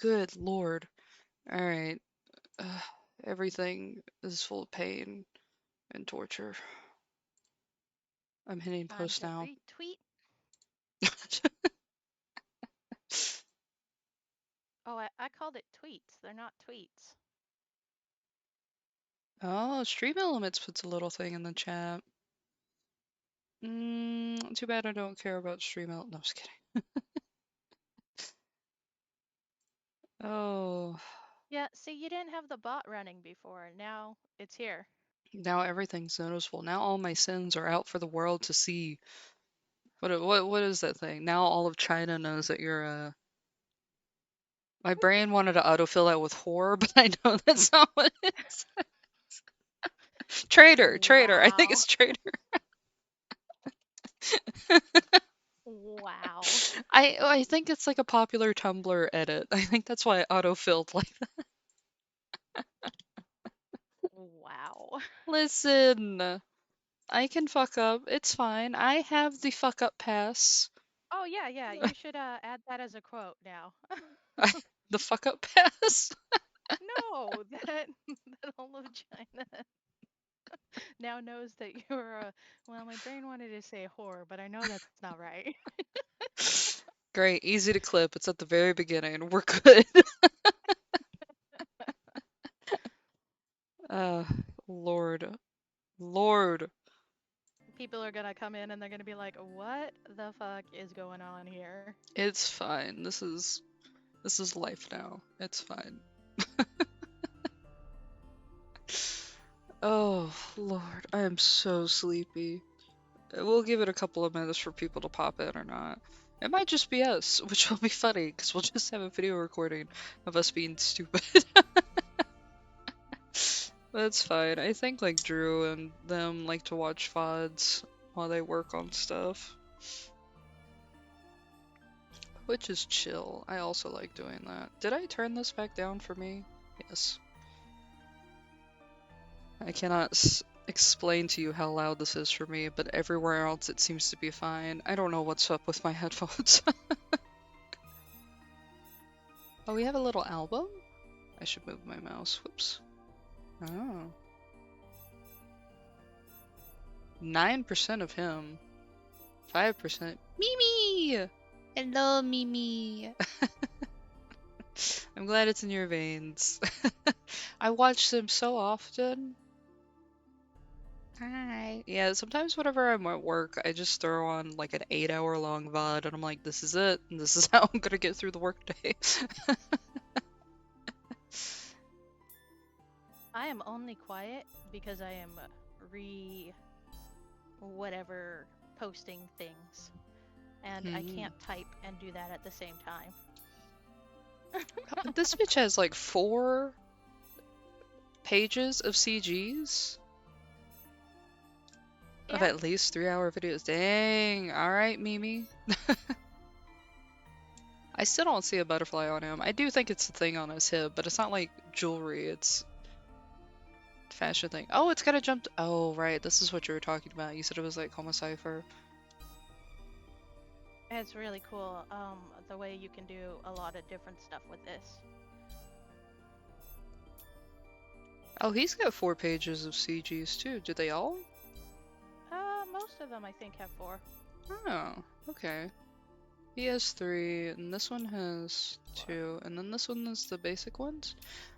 Good lord. Alright. Everything is full of pain and torture. I'm hitting Time post to now. retweet. Oh, I called it tweets. They're not tweets. Oh, Stream Elements puts a little thing in the chat. Too bad I don't care about Stream Elements. No, I'm just kidding. Oh, Yeah, see, you didn't have the bot running before. Now it's here. now everything's noticeable. Now all my sins are out for the world to see. What is that thing? Now all of China knows that you're a. My brain wanted to autofill that with horror, but I know that's not what it is. Traitor. I think Wow. it's traitor. Wow. I think it's like a popular Tumblr edit. I think that's why it autofilled like that. Wow. Listen, I can fuck up. It's fine. I have the fuck up pass. Oh, yeah, yeah. You should add that as a quote now. The fuck up pass? No, that all of China now knows that you're a. Well, my brain wanted to say whore, but I know that's not right. Great, easy to clip. It's at the very beginning. We're good. uh, Lord. Lord. People are gonna come in and they're gonna be like, "What the fuck is going on here?" It's fine. This is life now. It's fine. Oh, Lord. I am so sleepy. We'll give it a couple of minutes for people to pop in or not. It might just be us, which will be funny, because we'll just have a video recording of us being stupid. That's fine. I think like Drew and them like to watch VODs while they work on stuff. Which is chill. I also like doing that. Did I turn this back down for me? Yes. I cannot explain to you how loud this is for me, but everywhere else it seems to be fine. I don't know what's up with my headphones. Oh, we have a little album? I should move my mouse. Whoops. Oh. 9% of him. 5%. Mimi! Hello, Mimi. I'm glad it's in your veins. I watch them so often. Hi. Yeah, sometimes whenever I'm at work, I just throw on like an 8-hour long VOD and I'm like, this is it, and this is how I'm gonna get through the workday. I am only quiet because I am whatever posting things, and I can't type and do that at the same time. This bitch has like 4 pages of CGs of Yeah. at least 3-hour videos. Dang. Alright, Mimi. I still don't see a butterfly on him. I do think it's a thing on his hip, but it's not like jewelry, it's fashion thing. Oh, it's gotta jump. Oh, right. This is what you were talking about. You said it was like Homo Cypher. It's really cool, the way you can do a lot of different stuff with this. Oh, he's got 4 pages of CGs too. Do they all? Most of them I think have 4. Oh, okay. He has 3, and this one has 2, and then this one is the basic ones?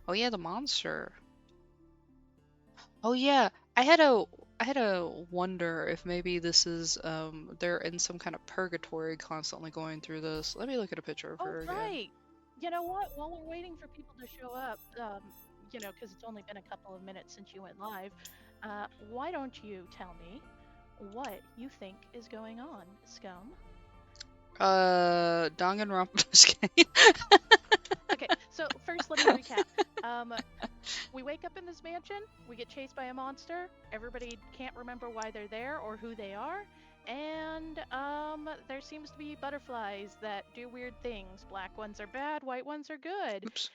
Oh yeah, the monster. Oh yeah, I had a wonder if maybe this is they're in some kind of purgatory constantly going through this. Let me look at a picture of Oh, her again. right! You know what? While we're waiting for people to show up, because it's only been a couple of minutes since you went live, why don't you tell me what you think is going on, Scum? Danganronpa. Just kidding. Okay, so first let me recap. We wake up in this mansion, we get chased by a monster, everybody can't remember why they're there or who they are, and there seems to be butterflies that do weird things. Black ones are bad, white ones are good. Oops.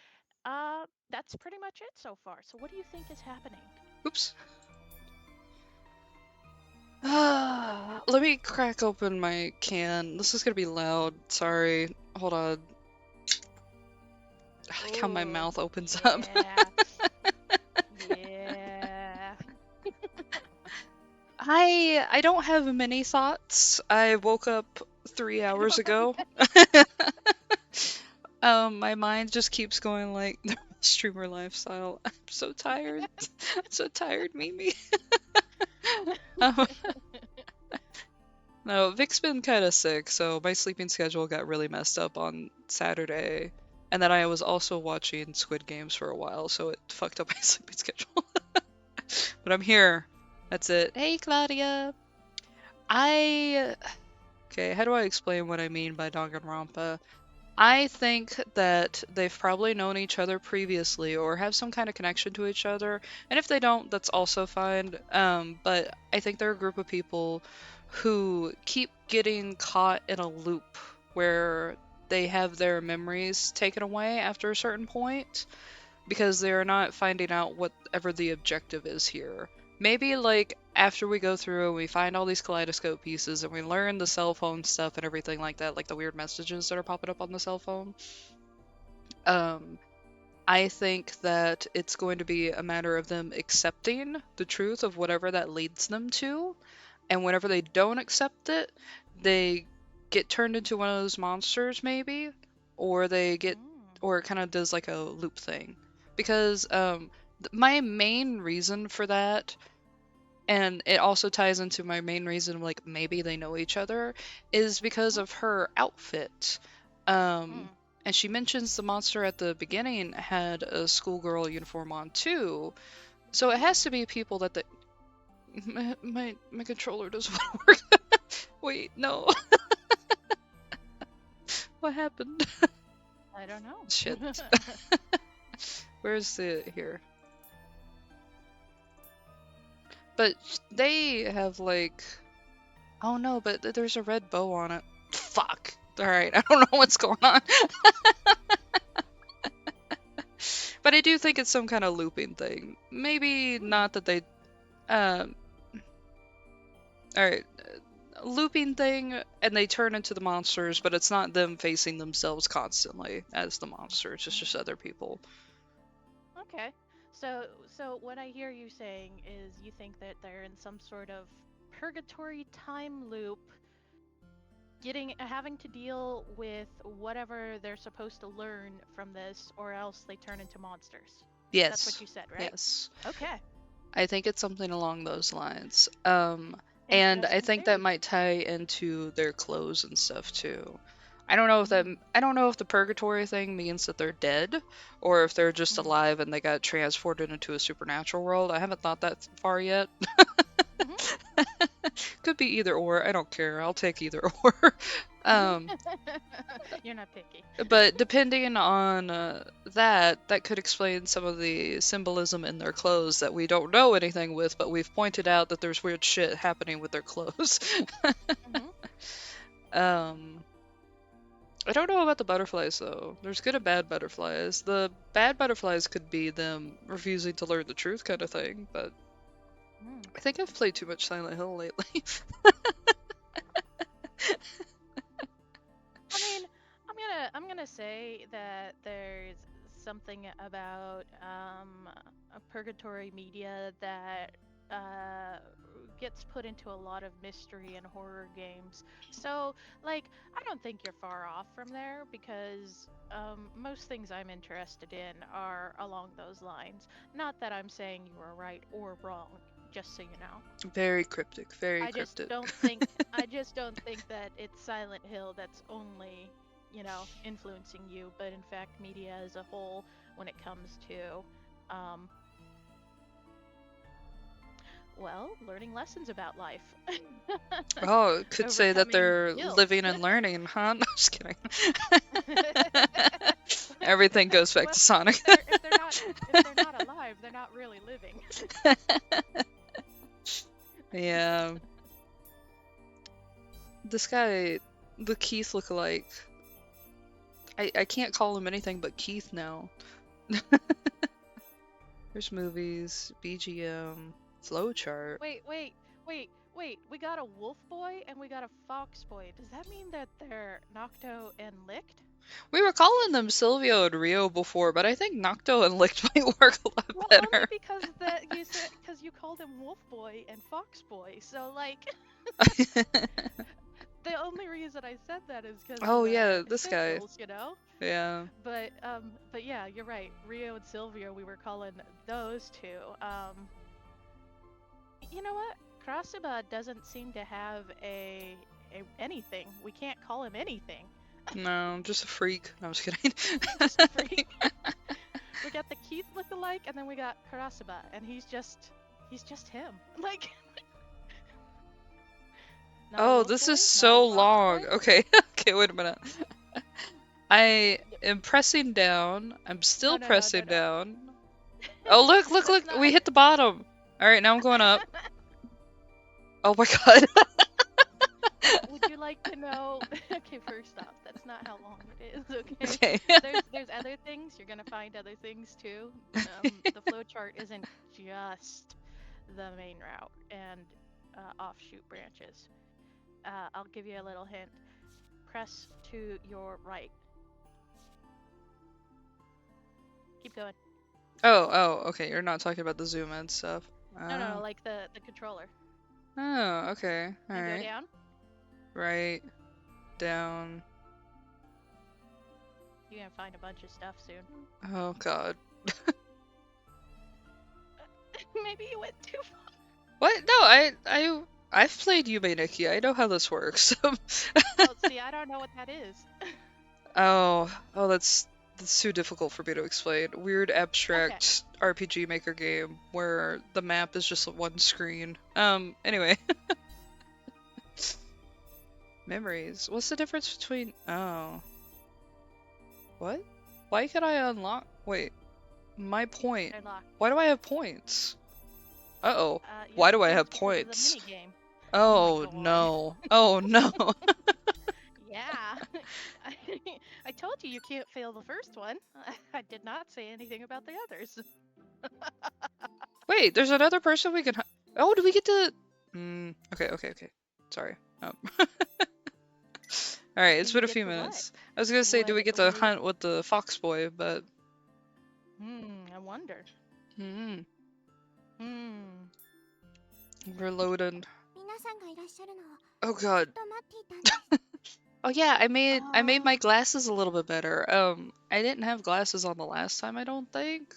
That's pretty much it so far. So what do you think is happening? Oops. Let me crack open my can. This is gonna be loud. Sorry. Hold on. like how my Ooh, mouth opens up. yeah. Yeah. I don't have many thoughts. I woke up 3 hours ago. My mind just keeps going like the streamer lifestyle. I'm so tired. I'm so tired, Mimi. um, no, Vic's been kind of sick, so my sleeping schedule got really messed up on Saturday. And then I was also watching Squid Games for a while, so it fucked up my sleeping schedule. But I'm here. That's it. Hey, Claudia. I. Okay, how do I explain what I mean by Danganronpa? I think that they've probably known each other previously or have some kind of connection to each other. And if they don't, that's also fine. But I think they're a group of people who keep getting caught in a loop where they have their memories taken away after a certain point because they're not finding out whatever the objective is here. Maybe like after we go through and we find all these kaleidoscope pieces and we learn the cell phone stuff and everything like that, like the weird messages that are popping up on the cell phone, um, I think that it's going to be a matter of them accepting the truth of whatever that leads them to, and whenever they don't accept it, they get turned into one of those monsters, maybe, or they get, Mm. or it kind of does like a loop thing. Because my main reason for that, and it also ties into my main reason, like maybe they know each other, is because Mm. of her outfit. Um, Mm. and she mentions the monster at the beginning had a schoolgirl uniform on too, so it has to be people that my controller doesn't want to work. Wait, no. What happened? I don't know. Shit. Where's the here? But they have like, oh no, but there's a red bow on it. Fuck. All right, I don't know what's going on. But I do think it's some kind of looping thing. Maybe not that they um all right, looping thing and they turn into the monsters, but it's not them facing themselves constantly as the monsters, it's just other people. Okay. So what I hear you saying is you think that they're in some sort of purgatory time loop, having to deal with whatever they're supposed to learn from this, or else they turn into monsters. That's what Yes. you said, right? Yes. Okay. I think it's something along those lines. And I Interesting think that theory. might tie into their clothes and stuff too. I don't know if that Mm. I don't know if the purgatory thing means that they're dead or if they're just Mm. alive and they got transported into a supernatural world. I haven't thought that far yet. Mhm. Could be either or. I don't care. I'll take either or. um, You're not picky. but depending on that could explain some of the symbolism in their clothes that we don't know anything with, but we've pointed out that there's weird shit happening with their clothes. Mhm. um, I don't know about the butterflies though. There's good and bad butterflies. The bad butterflies could be them refusing to learn the truth kind of thing, but Mm. I think I've played too much Silent Hill lately. I mean, I'm gonna say that there's something about a purgatory media that uh, gets put into a lot of mystery and horror games. So, like, I don't think you're far off from there because most things I'm interested in are along those lines. Not that I'm saying you are right or wrong, just so you know. Very cryptic, very I just cryptic. don't think I just don't think that it's Silent Hill that's only, influencing you, but in fact media as a whole when it comes to um learning lessons about life. Oh, could say that Overcoming they're guilt. living and learning, huh? No, just kidding. Everything goes back Well, to Sonic. if they're not alive, they're not really living. Yeah. This guy, the Keith lookalike. I can't call him anything but Keith now. There's movies, BGM, flowchart. Wait. We got a wolf boy and we got a fox boy. Does that mean that they're Nocto and Licked? We were calling them Silvio and Rio before, but I think Nocto and Licht might work a lot Well, better. only because you called him Wolf Boy and Fox Boy. So like the only reason I said that is because of Oh the yeah, this guy. sigils, you know. Yeah. But yeah, you're right. Rio and Silvio, we were calling those two. You know what? Karasuba doesn't seem to have a anything. We can't call him anything. No, just a freak. No, I'm just kidding. Just a freak. We got the Keith look-alike, and then we got Karasuba, and he's just him. Like. Not a Oh, wolf this boy, is not a so fox long. boy. Okay, okay, wait a minute. I am pressing down. I'm still No. pressing down. Oh, look, look, That's look. not. We hit the bottom. All right, now I'm going up. Oh my god. Would you like to know? Okay, first off, that's not how long it is. Okay. Okay. There's other things. You're gonna find other things too. The flowchart isn't just the main route and offshoot branches. I'll give you a little hint. Press to your right. Keep going. Oh, okay. You're not talking about the zoom in stuff. No, like the controller. Oh, okay. All And go right. down. Right. Down. You're gonna find a bunch of stuff soon. Oh god. Maybe you went too far. What? No, I've played Yume Nikki. I know how this works. Oh, see, I don't know what that is. Oh, that's too difficult for me to explain. Weird abstract RPG Maker game where the map is just one screen. Anyway. Memories. What's the difference between... Oh. What? Why can I unlock... Wait. My point. They're locked. Why do I have points? Uh-oh. You Why do I points have because points? of the minigame. Oh, my God. no. Oh, no. Yeah. I told you you can't fail the first one. I did not say anything about the others. Wait, there's another person we can... Oh, do we get to... Okay. Sorry. Alright, it's Do you been a get few to what? minutes. I was gonna say, do we get to What do you- hunt with the fox boy, but... I wonder. We're loading. Oh god. Oh yeah, I made my glasses a little bit better. I didn't have glasses on the last time, I don't think.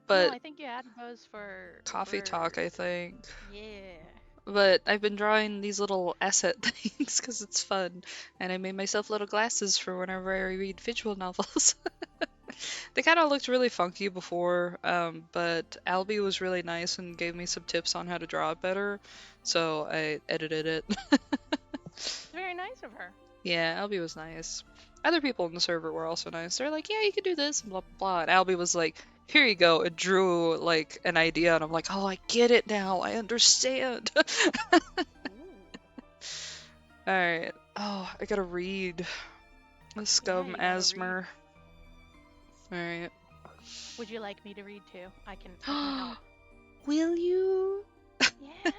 But no, I think you added those for coffee talk, I think. Yeah. But I've been drawing these little asset things because it's fun, and I made myself little glasses for whenever I read visual novels. They kind of looked really funky before, but Albie was really nice and gave me some tips on how to draw it better, so I edited it. It's very nice of her. Yeah, Albie was nice. Other people in the server were also nice. They're like, yeah, you can do this, and blah, blah, blah. And Albie was like, here you go. It drew, like, an idea, and I'm like, oh, I get it now. I understand. Alright. Oh, I gotta read. The Scum you gotta Asmer. Alright. Would you like me to read too? I can help. Will you? Yeah.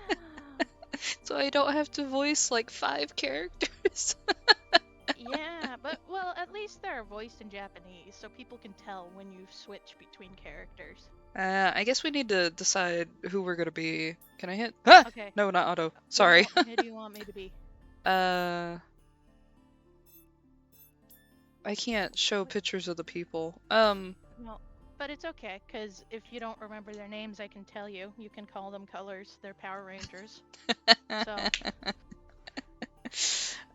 So I don't have to voice, like, 5 characters? Yeah, but well, at least they're voiced in Japanese, so people can tell when you switch between characters. I guess we need to decide who we're gonna be. Can I hit? Ah! Okay. No, not auto. Sorry. Who do you want me to be? I can't show pictures of the people. No, but it's okay, because if you don't remember their names, I can tell you. You can call them colors. They're Power Rangers. So.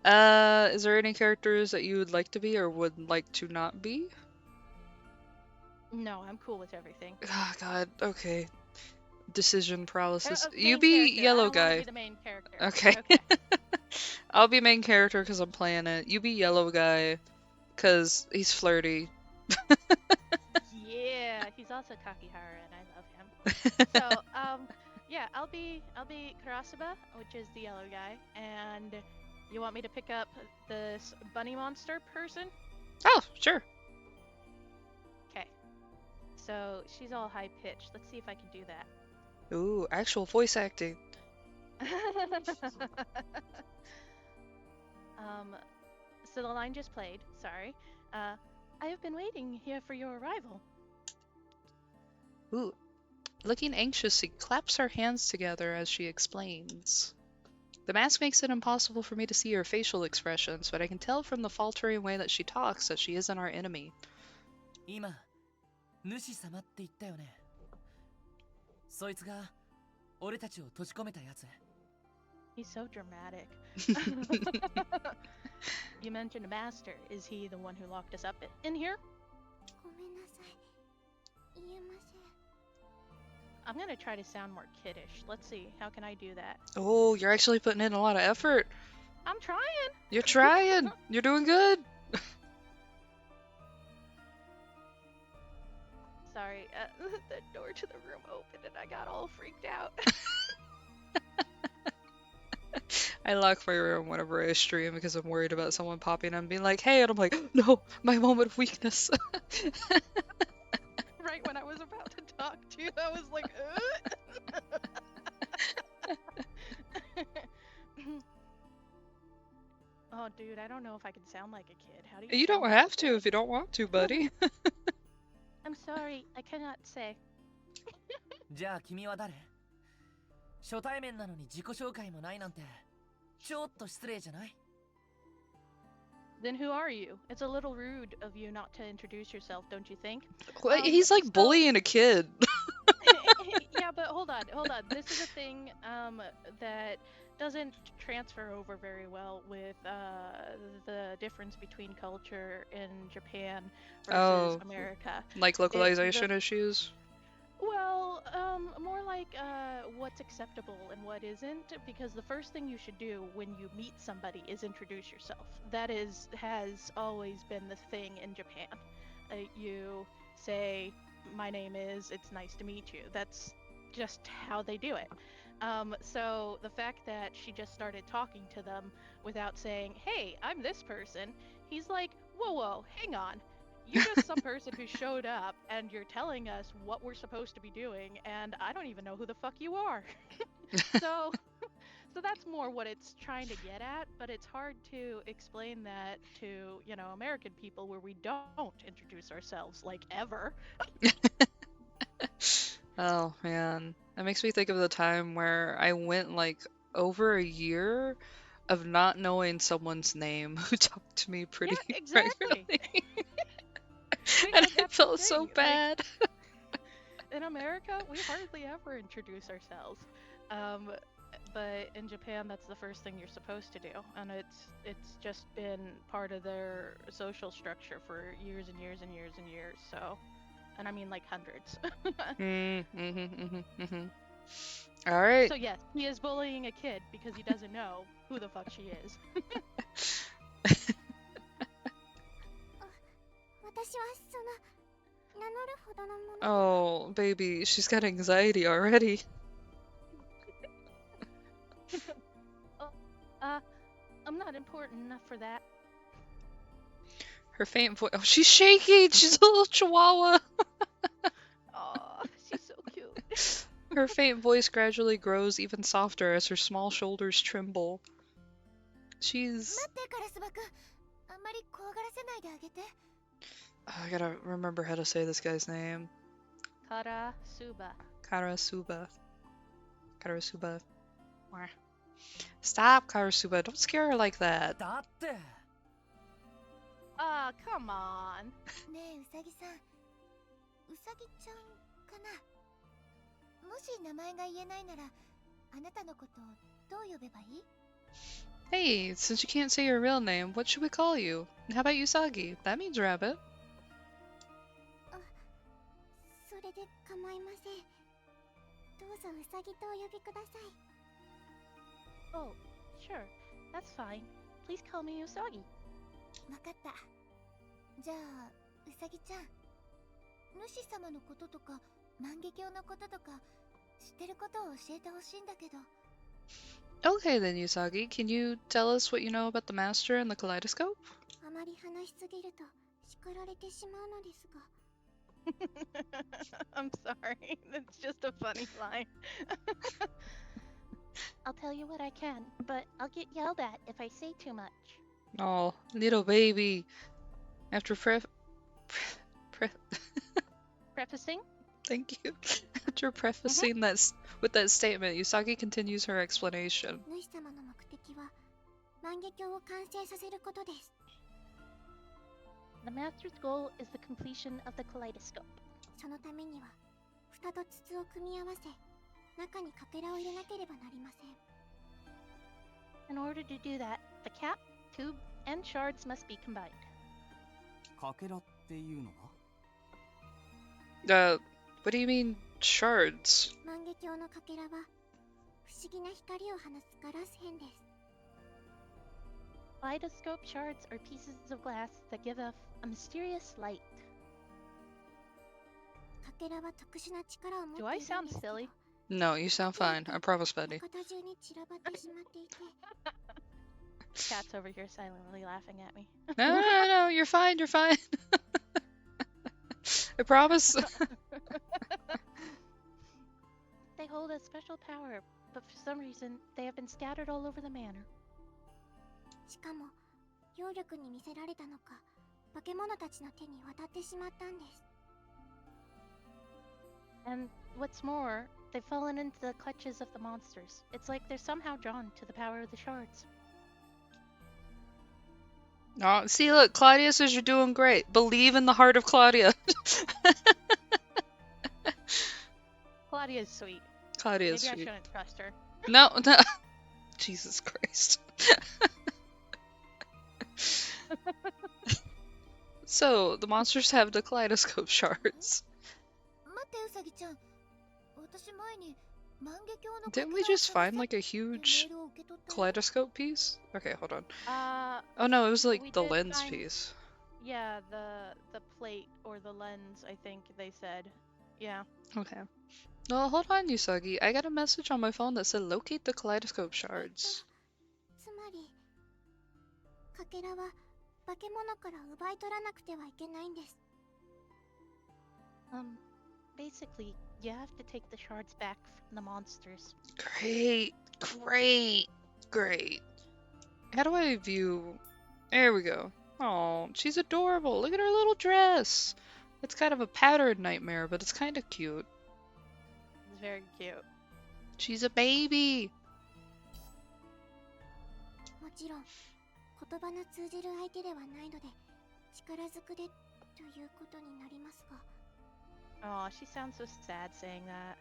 Is there any characters that you would like to be or would like to not be? No, I'm cool with everything. Oh, God. Okay. Decision paralysis. You Main be character. yellow I don't wanna guy. be the main character. Okay. I'll be main character because I'm playing it. You be yellow guy because he's flirty. Yeah, he's also Kakihara, and I love him. So, yeah, I'll be Karasuba, which is the yellow guy, and you want me to pick up this bunny monster person? Oh, sure. Okay. So she's all high pitched. Let's see if I can do that. Ooh, actual voice acting. so the line just played. Sorry. I have been waiting here for your arrival. Ooh. Looking anxious, she claps her hands together as she explains. The mask makes it impossible for me to see her facial expressions, but I can tell from the faltering way that she talks that she isn't our enemy. 今、主様って言ったよね。そいつが俺たちを閉じ込めたやつ。He's so dramatic. You mentioned Master. Is he the one who locked us up in here? ごめんなさい。言えません。 I'm gonna try to sound more kiddish. Let's see. How can I do that? Oh, you're actually putting in a lot of effort. I'm trying. You're trying. You're doing good. Sorry, the door to the room opened and I got all freaked out. I lock my room whenever I stream because I'm worried about someone popping in and being like, hey, and I'm like, no, my moment of weakness. Right when I was about to talk to you, I was like, Oh, dude, I don't know if I can sound like a kid. How do you You sound don't like a have to kid? if you don't want to, buddy. I'm sorry, I cannot say. じゃあ君は誰？初対面なのに自己紹介もないなんてちょっと失礼じゃない？ Then who are you? It's a little rude of you not to introduce yourself, don't you think? What? He's like bullying a kid. Yeah, but hold on. This is a thing that doesn't transfer over very well with the difference between culture in Japan versus America. Like localization issues? Well, more like what's acceptable and what isn't, because the first thing you should do when you meet somebody is introduce yourself. That has always been the thing in Japan. You say, my name is, it's nice to meet you. That's just how they do it. So the fact that she just started talking to them without saying, hey, I'm this person, he's like, whoa, hang on. You're just some person who showed up and you're telling us what we're supposed to be doing, and I don't even know who the fuck you are. So that's more what it's trying to get at, but it's hard to explain that to, American people where we don't introduce ourselves, like, ever. Oh, man. That makes me think of the time where I went, like, over a year of not knowing someone's name who talked to me pretty exactly. regularly. And I felt so bad. Like, in America, we hardly ever introduce ourselves. But in Japan, that's the first thing you're supposed to do, and it's just been part of their social structure for years and years and years and years. So, and I mean like hundreds. All right. So yes, he is bullying a kid because he doesn't know who the fuck she is. 私はその名乗るほどのもの。 Oh, baby, she's got anxiety already. I'm not important enough for that. Her faint voice. Oh, she's shaking. She's a little chihuahua. Aw, she's so cute. Her faint voice gradually grows even softer as her small shoulders tremble. She's... 待ってカラスバくん。あんまり怖がらせないであげて。 I gotta remember how to say this guy's name. Karasuba. Karasuba. Karasuba. Wah. Stop, Karasuba. Don't scare her like that. だって Ah, come on. ねえウサギさん。ウサギちゃんかな。もし名前が言えないなら、あなたのことをどう呼べばいい？ Hey, since you can't say your real name, what should we call you? How about Usagi? That means rabbit. それで構いません。どうぞウサギとお呼びください。 Oh, sure. That's fine. Please call me Usagi. わかった。じゃあ、ウサギちゃん。主様のこととか、万華鏡のこととか、知ってることを教えてほしいんだけど。 Okay then, Usagi. Can you tell us what you know about the Master and the Kaleidoscope? あまり話しすぎると叱られてしまうのですが。 I'm sorry. It's just a funny line. I'll tell you what I can, but I'll get yelled at if I say too much. Oh, little baby. After Prefacing? thank you. After prefacing with that statement, Usagi continues her explanation. 主様の目的は万華鏡を完成させることです。 The master's goal is the completion of the kaleidoscope. そのためには蓋と筒を組み合わせ中にかけらを入れなければなりません。 In order to do that, the cap, tube, and shards must be combined. かけらっていうのは What do you mean shards? 万華鏡のかけらは不思議な光を放つガラス片です。 Kaleidoscope shards are pieces of glass that give off a mysterious light. かけらは特殊な力を持ってい Do る I んです sound けど silly? No, you sound fine. I promise, Betty. 中中に散らばってしまっていて Cat's over here silently laughing at me. No, you're fine, you're fine. I promise. They hold a special power, but for some reason, they have been scattered all over the manor. しかも揚力に見せられたのか化け物たちの手に渡ってしまったんです。 And what's more, they've fallen into the clutches of the monsters. It's like they're somehow drawn to the power of the shards. Oh, see, look, Claudia says you're doing great. Believe in the heart of Claudia. Claudia's sweet. Claudia's Maybe I sweet. shouldn't trust her. No. Jesus Christ. So, the monsters have the kaleidoscope shards. 待ってウサギちゃん、私前に万華鏡の Didn't we just find like a huge kaleidoscope piece? Okay, hold on. Oh no, it was like we the did lens find- piece. Yeah, the plate or the lens, I think they said. Yeah. Okay. No, hold on, Usagi. I got a message on my phone that said locate the kaleidoscope shards. つまりかけらは化け物から奪い取らなくてはいけないんです。 Basically, you have to take the shards back from the monsters. Great, great, great. How do I view? There we go. Oh, she's adorable. Look at her little dress. It's kind of a patterned nightmare, but it's kind of cute. It's very cute. She's a baby. もちろん言葉の通じる相手ではないので力ずくでということになりますが。 Oh, she sounds so sad saying that.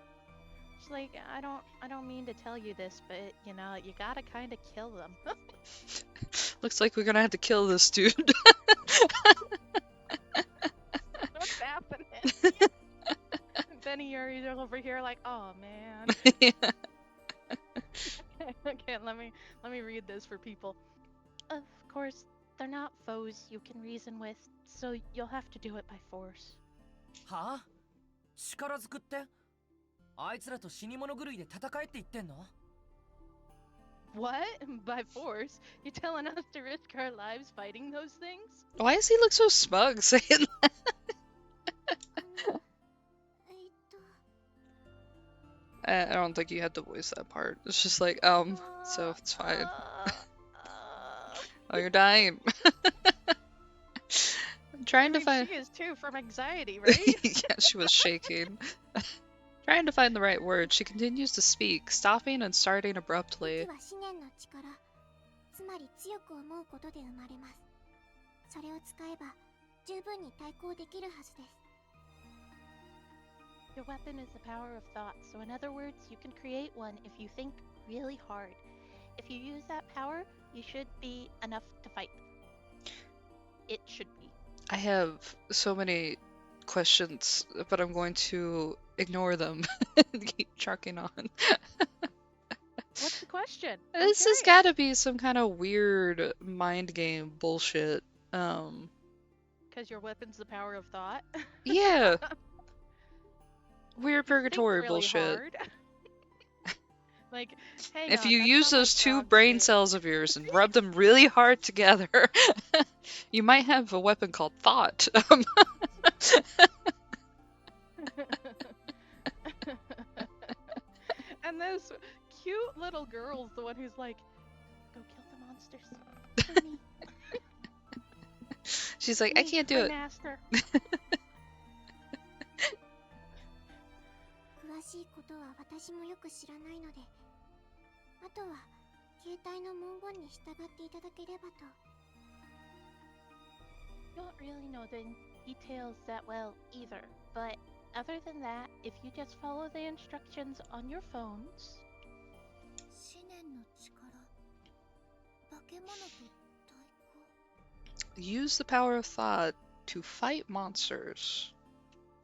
She's like, I don't mean to tell you this, but you know, you gotta kind of kill them. Looks like we're gonna have to kill this dude. What's happening? Benny, you're over here like, oh man. Yeah. Okay, let me read this for people. Of course, they're not foes you can reason with, so you'll have to do it by force. はあ力ずくってあいつらと死に物狂いで戦えって言ってんの What? By force? You telling us to risk our lives fighting those things? Why does he look so smug saying that? えっと I don't think you had to voice that part. It's just like, so it's fine. Oh, you're dying. I'm trying to find. She is too from anxiety, right? Yeah, she was shaking. Trying to find the right word, she continues to speak, stopping and starting 武 abruptly. 器は思念の力、つまり強く思うことで生まれます。それを使えば十分に対抗できるはずです。 Your weapon is the power of thought, so in other words, you can create one if you think really hard. If you use that power, you should be enough to fight. It should be. I have so many questions, but I'm going to ignore them and keep trucking on. What's the question? This has gotta be some kind of weird mind game bullshit. Because your weapon's the power of thought. Yeah. Weird You think purgatory really bullshit. hard. Like, hang If on, you that's use not my those two strong brain suit. cells of yours and rub them really hard together, you might have a weapon called thought. And those cute little girls, the one who's like, go kill the monsters for me. She's like, I Me, can't do my it. master. 詳しいことは私もよく知らないので、あとは携帯の文言に従っていただければと。Don't really know the details that well either, but other than that, if you just follow the instructions on your phones. 思念の力、化け物と対抗。 Use the power of thought to fight monsters.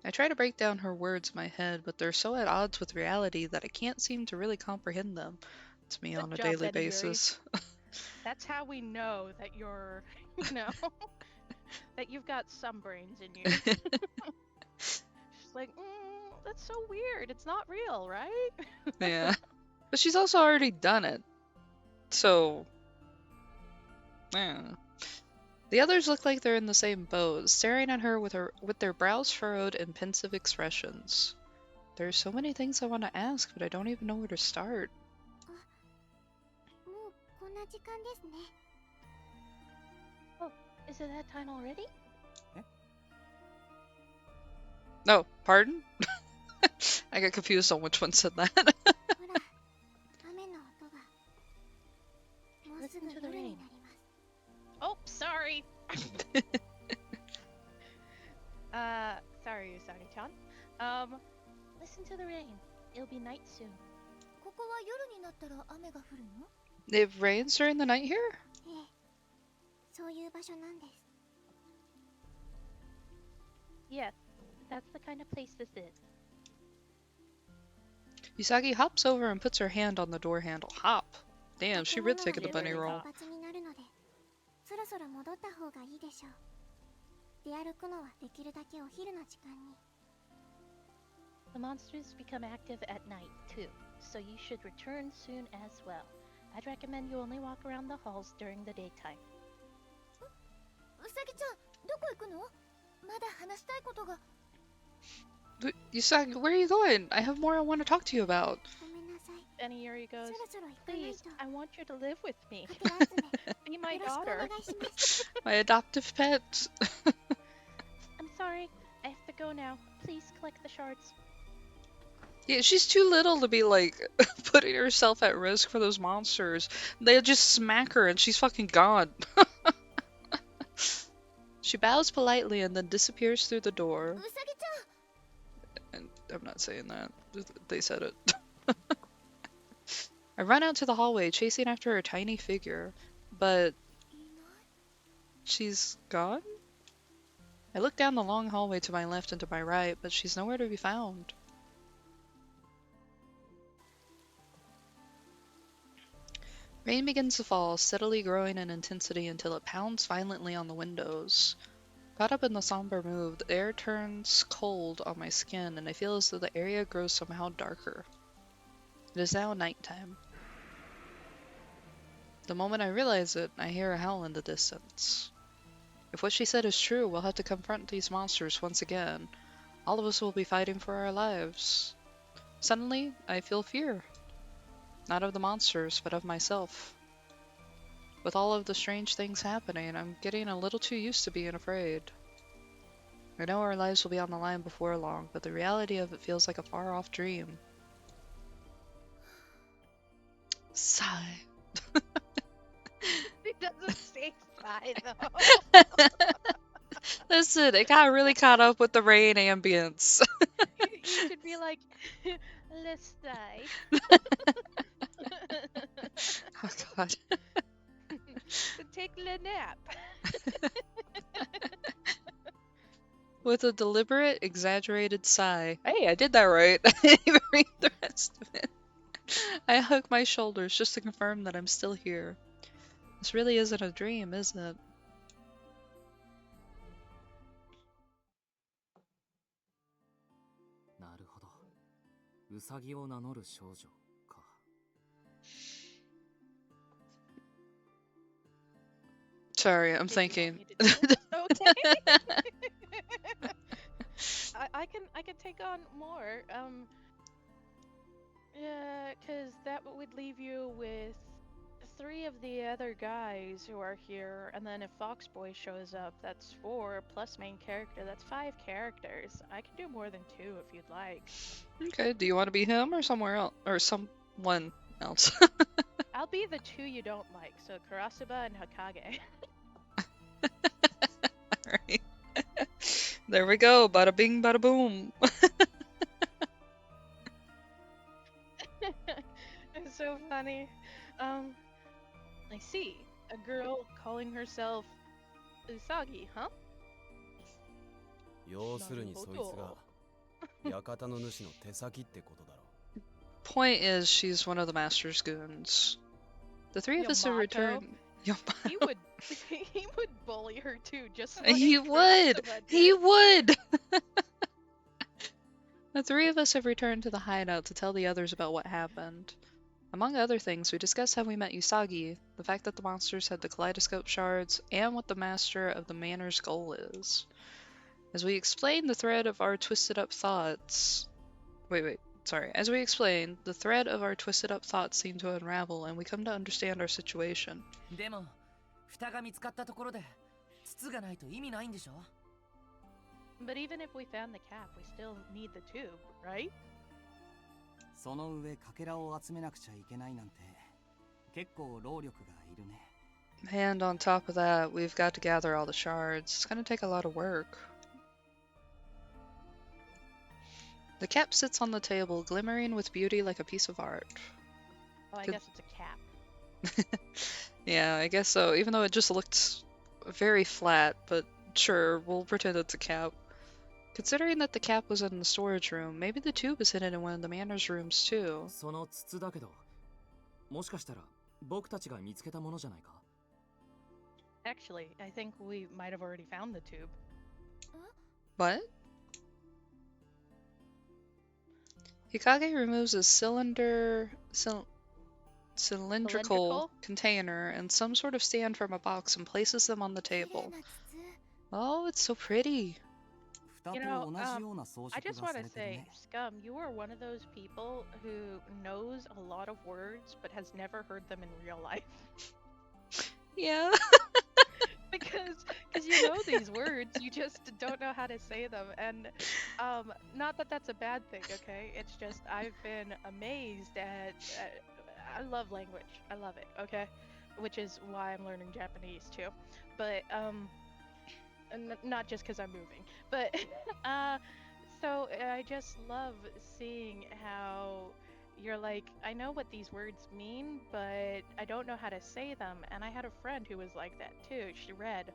I try to break down her words in my head, but they're so at odds with reality that I can't seem to really comprehend them. It's me Good on a job, daily Betty basis. That's how we know that you're, you know, that you've got some brains in you. She's like, that's so weird. It's not real, right? Yeah. But she's also already done it. So, yeah. The others look like they're in the same boat, staring at her with their brows furrowed in pensive expressions. There's so many things I want to ask, but I don't even know where to start. もうこんな時間ですね。 Oh, is it that time already? No, pardon? I got confused on which one said that. ほら、雨の音が。もうすぐ Listen to the 夜に rain. なります。 Oh, sorry. Sorry, Usagi-chan. Listen to the rain. It'll be night soon. ここは夜になったら雨が降るの？ It rains during the night here? ええ、そういう場所なんです。 Yes, that's the kind of place this is. Usagi hops over and puts her hand on the door handle. Hop. Damn, she really taking the bunny Literally roll. hop. 活発になるので、そろそろ戻った方がいいでしょう。出歩くのはできるだけお昼の時間に。 The monsters become active at night, too, so you should return soon as well. I'd recommend you only walk around the halls during the daytime. うさぎちゃん、どこ行くの？まだ話したいことが。 Usagi, where are you going? I have more I want to talk to you about. ごめんなさい。 Beniyuri そ goes, ろそろ行かない Please, と。 I want you to live with me. かけら集め、 Be my よろしくお願 daughter. いします。 My adoptive pet. I'm sorry, I have to go now. Please collect the shards. Yeah, she's too little to be like putting herself at risk for those monsters. They'll just smack her and she's fucking gone. She bows politely and then disappears through the う door. さぎち And I'm not saying that. They said it. I run out to the hallway, chasing after her tiny figure, but ゃん。いない。 she's gone? I look down the long hallway to my left and to my right, but she's nowhere to be found. Rain begins to fall, steadily growing in intensity until it pounds violently on the windows. Caught up in the somber mood, the air turns cold on my skin, and I feel as though the area grows somehow darker. It is now nighttime. The moment I realize it, I hear a howl in the distance. If what she said is true, we'll have to confront these monsters once again. All of us will be fighting for our lives. Suddenly, I feel fear. Not of the monsters, but of myself. With all of the strange things happening, I'm getting a little too used to being afraid. I know our lives will be on the line before long, but the reality of it feels like a far-off dream. Sigh. It doesn't say sigh, though. Listen, it got really caught up with the rain ambience. You should be like, let's die. Oh god. Take a nap. With a deliberate, exaggerated sigh. Hey, I did that right. I didn't even read the rest of it. I hug my shoulders just to confirm that I'm still here. This really isn't a dream, is it? Sorry, I'm Did you want thinking. me to do it? Okay. I can take on more. Yeah, because that would leave you with 3 of the other guys who are here, and then if Foxboy shows up, that's 4, plus main character, that's 5 characters. I can do more than 2 if you'd like. Okay, do you want to be him or somewhere else? Or someone else? I'll be the 2 you don't like, so Karasuba and Hokage. Alright. There we go, bada bing, bada boom. It's so funny. I see. A girl calling herself Usagi, huh? 要するにそいつが館の主の手先ってことだろ Point is, she's one of the master's goons. The 3 of us have Yamato? returned. He would he would bully her too, just like He would! Kurosama He did. would! The 3 of us have returned to the hideout to tell the others about what happened. Among other things, we discussed how we met Usagi, the fact that the monsters had the kaleidoscope shards, and what the master of the manor's goal is. As we explained the thread of our twisted up thoughts... As we explained, the thread of our twisted up thoughts seemed to unravel, and we come to understand our situation. でも蓋が見つかったところで筒がないと意味ないんでしょ But even if we found the cap, we still need the tube, right? その上かけらを集めなくちゃいけないなんて結構労力がいるね And on top of that, we've got to gather all the shards. It's gonna take a lot of work. The cap sits on the table, glimmering with beauty like a piece of art. Oh, I Good. guess it's a cap. Yeah, I guess so, even though it just looked very flat, but sure, we'll pretend it's a cap. Considering that the cap was in the storage room, maybe the tube is hidden in one of the manor's rooms too. その筒だけどもしかしたら僕たちが見つけたものじゃないか Actually, I think we might have already found the tube. What? Hikage removes a cylindrical Cylindrical? container and some sort of stand from a box and places them on the 綺麗 table. な筒 Oh, it's so pretty. 蓋 You と know, 同じような装 I 飾 just が want さ to れてる say, ね Scum, you are one of those people who knows a lot of words but has never heard them in real life. Yeah. because you know these words, you just don't know how to say them. And not that that's a bad thing, okay? It's just I've been amazed at I love language. I love it, okay? Which is why I'm learning Japanese too. But not just because I'm moving, but so I just love seeing how you're like, I know what these words mean, but I don't know how to say them. And I had a friend who was like that too. She read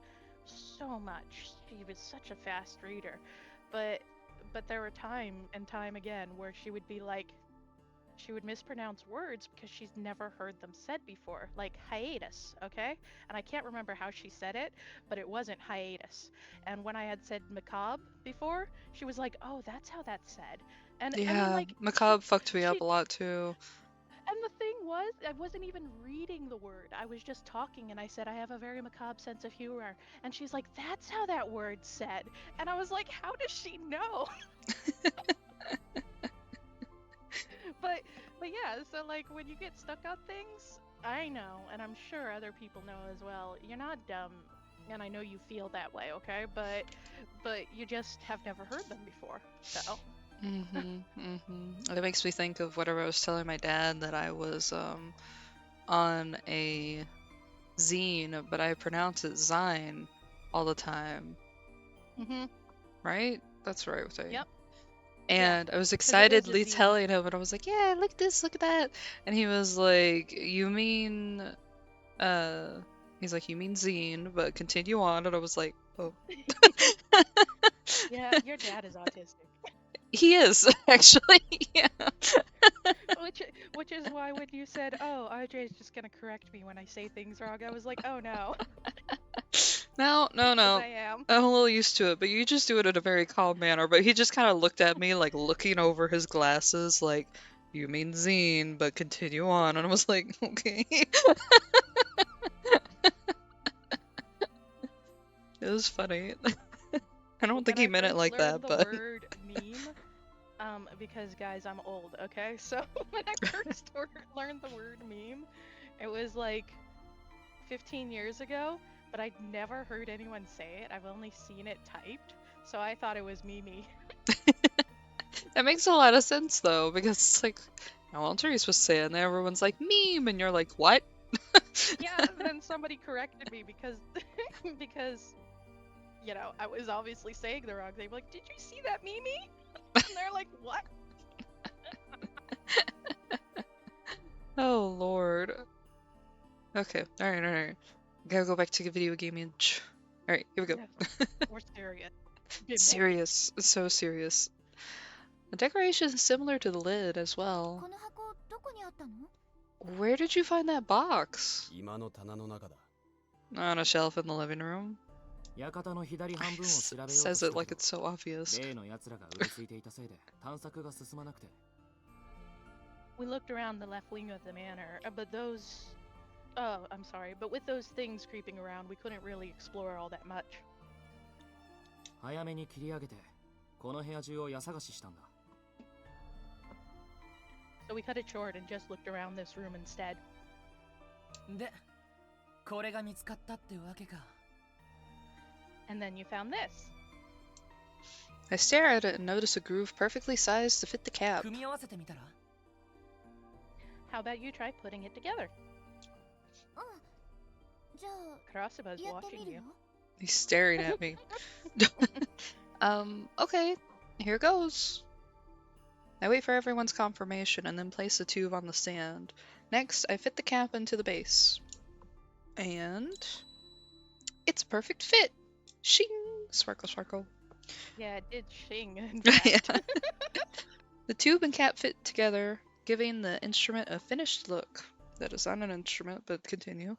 so much. She was such a fast reader, but there were time and time again where she would be like, she would mispronounce words because she's never heard them said before, like hiatus, okay? And I can't remember how she said it, but it wasn't hiatus. And when I had said macabre before, she was like, "Oh, that's how that's said." And I mean, Yeah, like, macabre fucked me up she- a lot too. and the thing was, I wasn't even reading the word. I was just talking, and I said, "I have a very macabre sense of humor." And she's like, "That's how that word's said." And I was like, "How does she know?" But yeah, so like when you get stuck on things, I know, and I'm sure other people know as well. You're not dumb, and I know you feel that way, okay? But you just have never heard them before. So It makes me think of whatever I was telling my dad, that I was on a zine, but I pronounce it Zine all the time. Right? That's the right thing. Yep. And I was it is a excitedly zine. telling him, and I was like, "Yeah, look at this, look at that," and he was like, "You mean, he's like, you mean zine, but continue on," and I was like, "Oh." Yeah, your dad is autistic. He is, actually, yeah. Which is why when you said, "Oh, RJ is just gonna correct me when I say things wrong," I was like, "Oh no." No. 'Cause I am. I'm a little used to it, but you just do it in a very calm manner. But he just kind of looked at me, like looking over his glasses, like, "You mean zine, but continue on," and I was like, "Okay." It was funny. I don't think When he I meant it first like learned that, the but word meme, because guys, I'm old, okay? So when I first learned the word meme, It was like 15 years ago, but I'd never heard anyone say it. I've only seen it typed, so I thought it was Mimi. That makes a lot of sense though, because it's like, how else are you supposed to say it? And then everyone's like, meme, and you're like, what? Yeah, then somebody corrected me because because you know, I was obviously saying the wrong thing. Like, did you see that Mimi? And they're like, what? Oh lord. Okay, alright. Gotta go back to the video game age. Alright, here we go. We're serious. Bimbo. Serious. So serious. The decoration is similar to the lid as こ well. の箱どこにあったの？ Where did you find that box? 今の棚の中だ。 On a shelf in the living room. 館の左半分を調べようと Says した it け like ど it's so obvious. 例の奴らがうろついていたせいで探索が進まなくて。 We looked around the left wing of the manor, but those. Oh, I'm sorry, but with those things creeping around, we couldn't really explore all that much. 早めに切り上げてこの部屋中を家探ししたんだ。 So we cut it short and just looked around this room instead. でこれが見つかったってわけか。 And then you found this. I stare at it and notice a groove perfectly sized to fit the cap. 組み合わせてみたら。 How about you try putting it together? じゃ Karasaba's あやってみ watching る you. よ。 He's staring at me. Okay, here goes. I wait for everyone's confirmation and then place the tube on the stand. Next, I fit the cap into the base. And it's a perfect fit. Shing! Sparkle, sparkle. Yeah, it did shing. In Yeah. fact. The tube and cap fit together, giving the instrument a finished look. That is not an instrument, but continue.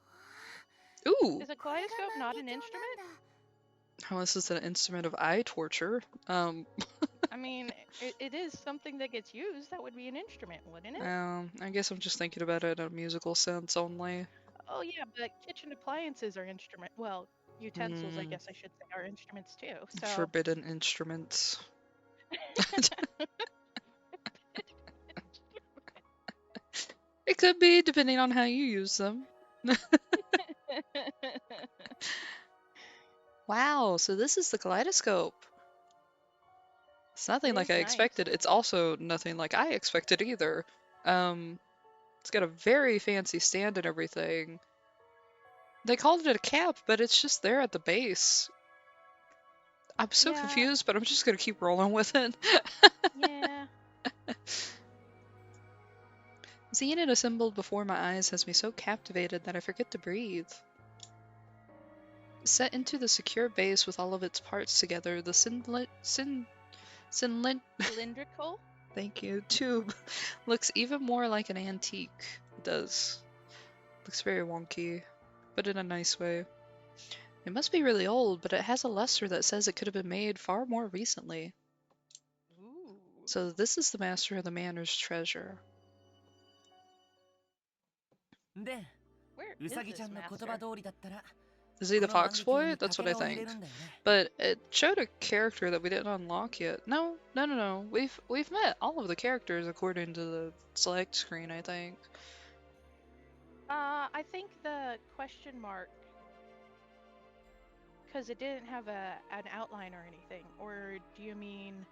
Ooh! Is a これが kaleidoscope not 万 an 華鏡 instrument? なんだ。 Oh, this is an instrument of eye torture. I mean, it is something that gets used. That would be an instrument, wouldn't it? I guess I'm just thinking about it in a musical sense only. Oh yeah, but kitchen appliances are instrument. Well, utensils, I guess I should say, are instruments too. So. Forbidden instruments. It could be, depending on how you use them. Wow, so this is the kaleidoscope. It's nothing It like is I nice. expected. It's also nothing like I expected either. It's got a very fancy stand and everything. They called it a cap, but it's just there at the base. I'm so Yeah. confused, but I'm just gonna keep rolling with it. Yeah. Seeing it assembled before my eyes has me so captivated that I forget to breathe. Set into the secure base with all of its parts together, the Cylindrical. thank you, tube looks even more like an antique. It does. Looks very wonky, but in a nice way. It must be really old, but it has a luster that says it could have been made far more recently. Ooh. So this is the master of the manor's treasure. で Where う is さぎ this ちゃんの言 master? 葉通りだったら Is he the この万 fox 華鏡 boy? に That's か what I けらを入れ think. るんだよね。 But it showed a character that we didn't unlock yet. No. We've met all of the characters according to the select screen, I think. I think the question mark, because it didn't have an outline or anything. Or do you mean?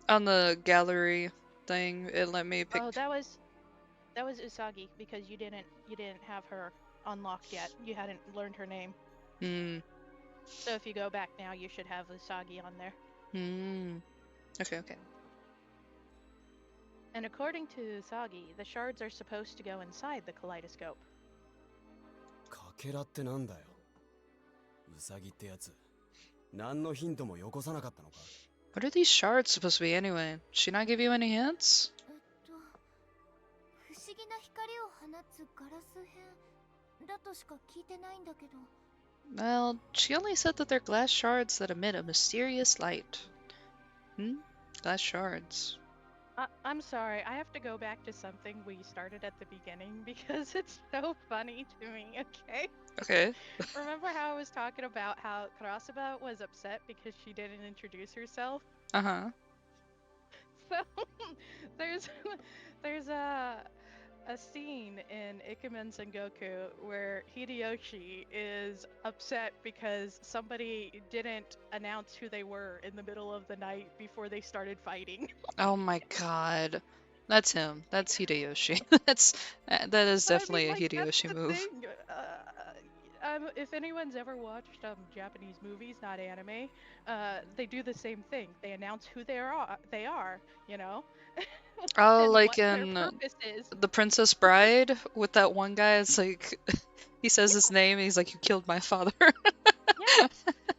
On the gallery thing, it let me pick. Oh, that was Usagi because you didn't have her unlocked yet. You hadn't learned her name. So if you go back now, you should have Usagi on there. Okay. And according to Usagi, the shards are supposed to go inside the kaleidoscope. かけらってなんだよ。ウサギってやつ。何のヒントもよこさなかったのか。 What are these shards supposed to be anyway? Did she not give you any hints? 不思議な光を放つガラス片だとしか聞いてないんだけど。 Well, she only said that they're glass shards that emit a mysterious light. Glass shards. I'm sorry, I have to go back to something we started at the beginning because it's so funny to me, okay? Okay. Remember how I was talking about how Kurasaba was upset because she didn't introduce herself? Uh-huh. So there's a a scene in Ikemen Sengoku where Hideyoshi is upset because somebody didn't announce who they were in the middle of the night before they started fighting. Oh my god. That's him. That's Hideyoshi. That is But I mean, definitely a like, that's Hideyoshi the move. thing. If anyone's ever watched Japanese movies, not anime, they do the same thing. They announce who they are, you know, Oh, and like what their in purpose is. The Princess Bride with that one guy. It's like he says his Yeah, name and he's like, "You killed my father." yeah,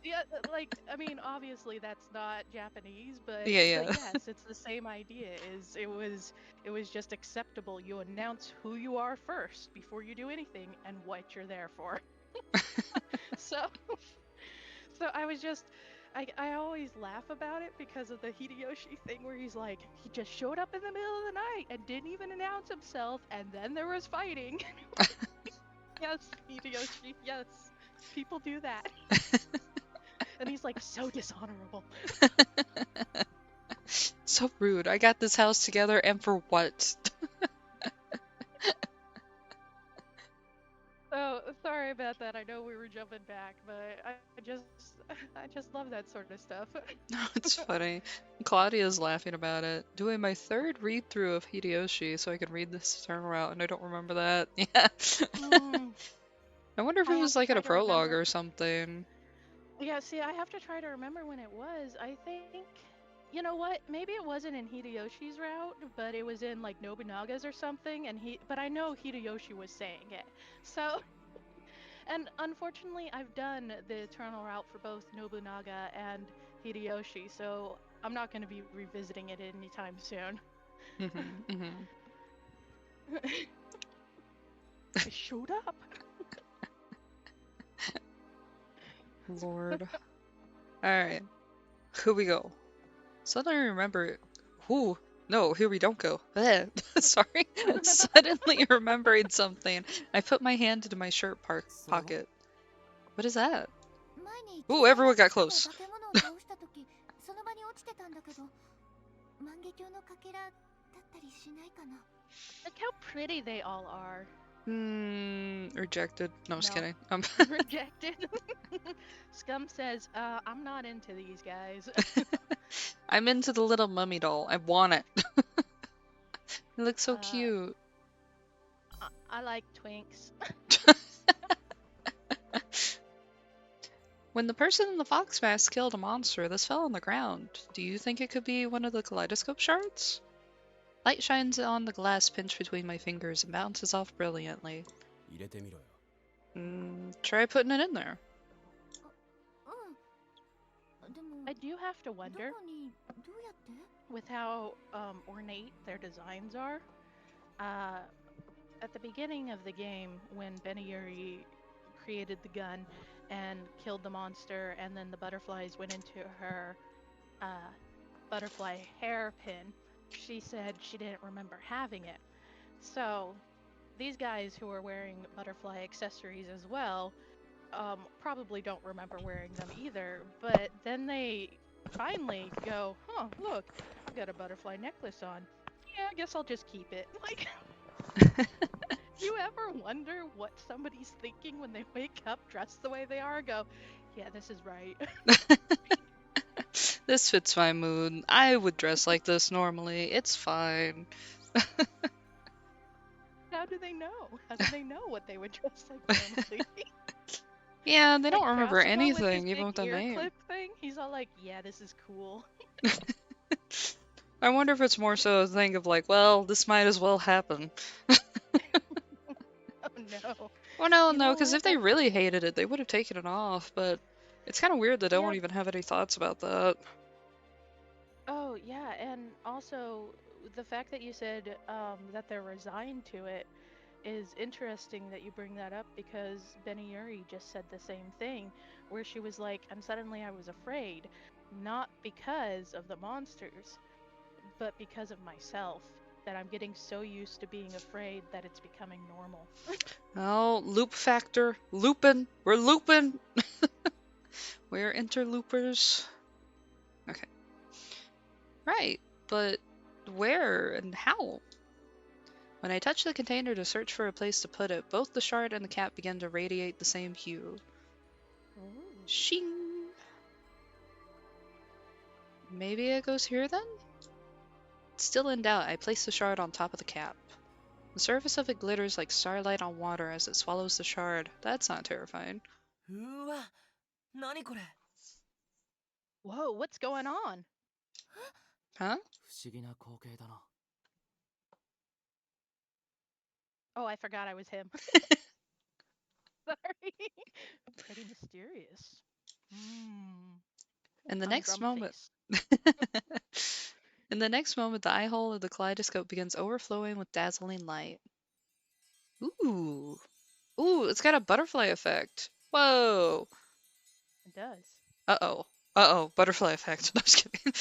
yeah. Like, I mean, obviously that's not Japanese, but Yeah, yeah. yes, it's the same idea. It was just acceptable. You announce who you are first before you do anything and what you're there for. So. So I always laugh about it because of the Hideyoshi thing where he's like, he just showed up in the middle of the night and didn't even announce himself, and then there was fighting. Yes, Hideyoshi, yes. People do that. And he's like, so dishonorable. So rude. I got this house together and for what? So sorry about that. I know we were jumping back, but I just love that sort of stuff. No, it's funny. Claudia's laughing about it. Doing my third read through of Hideyoshi so I can read this turnaround, and I don't remember that. Yeah. Mm, I wonder if I it have was to like in try a to prologue remember. or something. Yeah, see, I have to try to remember when it was. I think, you know what? Maybe it wasn't in Hideyoshi's route, but it was in like Nobunaga's or something. But I know Hideyoshi was saying it. So, and unfortunately, I've done the Eternal route for both Nobunaga and Hideyoshi, so I'm not going to be revisiting it anytime soon. I showed up. Lord. Alright. Here we go. Suddenly remember. Ooh. No, here we don't go. Bleh. Sorry. Suddenly remembering something. I put my hand into my shirt pocket. What is that? 前に Ooh, 北 everyone の got 地区で close. 化け物を倒した時その場に落ちてたんだけど万華鏡のかけらだったりしないかな Look how pretty they all are. Rejected. No, I'm just No. kidding. Rejected. Scum says, I'm not into these guys. I'm into the little mummy doll. I want it. It looks so Uh, cute. I like twinks. When the person in the fox mask killed a monster, this fell on the ground. Do you think it could be one of the kaleidoscope shards? Light shines on the glass pinched between my fingers and bounces off brilliantly. 入れてみろよ。 Try putting it in there. うんでも I do have to ど wonder こにどうやって with how ornate their designs are. At the beginning of the game, when Beniyuri created the gun and killed the monster, and then the butterflies went into her butterfly hairpin, she said she didn't remember having it. So these guys who are wearing butterfly accessories as well probably don't remember wearing them either. But then they finally go, huh, look, I've got a butterfly necklace on. Yeah, I guess I'll just keep it. Like, you ever wonder what somebody's thinking when they wake up dressed the way they are? Go, yeah, this is right. This fits my mood. I would dress like this normally. It's fine. How do they know? How do they know what they would dress like normally? Yeah, they Like don't remember Crossbow with his anything, even big with the ear name. clip thing. He's all like, yeah, this is cool. I wonder if it's more so a thing of like, well, this might as well happen. Oh no. Well, no, You no, know because what? if they really hated it, they would have taken it off, but it's kind of weird that they Yeah. don't even have any thoughts about that. Oh yeah, and also the fact that you said that they're resigned to it is interesting that you bring that up because Beniyuri just said the same thing, where she was like, and suddenly I was afraid, not because of the monsters, but because of myself. That I'm getting so used to being afraid that it's becoming normal. Oh, loop factor. Looping. We're looping. We're interloopers. Okay. Right, but where and how? When I touch the container to search for a place to put it, both the shard and the cap begin to radiate the same hue. Shing! Maybe it goes here then? Still in doubt, I place the shard on top of the cap. The surface of it glitters like starlight on water as it swallows the shard. That's not terrifying. うわ、何これ。 Whoa, what's going on? Huh? 不思議な光景だな。 Oh, I forgot I was him. Sorry. Pretty mysterious. In the I'm next Grump moment, Face. in the next moment, the eye hole of the kaleidoscope begins overflowing with dazzling light. Ooh, ooh, it's got a butterfly effect. Whoa. It does. Uh-oh, butterfly effect. No, I'm just kidding.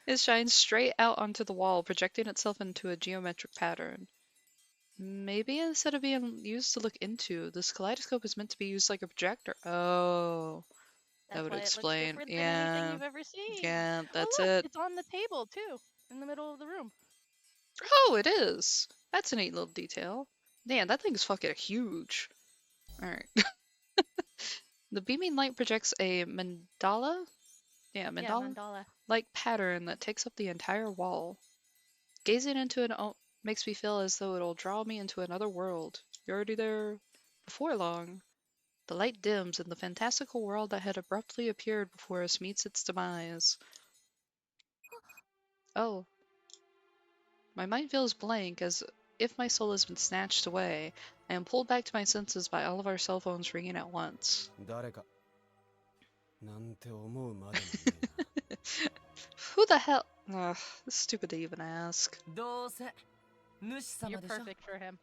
It shines straight out onto the wall, projecting itself into a geometric pattern. Maybe instead of being used to look into, this kaleidoscope is meant to be used like a projector. Oh, that That's would why it looks explain. different than anything you've ever seen. Yeah, that's oh, look, it. it's on the table too, in the middle of the room. Oh, it is. That's a neat little detail. Man, that thing's fucking huge. Alright. The beaming light projects a mandala? Yeah, mandala? Mandala. Like pattern that takes up the entire wall. Gazing into it makes me feel as though it'll draw me into another world. You're already there before long. The light dims and the fantastical world that had abruptly appeared before us meets its demise. Oh. My mind feels blank as if my soul has been snatched away. I am pulled back to my senses by all of our cell phones ringing at once. 誰かなんて思うまでもねえな Who the hell? Ugh, it's stupid to even ask. どうせ主 You're 様でしょ。 perfect for him.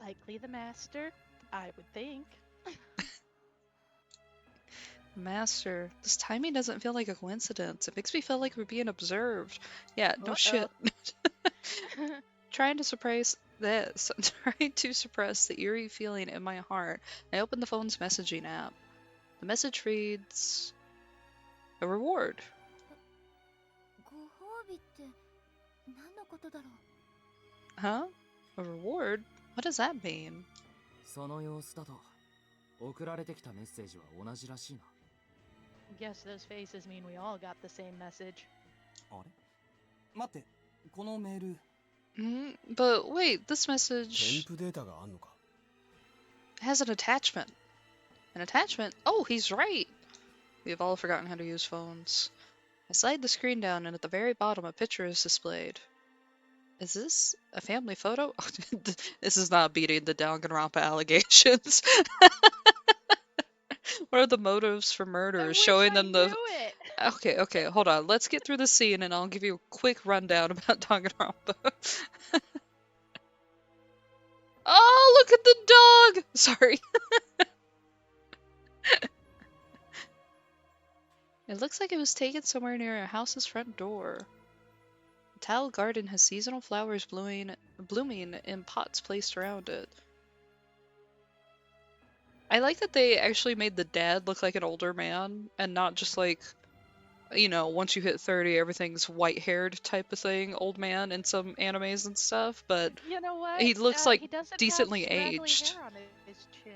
Likely the master, I would think. Master, this timing doesn't feel like a coincidence. It makes me feel like we're being observed. Yeah, no shit. Trying to suppress this. I'm trying to suppress the eerie feeling in my heart. I open the phone's messaging app. The message reads, a reward. ご褒美って何のことだろう Huh? A reward? What does that mean? その様子だと送られてきたメッセージは同じらしいな。 Guess those faces mean we all got the same message. あれ待って、このメール。But wait, this message 添付データがあんのか has an attachment. An attachment? Oh, he's right! We have all forgotten how to use phones. I slide the screen down and at the very bottom a picture is displayed. Is this a family photo? This is not beating the Danganronpa allegations. What are the motives for murder? Showing them the... Okay, hold on. Let's get through the scene and I'll give you a quick rundown about Danganronpa. Oh, look at the dog! Sorry. It looks like it was taken somewhere near a house's front door. The tiled garden has seasonal flowers blooming in pots placed around it. I like that they actually made the dad look like an older man and not just like, you know, once you hit 30 everything's white-haired type of thing, old man in some animes and stuff, but You know what? he looks like he doesn't decently have scraggly aged. hair on his chin,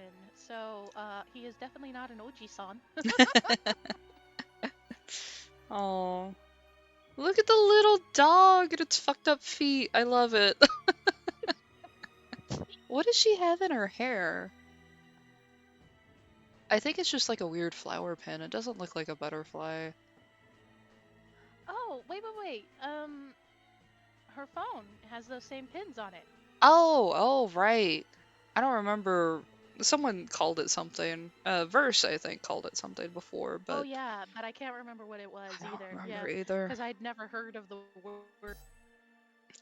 so he is definitely not an Oji-san. Oh, look at the little dog and its fucked up feet. I love it. What does she have in her hair? I think it's just like a weird flower pin. It doesn't look like a butterfly. Oh, wait. Her phone has those same pins on it. Oh, right. I don't remember. Someone called it something. Verse, I think, called it something before, but Oh yeah, but I can't remember what it was I don't either. remember either. Because I'd never heard of the word.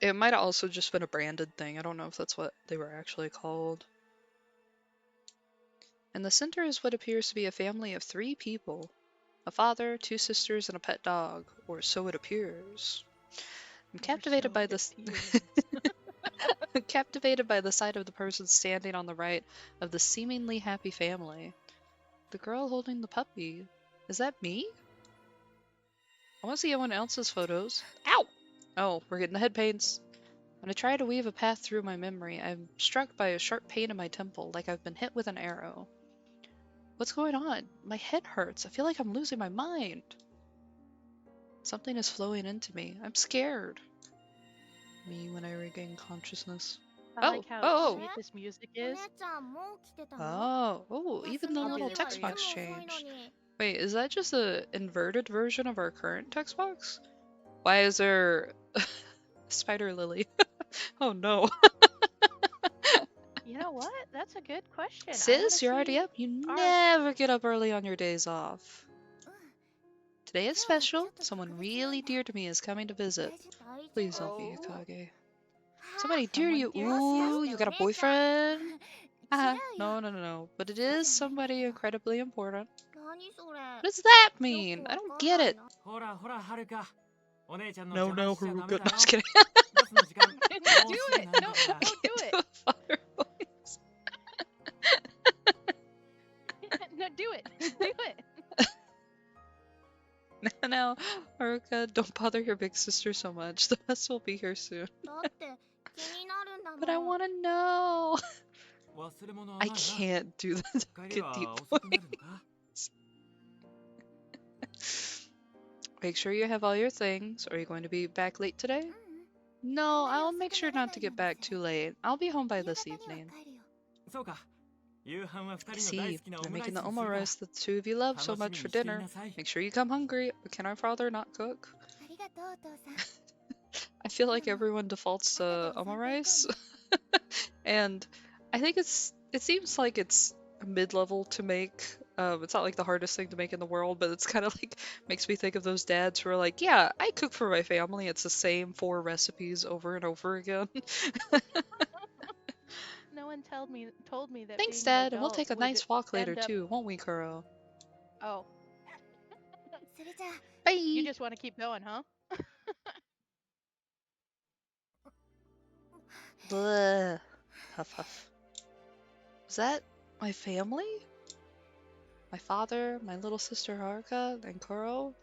It might have also just been a branded thing. I don't know if that's what they were actually called. In the center is what appears to be a family of 3 people. A father, 2 sisters, and a pet dog. Or so it appears. I'm captivated by this. Captivated by the sight of the person standing on the right of the seemingly happy family. The girl holding the puppy. Is that me? I want to see anyone else's photos. Ow! Oh, we're getting the head pains. When I try to weave a path through my memory, I'm struck by a sharp pain in my temple, like I've been hit with an arrow. What's going on? My head hurts. I feel like I'm losing my mind. Something is flowing into me. I'm scared. Me when I regain consciousness. I Oh, like how oh, sweet this music お is. 姉ちゃんもう来てたの oh, even the 休みの little 日はい text つも box 遅いの changed. に Wait, is that just a inverted version of our current text box? Why is there Spider Lily? Oh no. You know what? That's a good question. I want Sis, to you're already see up. You our. never get up early on your days off. うん Today is 今日はち special. ょっと Someone 特別なん really だ dear to me is coming to 大 visit. 丈夫 Please don't be Oh. Yukage. は Somebody dear to Someone you. dear. Ooh, もしかして you お got a 姉ちゃん boyfriend? 違 Haha. うよ No, no, no, no. But it そうじゃない is んだ somebody けど incredibly important. 何それ What does that よ mean? く I わ don't かん get ない it. なほらほらはるかお姉ちゃんの No, 邪魔 no, しちゃダ Haruka. メ No, だ I'm よ just kidding. バスの時間も do うすぐ it. なんだ No, から don't do it. Do a father voice. No, do it. Do it. No, Haruka, don't bother your big sister so much. The bus will be here soon. だって気になるんだ But I もん want to know. 忘れ物は I ないな can't do the 帰り Donkey は voice. 遅くなるのか Make sure you have all your things. Are you going to be back late today? う No, あんまり I'll 遅 make く sure なら not な to いよ get うに back す too る late. I'll be home by 夕 this 方には evening. 帰るよそうか夕飯は二 I 人の大 see. 好きなオ I'm ムライ making ス the にするから omurice that the two of you love so 楽しみ much に for してい dinner. なさい Make sure you come hungry. Can our father not cook? ありがとうお父さん I feel like 今日も everyone defaults 後 to でお散歩行こう omurice. ね And I think it seems like it's mid-level to make. It's not like the hardest thing to make in the world, but it's kind of like makes me think of those dads who are like, yeah, I cook for my family. It's the same 4 recipes over and over again. No one told me that Thanks, being an Dad, and we'll adult take a would nice walk later end up. too, won't we, Kuro? Oh, それじゃあ you Bye. just want to keep going, huh? Bleh. Huff huff. Was that my family? My father, my little sister Haruka, and Kuro?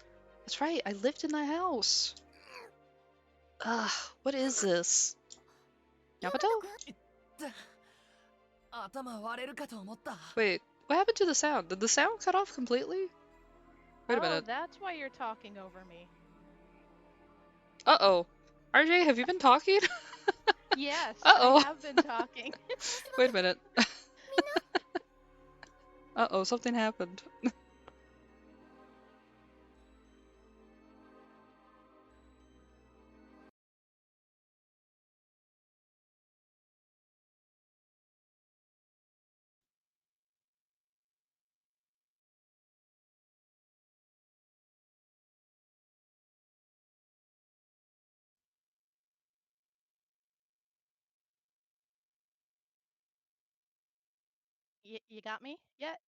That's right, I lived in that house. Ugh, what is this? ヤマ Yamato? ト君頭割れるかと思った Wait, what happened to the sound? Did the sound cut off completely? Wait a Oh, minute. that's why you're talking over me. Uh-oh. RJ, have you been talking? Yes, Uh-oh. I have been talking. Wait a minute. Uh-oh, something happened. You got me yet?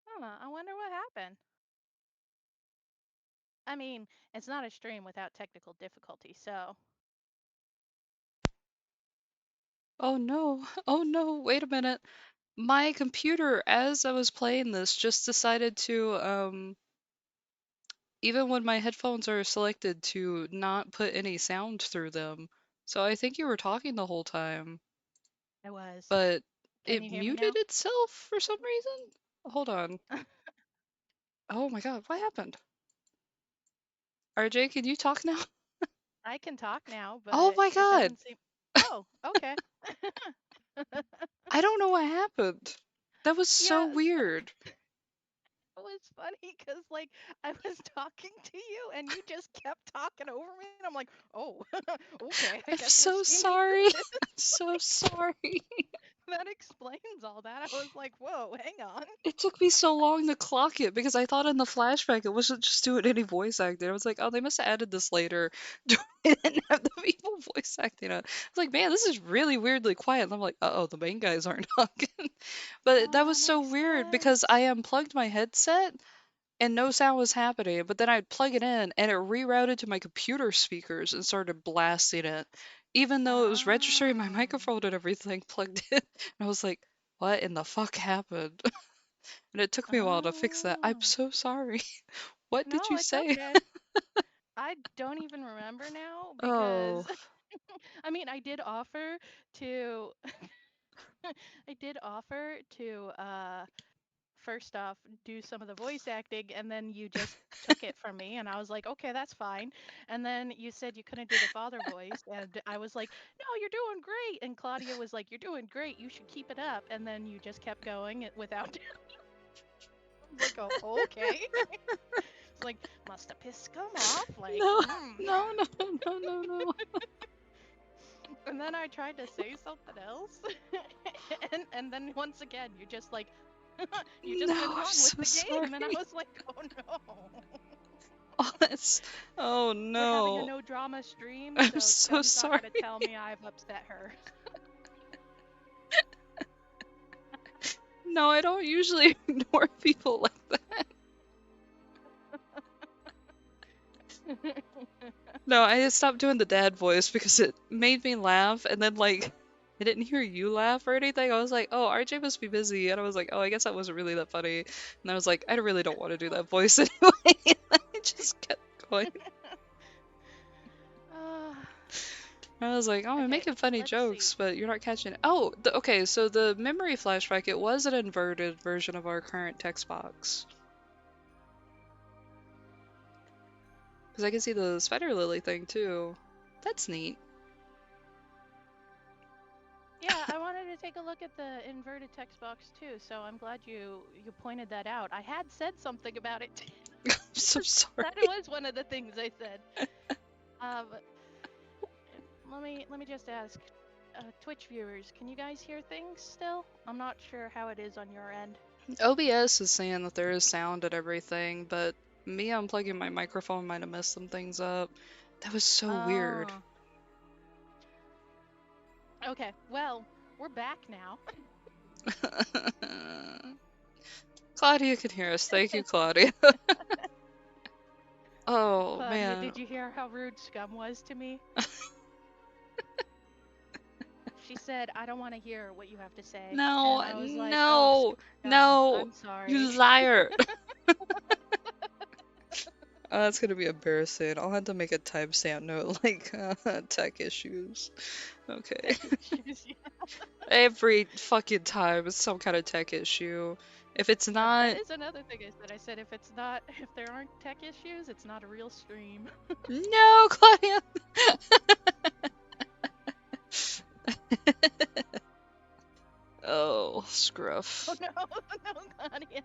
Huh, I wonder what happened. I mean, it's not a stream without technical difficulty, so. Oh no. Oh no, wait a minute. My computer, as I was playing this, just decided to, even when my headphones are selected, to not put any sound through them. So I think you were talking the whole time, I was. but Can it you hear me muted now? itself for some reason? Hold on. Oh my god, what happened? RJ, can you talk now? I can talk now, Oh but my it god! doesn't seem. Oh, okay. I don't know what happened. That was so Yeah, weird. it was funny because, like, I was talking to you and you just kept talking over me, and I'm like, oh, okay, I I'm guess we're so streaming sorry. this. I'm so sorry. That explains all that. I was like, whoa, hang on. It took me so long to clock it because I thought in the flashback it wasn't just doing any voice acting. I was like, oh, they must have added this later. They didn't have the people voice acting it. I was like, man, this is really weirdly quiet. And I'm like, uh-oh, the main guys aren't talking. But that Oh, was that so makes weird because sense. I unplugged my headset and no sound was happening. But then I'd plug it in, and it rerouted to my computer speakers and started blasting it, even though it was registering my Ah. microphone and everything plugged in. And I was like, "What in the fuck happened?" And it took me a while to fix that. I'm Oh. so sorry. What did No, you it's say? okay. I don't even remember now because Oh, I mean I did offer to I did offer to first off do some of the voice acting, and then you just took it from me and I was like, okay, that's fine. And then you said you couldn't do the father voice and I was like, no, you're doing great. And Claudia was like, you're doing great, you should keep it up. And then you just kept going without I was like, oh, okay. It's like, must have pissed scum off, like no, no, no, no, no, no. And then I tried to say something else and then once again you just like you just went No, I'm on with so the game and I sorry. was like, oh no. Oh, oh We're having a no. no drama stream, I'm so so Scum's not sorry. gonna tell me I've upset her. No, I don't usually ignore people like that. No, I just stopped doing the dad voice because it made me laugh, and then like I didn't hear you laugh or anything. I was like, oh, RJ must be busy, and I was like, oh, I guess that wasn't really that funny. And I was like, I really don't want to do that voice anyway. And I just kept going. I was like, oh, I'm Okay, making funny let's see. jokes, but you're not catching it. Oh, okay, so the memory flashback, it was an inverted version of our current text box. Because I can see the spider lily thing too. That's neat. Yeah, I wanted to take a look at the inverted text box too, so I'm glad you pointed that out. I had said something about it. I'm so sorry. That was one of the things I said. Let me just ask, Twitch viewers, can you guys hear things still? I'm not sure how it is on your end. OBS is saying that there is sound and everything, but me unplugging my microphone might have messed some things up. That was so weird. Okay, well, we're back now. Claudia can hear us. Thank you, Claudia. Oh, Claudia, man. did you hear how rude Scum was to me? She said, I don't want to hear what you have to say. No, and I was like, no, oh, Scum, no. I'm sorry. You liar. Oh, that's gonna be embarrassing. I'll have to make a timestamp note like tech issues. Okay. Every fucking time it's some kind of tech issue. If it's not, That is another thing I said. I said if there aren't tech issues, it's not a real stream. no, Claudia. Oh, scruff. Oh no, no, Claudia.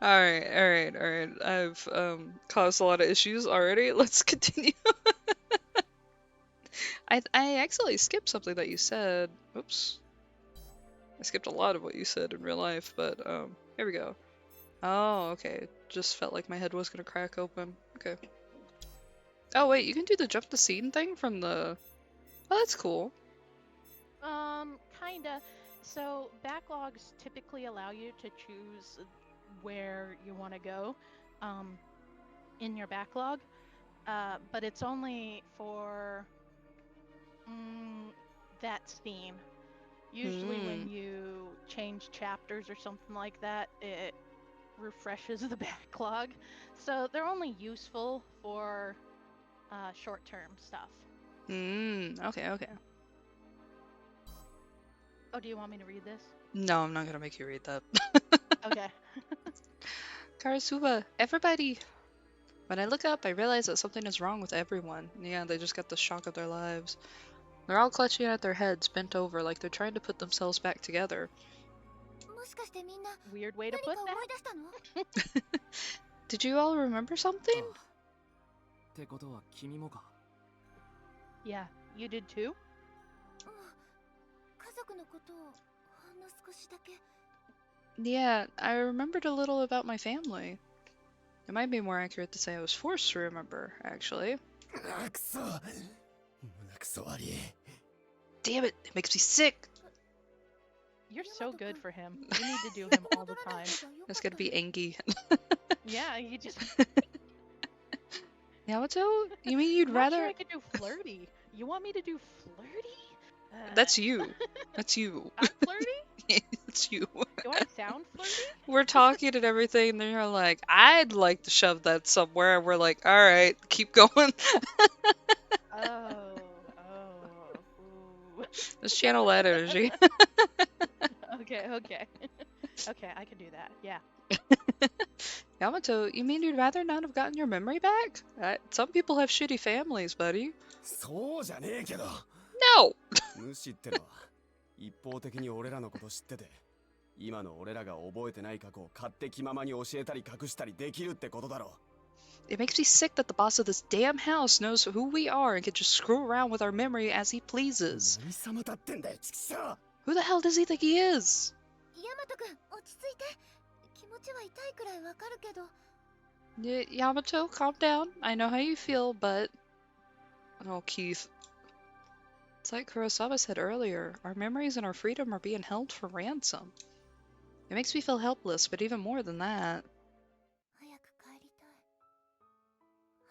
Alright. I've caused a lot of issues already. Let's continue. I actually skipped something that you said. Oops. I skipped a lot of what you said in real life, but here we go. Oh, okay. Just felt like my head was gonna crack open. Okay. Oh wait, you can do the jump the scene thing from the... Oh, that's cool. Kinda. So backlogs typically allow you to choose where you want to go, in your backlog, but it's only for that theme. Usually when you change chapters or something like that, it refreshes the backlog. So they're only useful for short-term stuff. Okay. Oh, do you want me to read this? No, I'm not gonna make you read that. Okay. Karasuba, everybody! When I look up, I realize that something is wrong with everyone. Yeah, they just got the shock of their lives. They're all clutching at their heads, bent over, like they're trying to put themselves back together. Weird way to put that. Did you all remember something? Yeah, you did too? Yeah, I remembered a little about my family. It might be more accurate to say I was forced to remember, actually. Damn it, it makes me sick! You're so good for him. You need to do him all the time. It's gonna be Angie. Yeah, you just. Yamato? You mean you'd I'm not sure rather? I could do flirty. You want me to do flirty? That's you. That's you. I'm flirty? It's you. Do I sound flirty? We're talking and everything, and then you're like, I'd like to shove that somewhere. And we're like, all right, keep going. Oh. Ooh. Let's channel that energy. Okay. Okay, I can do that. Yeah. Yamato, you mean you'd rather not have gotten your memory back? Some people have shitty families, buddy. そうじゃねえけど No! 無視ってのは一方的に俺らのこと知ってて今の俺らが覚えてない過去を勝手気ままに教えたり隠したりできるってことだろ It makes me sick that the boss of this damn house knows who we are and can just screw around with our memory as he pleases. 何様だってんだよチキショ Who the hell does he think he is? ヤマト君落ち着いて。気持ちは痛いくらいわかるけど。Yamato, calm down. I know how you feel, but... Oh, Keith. It's like Kurosawa said earlier, our memories and our freedom are being held for ransom. It makes me feel helpless, but even more than that. 早く帰りたい。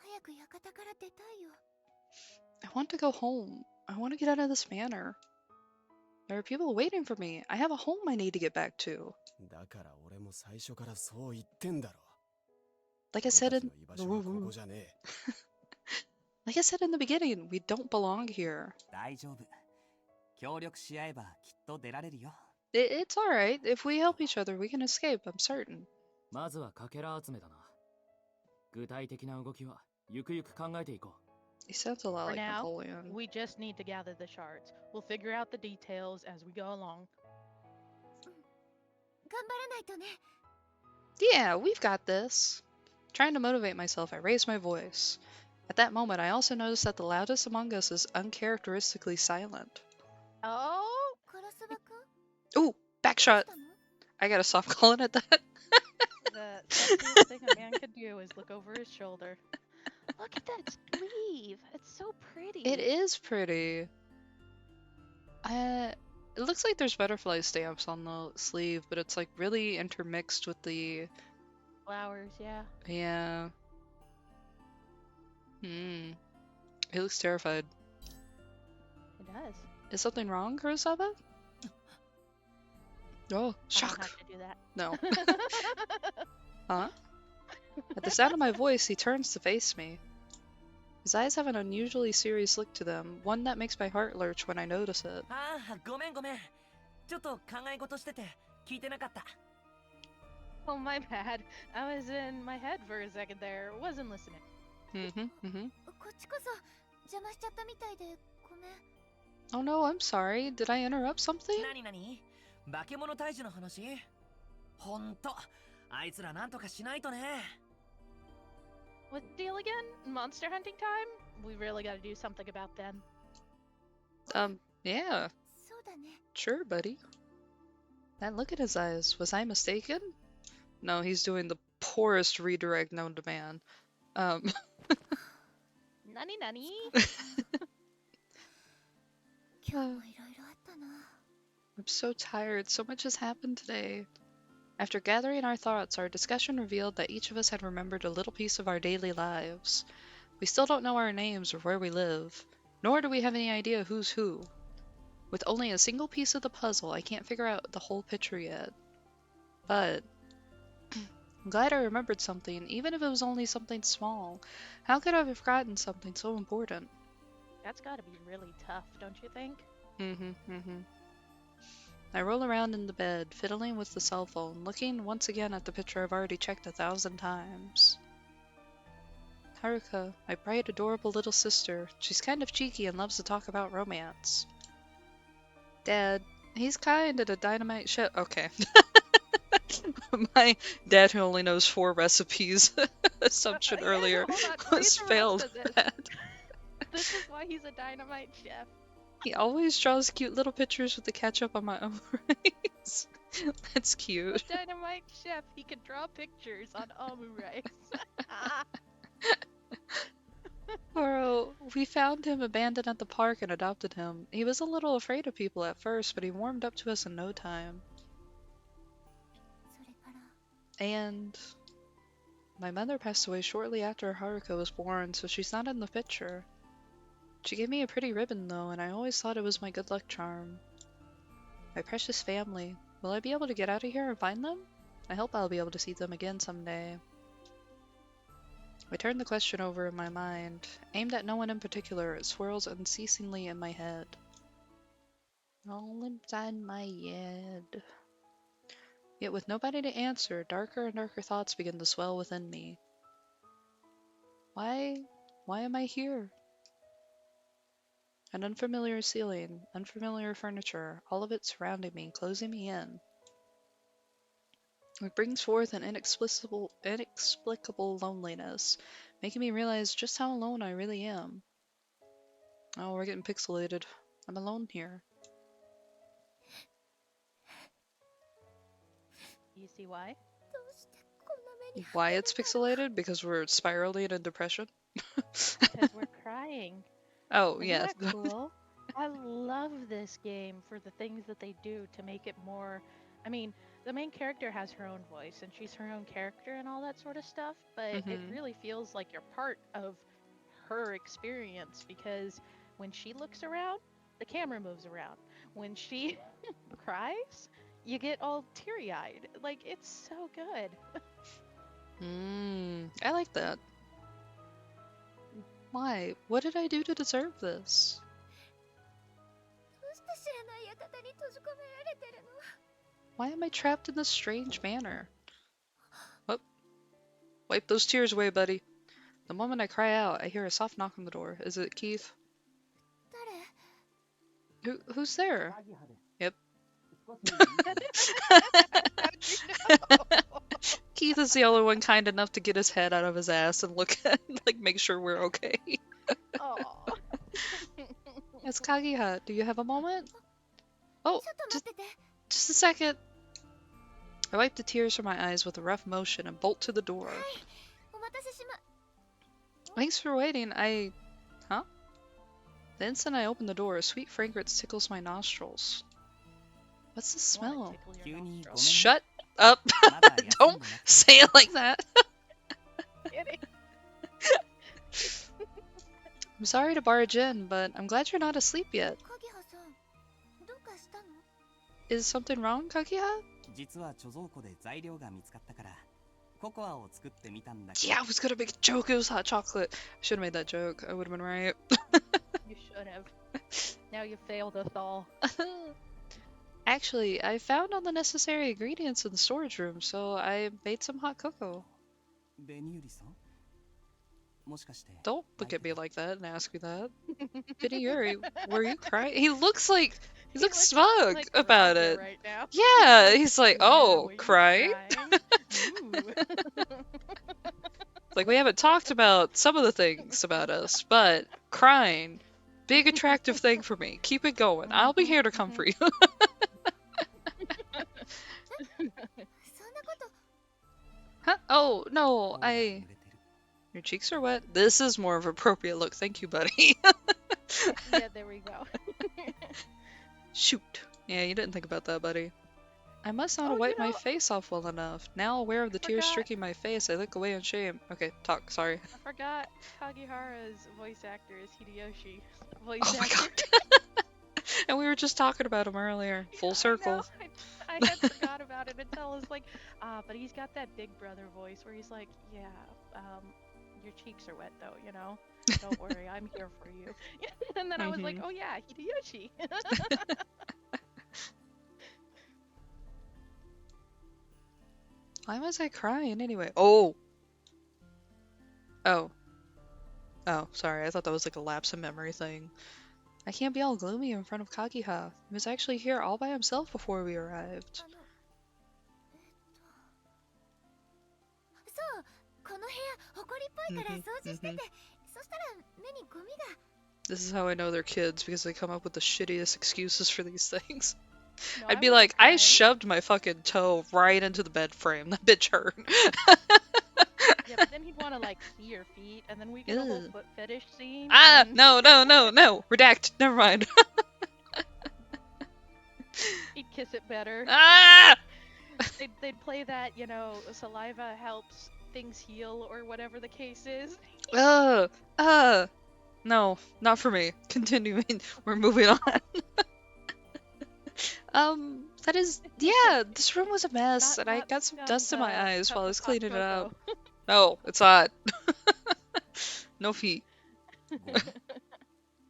早く館から出たいよ。I want to go home. I want to get out of this manor. There are people waiting for me. I have a home I need to get back to. だから俺も最初からそう言ってんだろ Like I said 俺たち in の居場所はここじゃねえ like I said in the beginning, we don't belong here. 大丈夫。協力し合えばきっと出られるよ。It's alright. If we help each other, we can escape, I'm certain. まずはかけら集めだな。具体的な動きはゆくゆく考えていこう。 He sounds a lot For like now, Napoleon. we just need to gather the shards. We'll figure out the details as we go along. 頑張らないとね。 Yeah, we've got this. Trying to motivate myself, I raised my voice. At that moment, I also noticed that the loudest among us is uncharacteristically silent. Oh, カラスバ君 Ooh, backshot. どうしたの？ I gotta stop calling it that. the sexiest thing a man could do is look over his shoulder. Look at that sleeve. It's so pretty. It is pretty. It looks like there's butterfly stamps on the sleeve, but it's like really intermixed with the... Flowers, yeah. Yeah. Hmm. He looks terrified. It does. Is something wrong, Kurosawa? Oh, I don't shock. have to do that. No. Huh? At the sound of my voice, he turns to face me. His eyes have an unusually serious look to them, one that makes my heart lurch when I notice it. ああ、ごめんごめん。ちょっと考え事してて聞いてなかった。 Oh, my bad. I was in my head for a second there. Wasn't listening. こっちこそ邪魔しちゃったみたいでごめん。 Oh no, I'm sorry. Did I interrupt something? なになに？化け物退治の話？ほんと、あいつらなんとかしないとね。 What's the deal again? Monster hunting time? We really gotta do something about them. Yeah, そうだね。 sure, buddy. That look in his eyes, was I mistaken? No, he's doing the poorest redirect known to man. Nani nani? 今日もいろいろあったな。 I'm so tired. So much has happened today. After gathering our thoughts, our discussion revealed that each of us had remembered a little piece of our daily lives. We still don't know our names or where we live, nor do we have any idea who's who. With only a single piece of the puzzle, I can't figure out the whole picture yet. But I'm glad I remembered something, even if it was only something small. How could I have forgotten something so important? That's gotta be really tough, don't you think? I roll around in the bed, fiddling with the cell phone, looking once again at the picture I've already checked 1,000 times. Haruka, my bright, adorable little sister. She's kind of cheeky and loves to talk about romance. Dad, he's kind of a dynamite chef. Okay. My dad who only knows 4 recipes assumption Yeah, earlier hold on, read was the failed. rest of this. This is why he's a dynamite chef. He always draws cute little pictures with the ketchup on my omurice. That's cute. A dynamite chef, he can draw pictures on omurice. Bro, we found him abandoned at the park and adopted him. He was a little afraid of people at first, but he warmed up to us in no time. それから And my mother passed away shortly after Haruka was born, so she's not in the picture. She gave me a pretty ribbon though, and I always thought it was my good luck charm. My precious family. Will I be able to get out of here and find them? I hope I'll be able to see them again someday. I turned the question over in my mind. Aimed at no one in particular, it swirls unceasingly in my head. All inside my head. Yet with nobody to answer, darker and darker thoughts begin to swell within me. Why am I here? An unfamiliar ceiling, unfamiliar furniture, all of it surrounding me, closing me in. It brings forth an inexplicable loneliness, making me realize just how alone I really am. Oh, we're getting pixelated. I'm alone here. You see why? どうしてこんな目に Why it's pixelated? Because we're spiraling into depression? Because we're crying. Oh, Isn't yeah. that cool? I love this game for the things that they do to make it more. I mean, the main character has her own voice and she's her own character and all that sort of stuff, but it Mhm. really feels like you're part of her experience because when she looks around, the camera moves around. When she cries, you get all teary-eyed. Like, it's so good. I like that. Why? What did I do to deserve this? どうして知らない館に閉じ込められてるの Why am I trapped in this strange manner? Oh, wipe those tears away, buddy. The moment I cry out, I hear a soft knock on the door. Is it Keith? 誰 Who's there? Yep. Keith is the only one kind enough to get his head out of his ass and look at, like, make sure we're okay. Aw. It's Kagiha. Do you have a moment? Oh, ちょっと待ってて just a second. I wipe the tears from my eyes with a rough motion and bolt to the door. お待たせしま Thanks for waiting. Huh? The instant I open the door, a sweet fragrance tickles my nostrils. What's the Wanna smell? tickle your 急に nostrils. ごめんね Shut up. まだ休んでなくて Don't say it like that. Kidding. I'm sorry to barge in, but I'm glad you're not asleep yet. 影葉さんどうかしたの Is something wrong, Kagiha? 実は貯蔵庫で材料が見つかったからココアを作ってみたんだけ Yeah, I was gonna make a joke. It was hot chocolate. I should have made that joke. I would have been right. You should have. Now you failed us all. Actually, I found all the necessary ingredients in the storage room, so I made some hot cocoa. ベニューリさんもしかして Don't look at me like that and ask me that. Benny were you crying? He looks like he looks smug like about Roger it. right now. Yeah, he's like, Yeah, oh, were you crying? Ooh. Like, we haven't talked about some of the things about us, but crying, big attractive thing for me. Keep it going. I'll be here to comfort you. そんなこと Huh? Oh, no, 頬が濡れ I... てる Your cheeks are wet? This is more of an appropriate look. Thank you, buddy. Yeah, there we go. Shoot. Yeah, you didn't think about that, buddy. I must not have Oh, wiped you my know- face off well enough. Now aware of the tears Forgot. streaking my face, I look away in shame. Okay, talk, sorry. I forgot Kagihara's voice actor is Hideyoshi. Voice Oh my actor. god. And we were just talking about him earlier. Yeah, Full I circle. know. I had forgot about it until I was like, but he's got that big brother voice where he's like, yeah, your cheeks are wet though, you know? Don't worry, I'm here for you. And then I was like, Mhm. oh yeah, Hideyoshi. Why was I crying anyway? Oh! Oh. Oh, sorry. I thought that was like a lapse in memory thing. I can't be all gloomy in front of Kagiha. He was actually here all by himself before we arrived. あのそうこの部屋埃っぽいから掃除してて、そしたら目にゴミが This is how I know they're kids, because they come up with the shittiest excuses for these things. No, I'd I be wasn't like, I crying. shoved my fucking toe right into the bed frame. That bitch hurt. Yeah, but then he'd want to like like see your feet, and then we get a whole Ew. foot fetish scene. Ah, and no, no, no, no. Redact. Never mind. he'd kiss it better. Ah! They'd play that, saliva helps things heal or whatever the case is. No, not for me. Continuing. We're moving on. That is, yeah, this room was a mess, and I got some dust in my eyes while I was cleaning it up. No, it's not. No feet.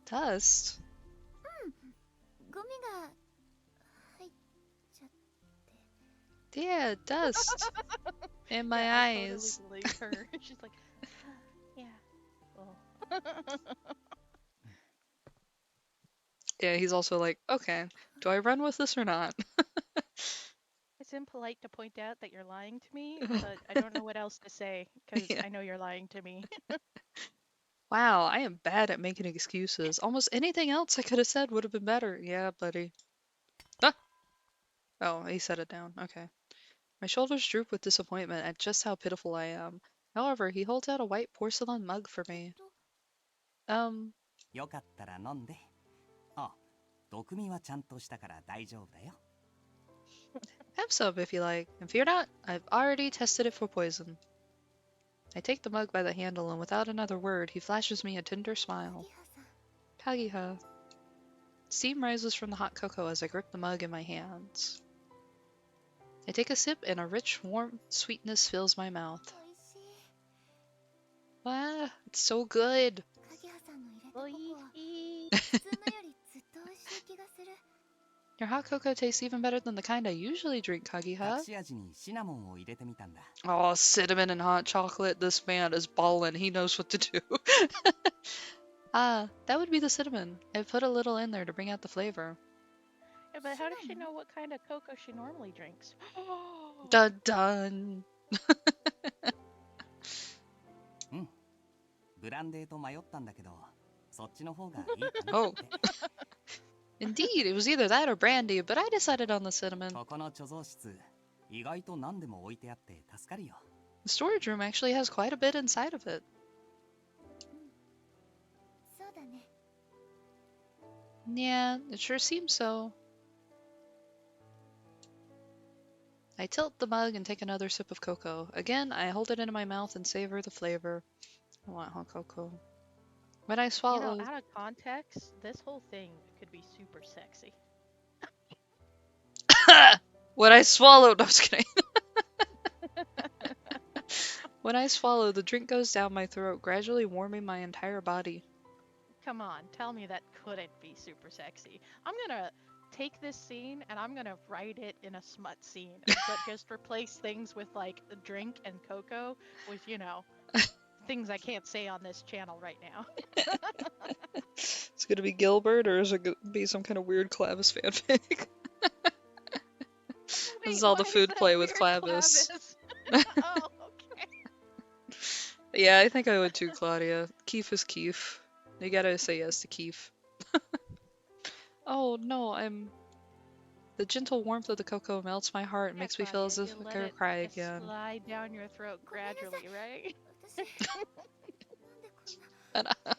Dust? ゴミが入っちゃって Yeah, dust. In my Yeah, I eyes. totally believe her. She's like, yeah. Well. Yeah, he's also like, okay, do I run with this or not? It's impolite to point out that you're lying to me, but I don't know what else to say, because Yeah. I know you're lying to me. Wow, I am bad at making excuses. Almost anything else I could have said would have been better. Yeah, buddy. Ah! Oh, he set it down. Okay. My shoulders droop with disappointment at just how pitiful I am. However, he holds out a white porcelain mug for me. よかったら飲んで。あ、毒味はちゃんとしたから大丈夫だよ。 Have some if you like. And fear not, I've already tested it for poison. I take the mug by the handle, and without another word, he flashes me a tender smile. ハギハさん Kagiha. Steam rises from the hot cocoa as I grip the mug in my hands. I take a sip, and a rich, warm sweetness fills my mouth. 美味しい Ah, it's so good. ハギハさんの入れたココは Oishii. 普通のよりずっと美味しい気がする Your hot cocoa tastes even better than the kind I usually drink, 隠 Kagiha. し味にシナモンを入れてみたんだ。 Oh, cinnamon and hot chocolate. This man is ballin'. He knows what to do. Ah, that would be the cinnamon. I put a little in there to bring out the flavor. Yeah, but how does she know what kind of cocoa she normally drinks? Dun dun. ブランデーと迷ったんだけど、そっちの方がいいかな Oh. って。 Indeed, it was either that or brandy, but I decided on the cinnamon. ここの貯蔵室、意外と何でも置いてあって助かるよ。 The storage room actually has quite a bit inside of it. そうだね Yeah, it sure seems so. I tilt the mug and take another sip of cocoa. Again, I hold it into my mouth and savor the flavor. I want hot cocoa. When I swallow... Out of context, this whole thing could be super sexy. When I swallow... No, I was kidding. When I swallow, the drink goes down my throat, gradually warming my entire body. Come on, tell me that couldn't be super sexy. I'm gonna take this scene and I'm gonna write it in a smut scene, but just replace things with like a drink and cocoa with, things I can't say on this channel right now. It's gonna be Gilbert, or is it gonna be some kind of weird Clavis fanfic? This is all the food play with Clavis. Oh, okay. Yeah, I think I would too, Claudia. Keef is Keef. You gotta say yes to Keef. Oh no, The gentle warmth of the cocoa melts my heart and makes me feel as if I could cry again. Slide down your throat gradually, right? 私なんでこんな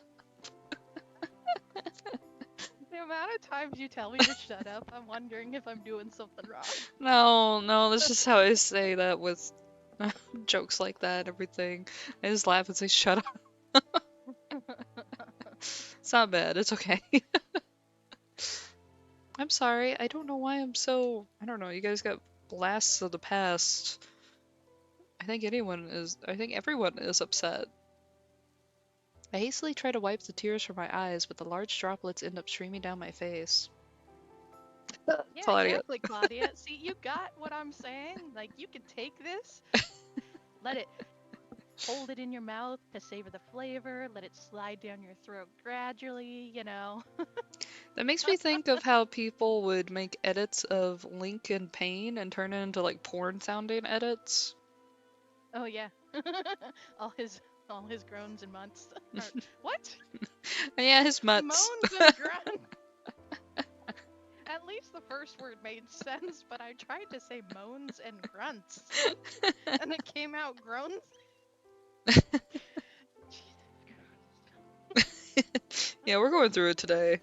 The amount of times you tell me to shut up, I'm wondering if I'm doing something wrong. No, that's just how I say that with jokes like that and everything. I just laugh and say, shut up. It's not bad, it's okay. I'm sorry, I don't know why I'm so... I don't know, you guys got blasts of the past. I think everyone is upset. I hastily try to wipe the tears from my eyes, but the large droplets end up streaming down my face. Yeah, Claudia. exactly, Claudia. See, you got what I'm saying? Like, you can take this, hold it in your mouth to savor the flavor, let it slide down your throat gradually, That makes me think of how people would make edits of Link and Pain and turn it into like porn sounding edits. Oh yeah. all his groans and months. What? Yeah, his mutts. Moans and grunts. At least the first word made sense, but I tried to say moans and grunts. And it came out groans. Yeah, we're going through it today.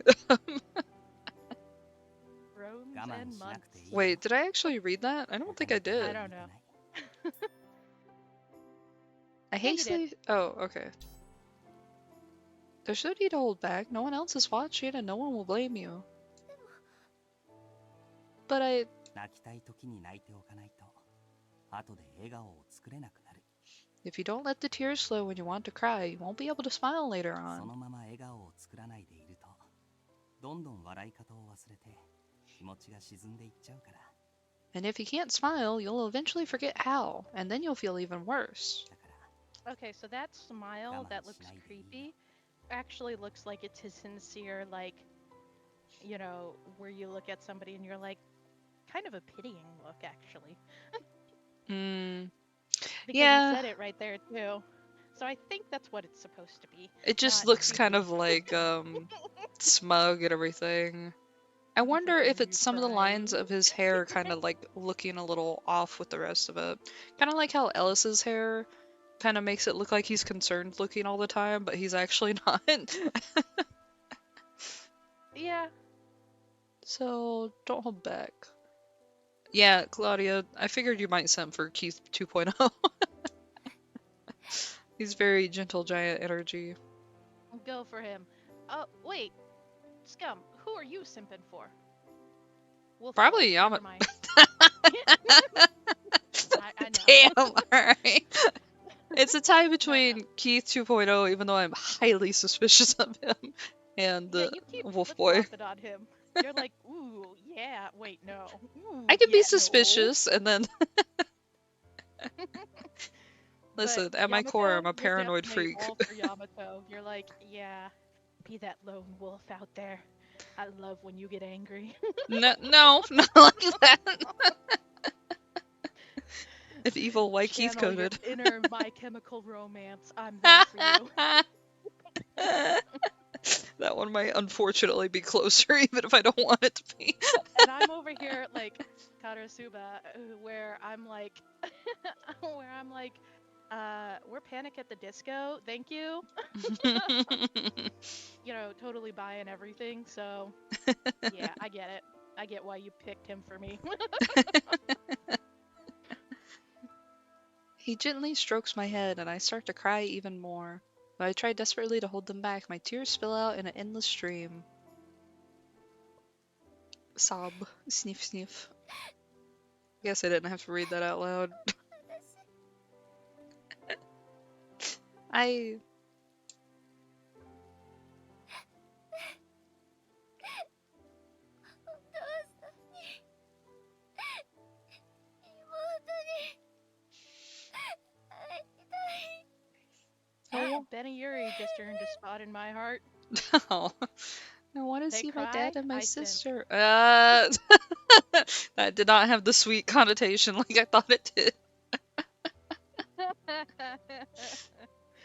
Roams 我慢 and しなくてい months. いよ Wait, did I actually read that? I don't 他 think I に他人 did. I don't 向いて know. ない I Yeah, you did. hastily. Oh, okay. There's no need to hold back. No one else is watching, and no one will blame you. But I. 泣きたい時に泣いておかないと後で笑顔を作れなくなる If you don't let the tears flow when you want to cry, you won't be able to smile later その on. まま笑顔を作らないでいるとどんどん笑い方を忘れて気持ちが沈んでいっちゃうから And if you can't smile, you'll eventually forget how, and then you'll feel even worse. だから Okay, so that smile that looks 我慢しないでいいよ creepy actually looks like it's his sincere, like, you know, where you look at somebody and you're like, kind of a pitying look, actually. Hmm. Because Yeah. he said it right there, too. So I think that's what it's supposed to be. It just not looks kind creepy. of like, smug and everything. I He's wonder like, if "Are it's you some of the lines crying?" of his hair kind of like looking a little off with the rest of it. Kind of like how Ellis's hair kind of makes it look like he's concerned looking all the time, but he's actually not. Yeah. So don't hold back. Yeah, Claudia, I figured you might send for Keith 2.0. He's very gentle giant energy. Go for him. Oh, wait. Scum, who are you simping for? Wolf Probably Never Yama. mind. I know. Damn, alright. It's a tie between Keith 2.0, even though I'm highly suspicious of him, and Yeah, you keep Wolf Boy. flip-flopping on him. You're like, ooh, yeah, wait, no. Ooh, I can yeah, be no. suspicious, and then listen, But at my core, I'm Yamato, a you're paranoid definitely freak. all for Yamato. You're like, yeah, be that lone wolf out there. I love when you get angry. No, not like that. If evil white Keith Channel your coded. inner My Chemical Romance. I'm there for you. That one might unfortunately be closer, even if I don't want it to be. And I'm over here like Karasuba, where I'm like, we're Panic at the Disco. Thank you. You know, totally buying everything. So yeah, I get it. I get why you picked him for me. He gently strokes my head, and I start to cry even more. Though I try desperately to hold them back, my tears spill out in an endless stream. Sob. Sniff, sniff. Guess I didn't have to read that out loud. I... お父さんに妹に会いたい Oh, Benny Yuri just earned a spot in my heart. no. I want to They see my dad cry, and my I simp. sister. That did not have the sweet connotation like I thought it did.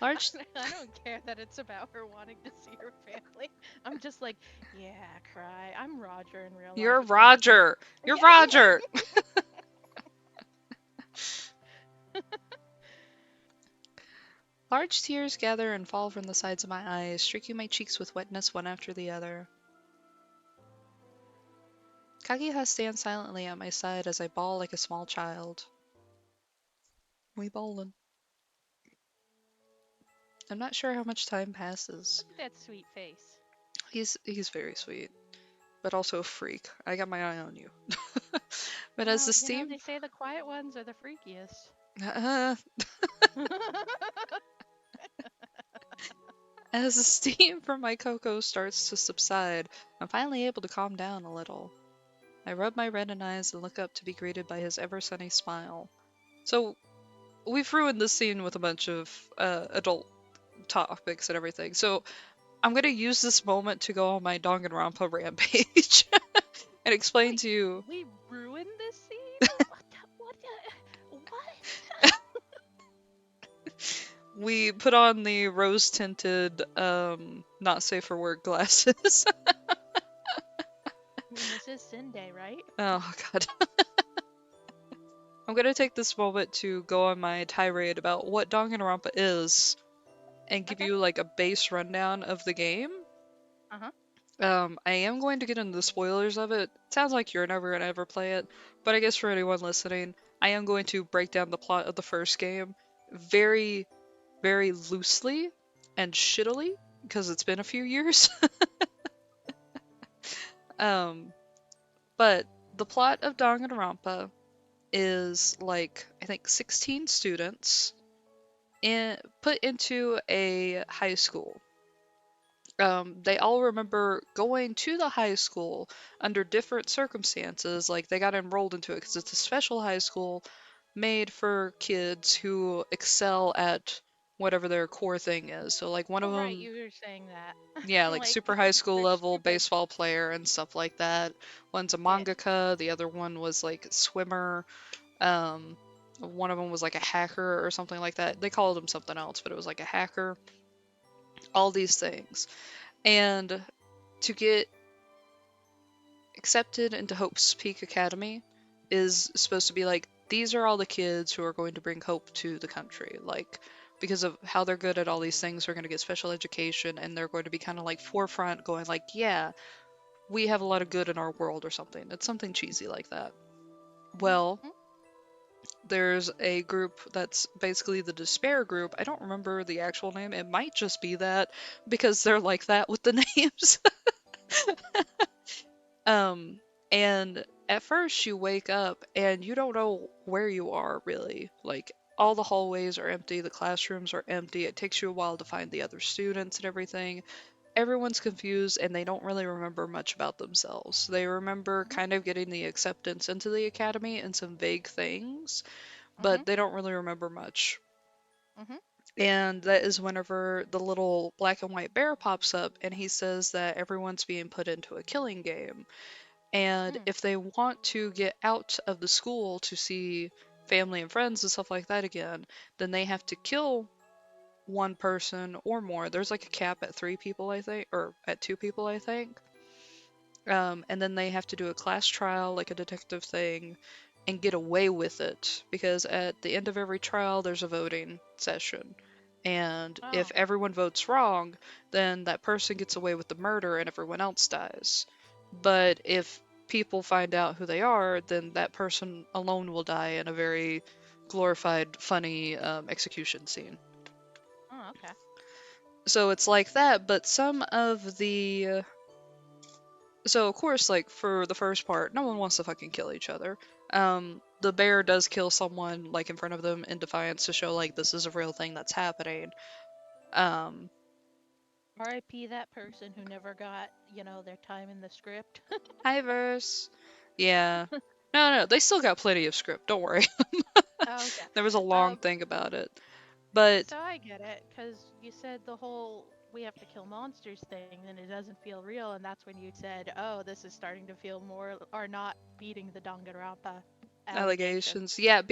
Large... I don't care that it's about her wanting to see her family. I'm just like, yeah, cry. I'm Roger in real life. You're if anything. Roger. You're Roger. Large tears gather and fall from the sides of my eyes, streaking my cheeks with wetness one after the other. Kaguya stands silently at my side as I bawl like a small child. We ballin'. I'm not sure how much time passes. Look at that sweet face. He's very sweet, but also a freak. I got my eye on you. But as Well, the you know, steam... they say the quiet ones are the freakiest. As the steam from my cocoa starts to subside, I'm finally able to calm down a little. I rub my reddened eyes and look up to be greeted by his ever-sunny smile. So, we've ruined this scene with a bunch of adult topics and everything, so I'm gonna use this moment to go on my Danganronpa rampage and explain Wait, to you... We ruined this scene? What? We put on the rose-tinted, not safe for work glasses. This is Sunday, right? Oh god. I'm gonna take this moment to go on my tirade about what Danganronpa is, and give Okay. you like a base rundown of the game. Uh-huh. I am going to get into the spoilers of it. Sounds like you're never gonna ever play it, but I guess for anyone listening, I am going to break down the plot of the first game very, very loosely and shittily because it's been a few years. um, but the plot of Danganronpa is like I think 16 students put into a high school. They all remember going to the high school under different circumstances. Like they got enrolled into it because it's a special high school made for kids who excel at whatever their core thing is. So like one Oh, of right, them, you were saying that. yeah, like Like, super high school they're level stupid. baseball player and stuff like that. One's a Yeah. mangaka, the other one was like a swimmer. Um, one of them was like a hacker or something like that. They called him something else, but it was like a hacker. All these things. And to get accepted into Hope's Peak Academy is supposed to be like these are all the kids who are going to bring hope to the country. Like because of how they're good at all these things, they're going to get special education and they're going to be kind of like forefront going like, yeah, we have a lot of good in our world or something. It's something cheesy like that. Well, Mhm. there's a group that's basically the despair group. I don't remember the actual name. It might just be that because they're like that with the names. Um, and at first you wake up and you don't know where you are really. Like all the hallways are empty, the classrooms are empty. It takes you a while to find the other students and everything. Everyone's confused and they don't really remember much about themselves. They remember Mhm. kind of getting the acceptance into the academy and some vague things, Mhm. but they don't really remember much. Mhm. And that is whenever the little black and white bear pops up and he says that everyone's being put into a killing game. And Mm. if they want to get out of the school to see family and friends and stuff like that again, then they have to kill one person or more. There's like a cap at 3 people, I think, or at 2 people, I think. And then they have to do a class trial, like a detective thing, and get away with it. Because at the end of every trial, there's a voting session. And if Oh. everyone votes wrong, then that person gets away with the murder and everyone else dies. But if people find out who they are, then that person alone will die in a very glorified, funny execution scene. Oh, okay. So it's like that, but some of the so of course, like for the first part, no one wants to fucking kill each other. The bear does kill someone like in front of them in defiance to show like this is a real thing that's happening. Um, R.I.P. that person who never got, their time in the script. Hi verse. Yeah. No, they still got plenty of script. Don't worry. Oh, okay. There was a long Um, thing about it, but so I get it, because you said the whole we have to kill monsters thing, then it doesn't feel real, and that's when you said, oh, this is starting to feel more, or not beating the Danganronpa allegations. allegations. Yeah,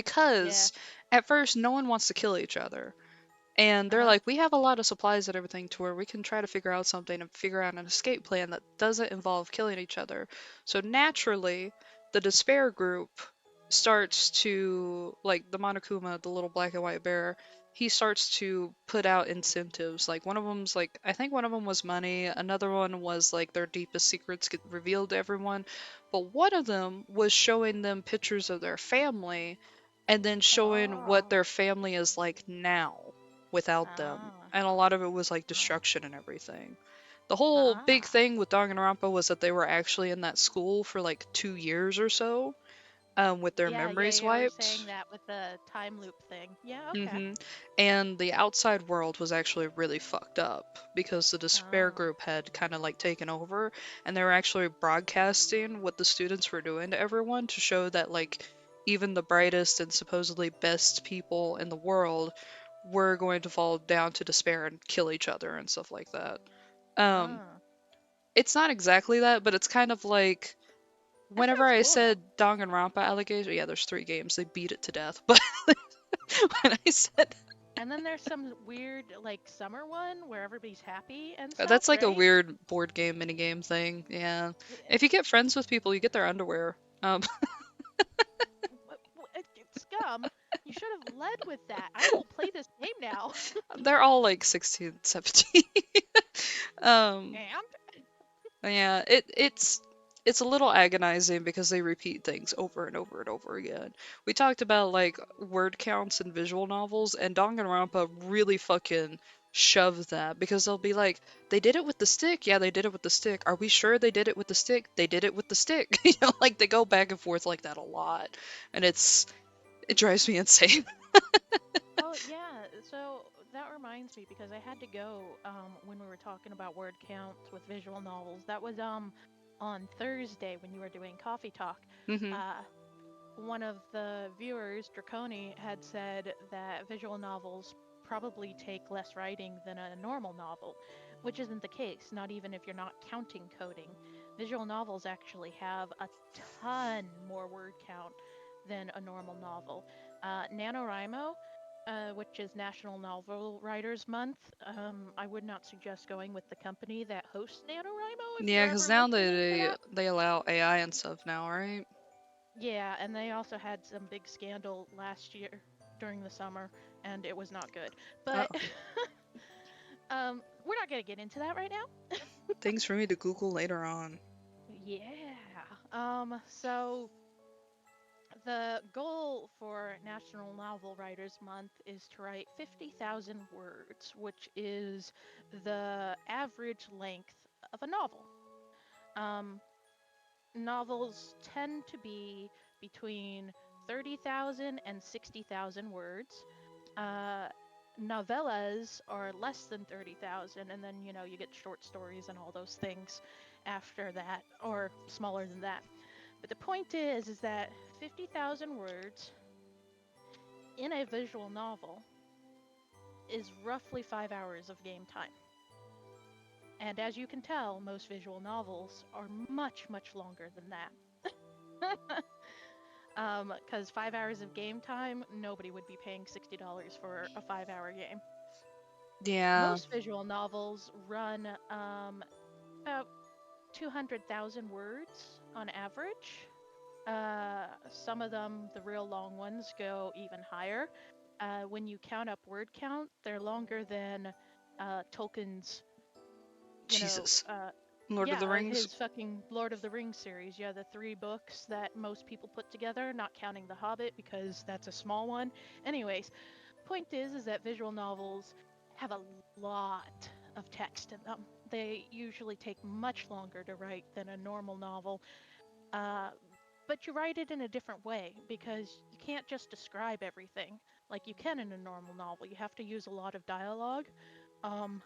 Yeah. because at first no one wants to kill each other. And they're Uh-huh. like, we have a lot of supplies and everything to where we can try to figure out something and figure out an escape plan that doesn't involve killing each other. So naturally, the despair group starts to, like the Monokuma, the little black and white bear, he starts to put out incentives. Like one of them's like, I think one of them was money, another one was like their deepest secrets get revealed to everyone. But one of them was showing them pictures of their family and then showing what Oh. their family is like now without them. Ah. And a lot of it was like destruction and everything. The whole big Ah. thing with Danganronpa was that they were actually in that school for like 2 years or so, with their Yeah, memories you were saying wiped. that with the time loop thing. Yeah, okay. And the outside world was actually really fucked up because the despair Oh. group had kind of like taken over and they were actually broadcasting what the students were doing to everyone to show that like even the brightest and supposedly best people in the world were going to fall down to despair and kill each other and stuff like that. Um, Ah. it's not exactly that, but it's kind of like That whenever sounds I cool though. said Danganronpa allegation, yeah, there's 3 games. They beat it to death, but when I said And then there's some weird like summer one where everybody's happy and stuff, that's like a right? weird board game minigame thing. Yeah. Eh, If you get friends with people, you get their underwear. Scum, you should have led with that. I will play this game now. They're all like 16, 17. um, And Yeah, it's a little agonizing because they repeat things over and over and over again. We talked about like word counts in visual novels, and Danganronpa really fucking shoves that because they'll be like, they did it with the stick. Yeah, they did it with the stick. Are we sure they did it with the stick? They did it with the stick. Like they go back and forth like that a lot, and it drives me insane. Oh yeah, so that reminds me because I had to go when we were talking about word counts with visual novels. That was on Thursday when you were doing coffee talk. Hmm. Uh one of the viewers, Draconi, had said that visual novels probably take less writing than a normal novel, which isn't the case, not even if you're not counting coding. Visual novels actually have a ton more word count than a normal novel. NaNoWriMo, which is National Novel Writers Month, I would not suggest going with the company that hosts NaNoWriMo if Yeah, you're because ever now looking into that. they allow AI and stuff now, right? Yeah, and they also had some big scandal last year during the summer, and it was not good. Oh, But we're not gonna get into that right now. things for me to Google later on. Yeah. So the goal for National Novel Writers Month is to write 50,000 words, which is the average length of a novel. Um, Novels tend to be between 30,000 and 60,000 words. Uh, Novellas are less than 30,000, and then, you get short stories and all those things after that, or smaller than that. But the point is that 50,000 words in a visual novel is roughly 5 hours of game time. And as you can tell, most visual novels are much, much longer than that. Because 5 hours of game time, nobody would be paying $60 for a 5-hour game. Yeah, Most visual novels run about 200,000 words on average. Some of them, the real long ones, go even higher. When you count up word count, they're longer than Tolkien's, you know, Jesus. uh, Lord of yeah, the Rings. his fucking Lord of the Rings series. Yeah, the 3 books that most people put together, not counting The Hobbit because that's a small one. Anyways, point is that visual novels have a lot of text in them. They usually take much longer to write than a normal novel. Uh, but you write it in a different way because you can't just describe everything like you can in a normal novel. You have to use a lot of dialogue. Um,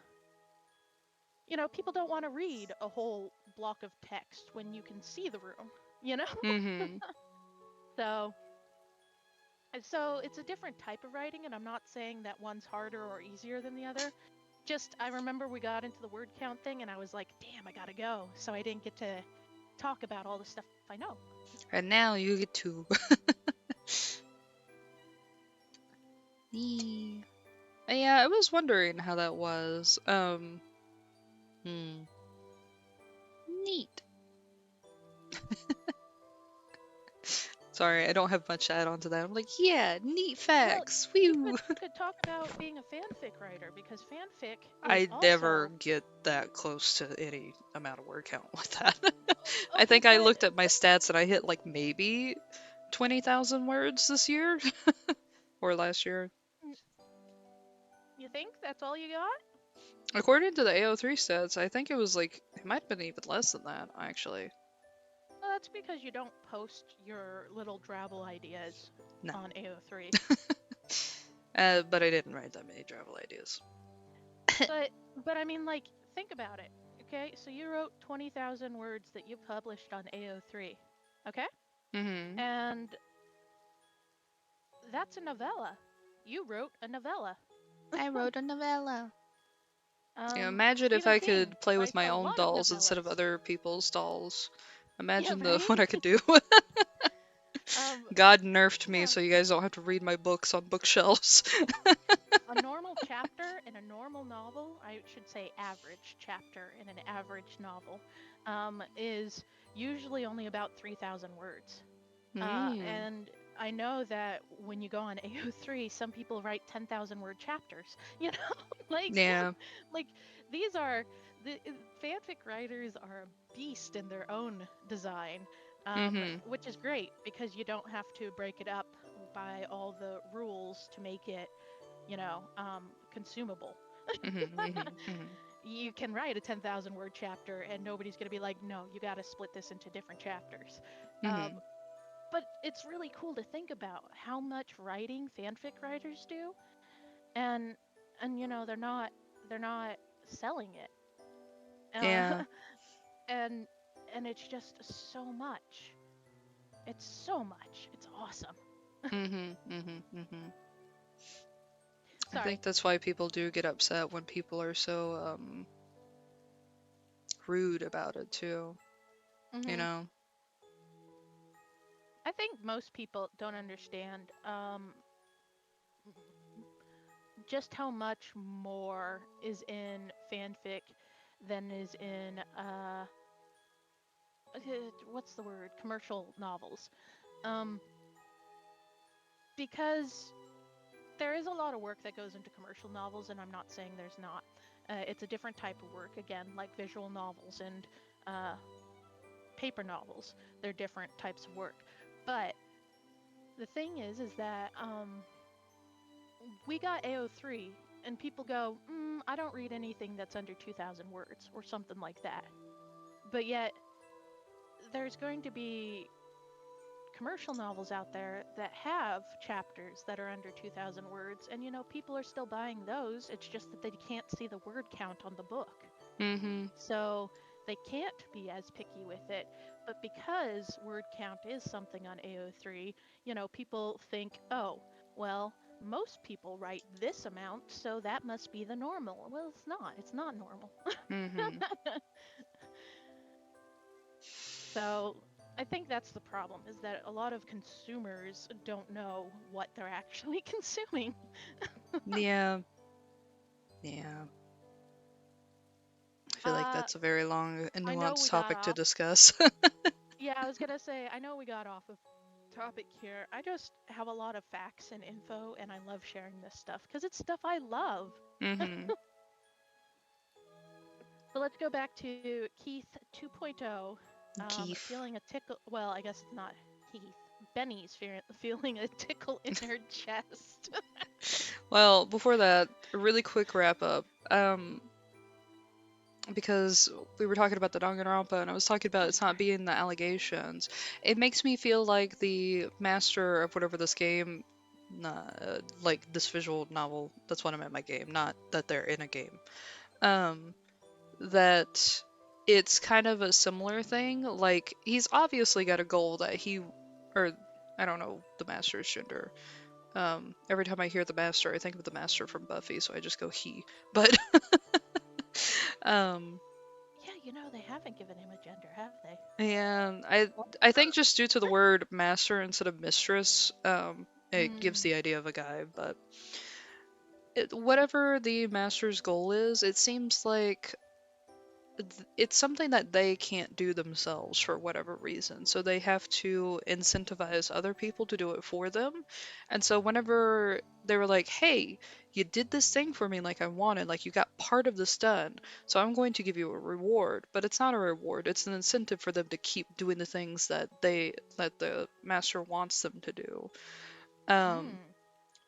People don't want to read a whole block of text when you can see the room, you know? Mm-hmm. So, so it's a different type of writing, and I'm not saying that one's harder or easier than the other. Just, I remember we got into the word count thing, and I was like, damn, I gotta go. So I didn't get to talk about all the stuff I know. And now you get to. Yee. Yeah, I was wondering how that was. Hmm. Neat. Sorry, I don't have much to add on to that. I'm like, yeah, neat Well, facts. you Whew. could talk about being a fanfic writer because fanfic is I never also get that close to any amount of word count with that. I okay, think I looked at my stats and I hit like maybe 20,000 words this year or last year. you think that's all you got? According to the AO3 stats, I think it was like, it might have been even less than that, actually. Well, that's because you don't post your little drabble ideas No. on AO3. But I didn't write that many travel ideas. But but I mean, like, think about it. Okay, so you wrote 20,000 words that you published on AO3. Okay, Mm-hmm. and that's a novella. You wrote a novella. I wrote a novella. Yeah, Um, imagine if Stephen I King could play with writes my a own lot of dolls instead of novellas. other people's dolls. Yeah, Imagine the right. what I could do. Um, God nerfed me yeah, so you guys don't have to read my books on bookshelves. a normal chapter in a normal novel, I should say average chapter in an average novel, is usually only about 3,000 words. Mm. And I know that when you go on AO3, some people write 10,000 word chapters. You know, like Yeah. like these are the fanfic writers are a beast in their own design, Mhm. which is great because you don't have to break it up by all the rules to make it, consumable. Mhm. Mhm. Mhm. You can write a 10,000 word chapter and nobody's going to be like, no, you got to split this into different chapters. Um, Mhm. but it's really cool to think about how much writing fanfic writers do, and they're not selling it, uh, Yeah. and it's just so much. It's so much. It's awesome. Mhm. Mhm. Mhm. I Sorry. think that's why people do get upset when people are so rude about it too. You hmm know? I think most people don't understand just how much more is in fanfic than is in what's the word, commercial novels, um because there is a lot of work that goes into commercial novels, and I'm not saying there's not. It's a different type of work, again, like visual novels and uh, paper novels. They're different types of work. But the thing is that we got AO3, and people go, I don't read anything that's under 2,000 words or something like that. But yet, there's going to be commercial novels out there that have chapters that are under 2,000 words, and people are still buying those. It's just that they can't see the word count on the book. Mhm. So they can't be as picky with it. But because word count is something on AO3, people think, oh, well, most people write this amount, so that must be the normal. Well, it's not. It's not normal. Mhm. So I think that's the problem, is that a lot of consumers don't know what they're actually consuming. Yeah. Yeah. I feel like Uh, that's a very long and I know nuanced we got topic to off. discuss. Yeah, I was gonna say, I know we got off of topic here. I just have a lot of facts and info, and I love sharing this stuff because it's stuff I love. Mhm. But let's go back to Keith 2.0, Keef. feeling a tickle. Well, I guess it's not Keith. Benny's feeling a tickle in her chest. Well, before that, a really quick wrap up. Because we were talking about the Danganronpa and I was talking about it's not being the allegations. It makes me feel like the master of whatever this game, like this visual novel, that's what I meant by game, not that they're in a game. Um, that it's kind of a similar thing. Like, he's obviously got a goal that or I don't know the master's gender. Every time I hear the master, I think of the master from Buffy, so I just go he. But, um, Yeah, they haven't given him a gender, have they? and Or I think her. just due to the word master instead of mistress, it gives Mm. the idea of a guy. But whatever the master's goal is, it seems like it's something that they can't do themselves for whatever reason. So they have to incentivize other people to do it for them. And so whenever they were like, hey, you did this thing for me like I wanted, like you got part of this done, so I'm going to give you a reward. But it's not a reward, it's an incentive for them to keep doing the things that the master wants them to do. Um, Mm.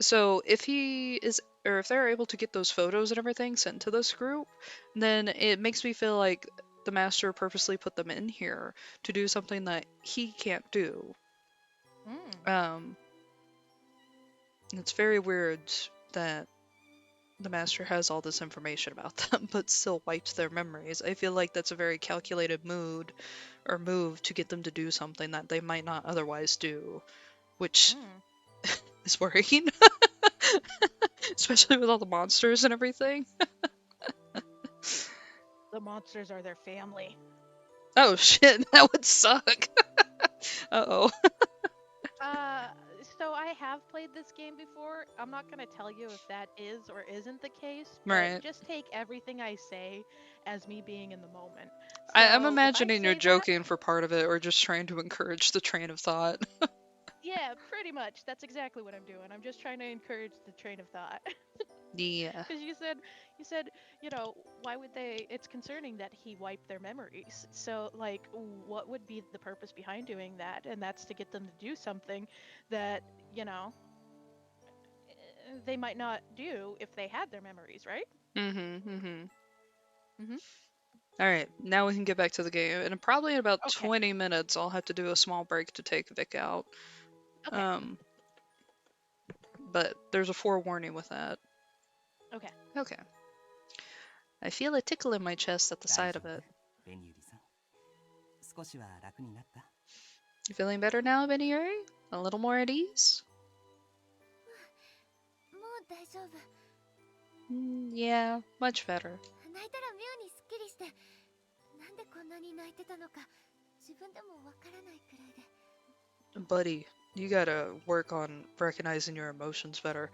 so if he is, or if they're able to get those photos and everything sent to this group, then it makes me feel like the master purposely put them in here to do something that he can't do. Mm. Um, it's very weird that the master has all this information about them, but still wiped their memories. I feel like that's a very calculated move to get them to do something that they might not otherwise do, which Mm. is worrying, especially with all the monsters and everything. The monsters are their family. Oh shit, that would suck. Uh-oh. Uh, so I have played this game before. I'm not gonna tell you if that is or isn't the case, but Right. just take everything I say as me being in the moment. I'm So if I imagining you're say that, joking for part of it or just trying to encourage the train of thought. Yeah, pretty much. That's exactly what I'm doing. I'm just trying to encourage the train of thought. Yeah. Because you said, why would they? It's concerning that he wiped their memories. So, like, what would be the purpose behind doing that? And that's to get them to do something that, they might not do if they had their memories, right? Alright, now we can get back to the game. And probably in about Okay. 20 minutes, I'll have to do a small break to take Vic out. Okay. But there's a forewarning with that. Okay. Okay. I feel a tickle in my chest at the 大 sight 丈 of 夫 it. ベニューリさん少しは楽になった You feeling better now, Beniyuri? A little more at ease? もう大丈夫。 Yeah, much better. 泣いたら妙にすっきりして、なんでこんなに泣いてたのか自分でもわからないくらいで。 Buddy, you gotta work on recognizing your emotions better.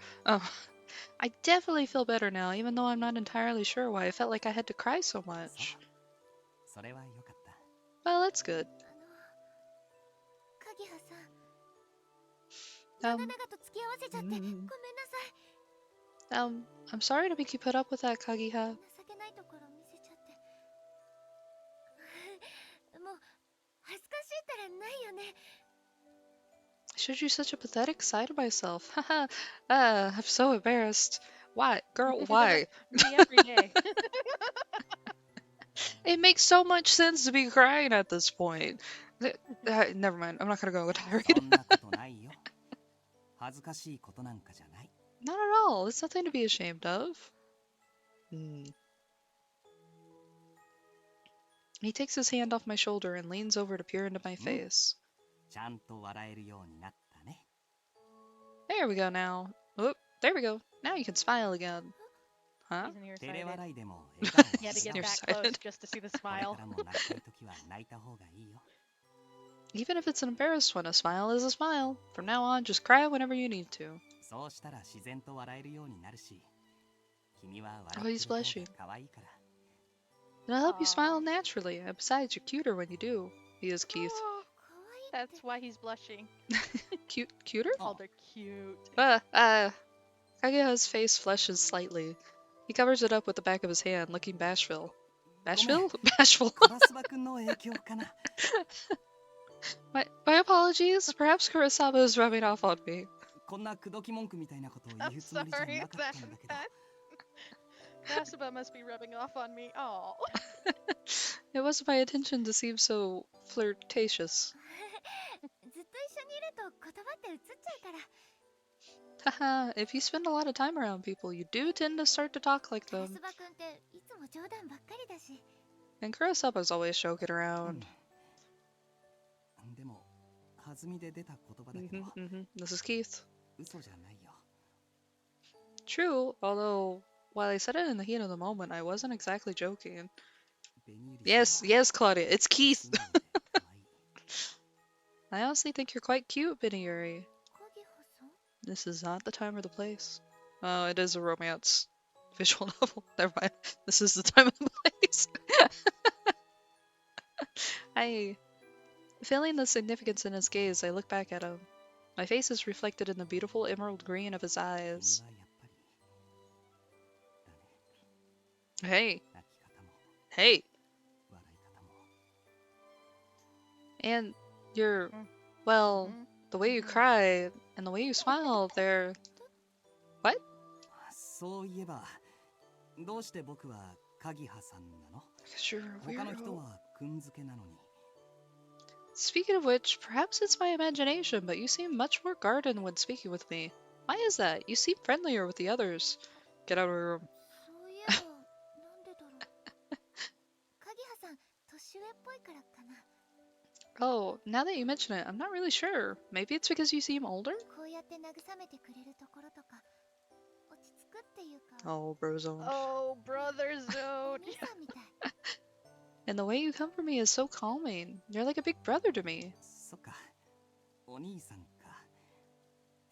I definitely feel better now, even though I'm not entirely sure why I felt like I had to cry so そう much. それはよかった Well, that's good. 鍵葉さん、長 Um, 々と付き合わせちゃってごめんなさい。 I'm sorry to make you put up with that, Kagiha. 情けないところ見せちゃって。もう恥ずかしいったらないよね。 I showed you such a pathetic side of myself. Haha. I'm so embarrassed. Why? Girl, why? Me every day. It makes so much sense to be crying at this point. Never mind. I'm not gonna go with そ Harry. んなことないよ恥ずかしいことなんかじゃない Not at all. It's nothing to be ashamed of. He takes his hand off my shoulder and leans over to peer into my face. ちゃんと笑えるようになったね There we go now. Oop, there we go. Now you can smile again. Huh? He's 照れ nearsighted. 笑いでも笑顔 He had to を get that Nearsighted. close just to see the これ smile. からも泣きたいときは泣いた方がいいよ Even if it's an embarrassed one, a smile is a smile. From now on, just cry whenever you need to. そうしたら自然と笑えるようになるし君は Oh, 笑 he's ってる方 blushing. が可愛いから It'll help you Aw. smile naturally. And besides, you're cuter when you do. He is Keith. 可愛いって。 That's why he's blushing. Cuter? Oh, they're cute. Kageha's face flushes slightly. He covers it up with the back of his hand, looking bashful. Bashful? Bashful. クラスバ君の影響かな My apologies. Perhaps Kurosawa is rubbing off on me. こんな口説き文句みたいなことを I'm 言うつもりじゃ sorry. なかったんだけど Kasaba must be rubbing off on me. Oh. It wasn't my intention to seem so flirtatious. ずっと一緒にいると言葉って移っちゃうから。 Haha, if you spend a lot of time around people, you do tend to start to talk like クラ them. スバ君っていつも冗談ばっかりだし。 And Kurosawa's always joking around. でも弾みで出た言葉だけど This is Keith. 嘘じゃないよ True, although while I said it in the heat of the moment, I wasn't exactly joking. ベニューリ Yes, さん yes, Claudia, it's は Keith. 素直で可愛い I honestly think you're quite cute, Beniyuri. 鍵葉さん。 This is not the time or the place. Oh, it is a romance visual novel. Never mind. This is the time and the place. Feeling the significance in his gaze, I look back at him. My face is reflected in the beautiful emerald green of his 君 eyes. はやっぱりだね Hey, 泣き方も hey. 笑い方も And you're, Mm. well, Mhm. the way you cry and the way you smile, they're... そういえばどうして僕は鍵葉さんなの Because you're a 他の人 weirdo. はくんづけなのに Speaking of which, perhaps it's my imagination, but you seem much more guarded when speaking with me. Why is that? You seem friendlier with the others. Get out of my room. そういえばなんでだろう。鍵葉さん年上っぽいからかな。 Oh, now that you mention it, I'm not really sure. Maybe it's because you seem older? こうやって慰めてくれるところとか落ち着くっていうか。 Oh, brozone. Oh, brother お zone. 兄さんみたい。 And the way you comfort me is so calming. You're like a big brother to me. そっかお兄さんか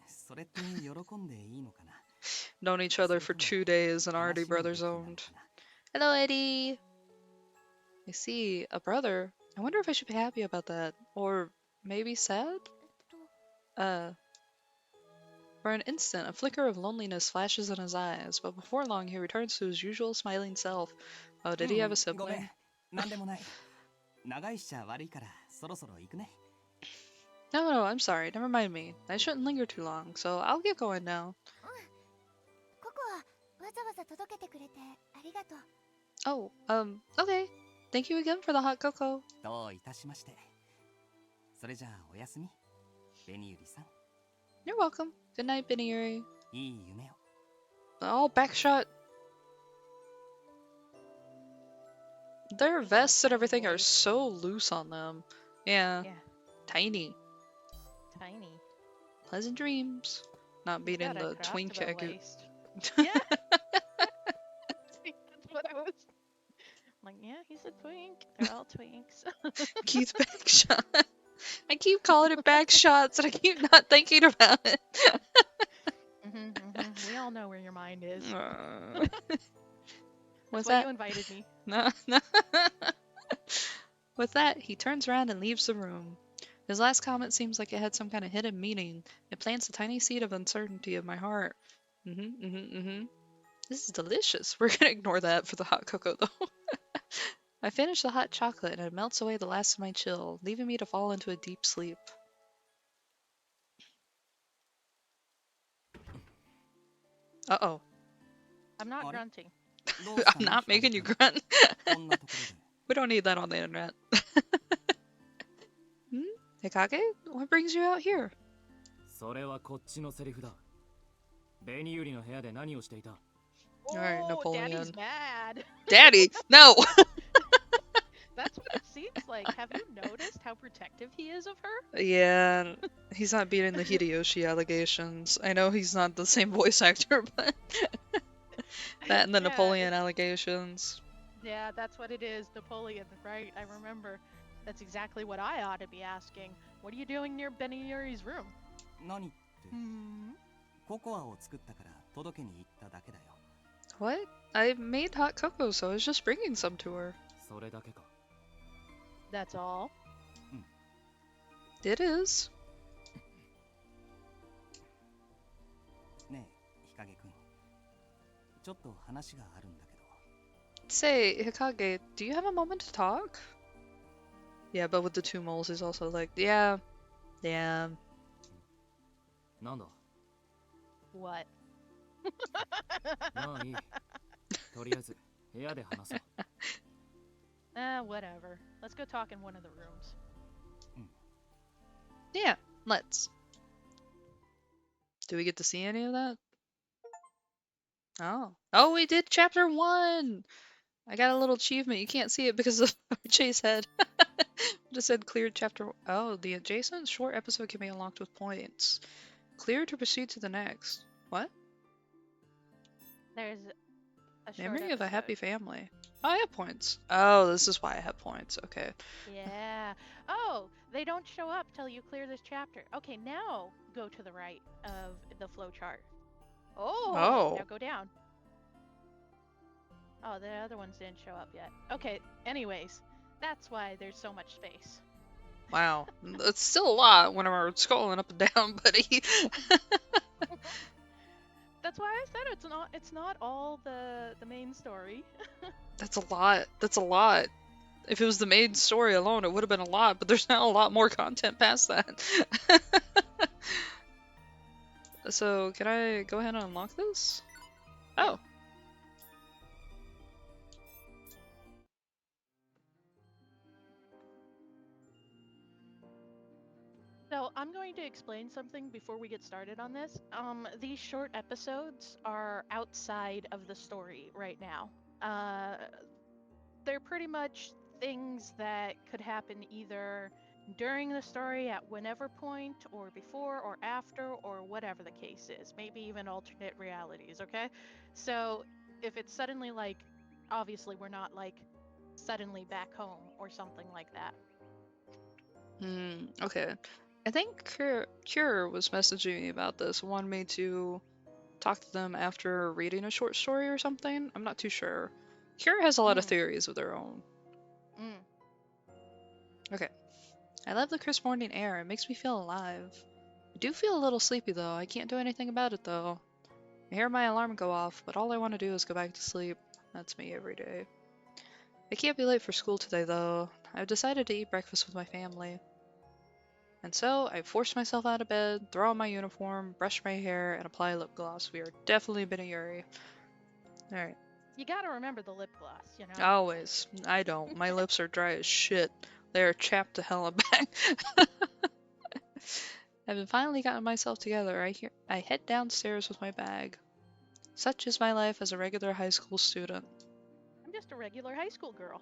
それって喜んでいいのかな Known each other for 2 days and 話 already にできる brothers の owned. かな Hello, Eddie. I see, a brother. I wonder if I should be happy about that. Or maybe sad? For an instant, a flicker of loneliness flashes in his eyes, but before long he returns to his usual smiling self. Oh, did he have a ごめん sibling? なんでもない長いしちゃ悪いからそろそろ行くね No, no, I'm sorry. Never mind me. I shouldn't linger too long, so I'll get going now. ココはわざわざ届けてくれてありがとう。 Oh, okay. Thank you again for the hot cocoa. どういたしましてそれじゃあおやすみベニユリさん You're welcome. Good night, Biniuri. いい夢を Oh, backshot. Their vests and everything are so loose on them. Yeah, Yeah, tiny. tiny. Pleasant dreams. Not He's beating got a the twink crossbow egg. waist. Yeah. That's what I was. I'm like, yeah, he's a twink. They're all twinks. Keith backshot. I keep calling it backshots and I keep not thinking about it. We all know where your mind is. What's That's why that? you invited me. No, no. With that, he turns around and leaves the room. His last comment seems like it had some kind of hidden meaning. It plants a tiny seed of uncertainty in my heart. This is delicious. We're gonna ignore that for the hot cocoa, though. I finish the hot chocolate and it melts away the last of my chill, leaving me to fall into a deep sleep. Uh-oh. I'm not What? grunting. どうした I'm の not 光 making you 君 grunt. こんなところで We don't need that on the internet. Hikage? What brings you out here? それはこっちのセリフだ。ベニユリの部屋で何をしていた？ Alright, Oh, Napoleon. Daddy's mad. Daddy! No! That's what it seems like. Have you noticed how protective he is of her? Yeah, he's not beating the Hideyoshi allegations. I know he's not the same voice actor, but that and the Yeah, Napoleon allegations. Yeah, that's what it is. Napoleon, right? I remember. That's exactly what I ought to be asking. What are you doing near Benny Yuri's room? 何って Hmm. ココアを作ったから届けに行っただけだよ What? I made hot cocoa, so I was just bringing some to her. それだけか。 That's all. It is. ねえ日陰くんちょっと話があるんだけど Say, Hikage, do you have a moment to talk? Yeah, but with the two moles, he's also like, yeah. なんだ？ What? まあいい。とりあえず部屋で話そう。 Whatever. Let's go talk in one of the rooms. Yeah, let's. Do we get to see any of that? Oh, we did chapter 1! I got a little achievement. You can't see it because of Chase head. Just said cleared chapter. Oh, the adjacent short episode can be unlocked with points. Clear to proceed to the next. What? There's a short Memory of a happy episode. family. Oh, I have points. Oh, this is why I have points. Okay. Yeah. Oh, they don't show up till you clear this chapter. Okay, now go to the right of the flowchart. Oh. Now go down. Oh, the other ones didn't show up yet. Okay, anyways, that's why there's so much space. Wow. It's still a lot when we're scrolling up and down, buddy. That's why I said it's not all the main story. That's a lot. That's a lot. If it was the main story alone, it would have been a lot, but there's now a lot more content past that. So, can I go ahead and unlock this? Oh. So I'm going to explain something before we get started on this. These short episodes are outside of the story right now. They're pretty much things that could happen either during the story at whenever point, or before, or after, or whatever the case is. Maybe even alternate realities, okay? So if it's suddenly like, obviously we're not like suddenly back home or something like that. Okay. I think Cure was messaging me about this, wanted me to talk to them after reading a short story or something. I'm not too sure. Cure has a lot of theories of their own. Okay. I love the crisp morning air. It makes me feel alive. I do feel a little sleepy though. I can't do anything about it though. I hear my alarm go off, but all I want to do is go back to sleep. That's me every day. I can't be late for school today though. I've decided to eat breakfast with my family. And so I forced myself out of bed, throw on my uniform, brush my hair, and apply lip gloss. We are definitely in a hurry. Alright. You gotta remember the lip gloss, you know? Always. I don't. My lips are dry as shit. They are chapped to hell and back. I've finally gotten myself together. I head downstairs with my bag. Such is my life as a regular high school student. I'm just a regular high school girl.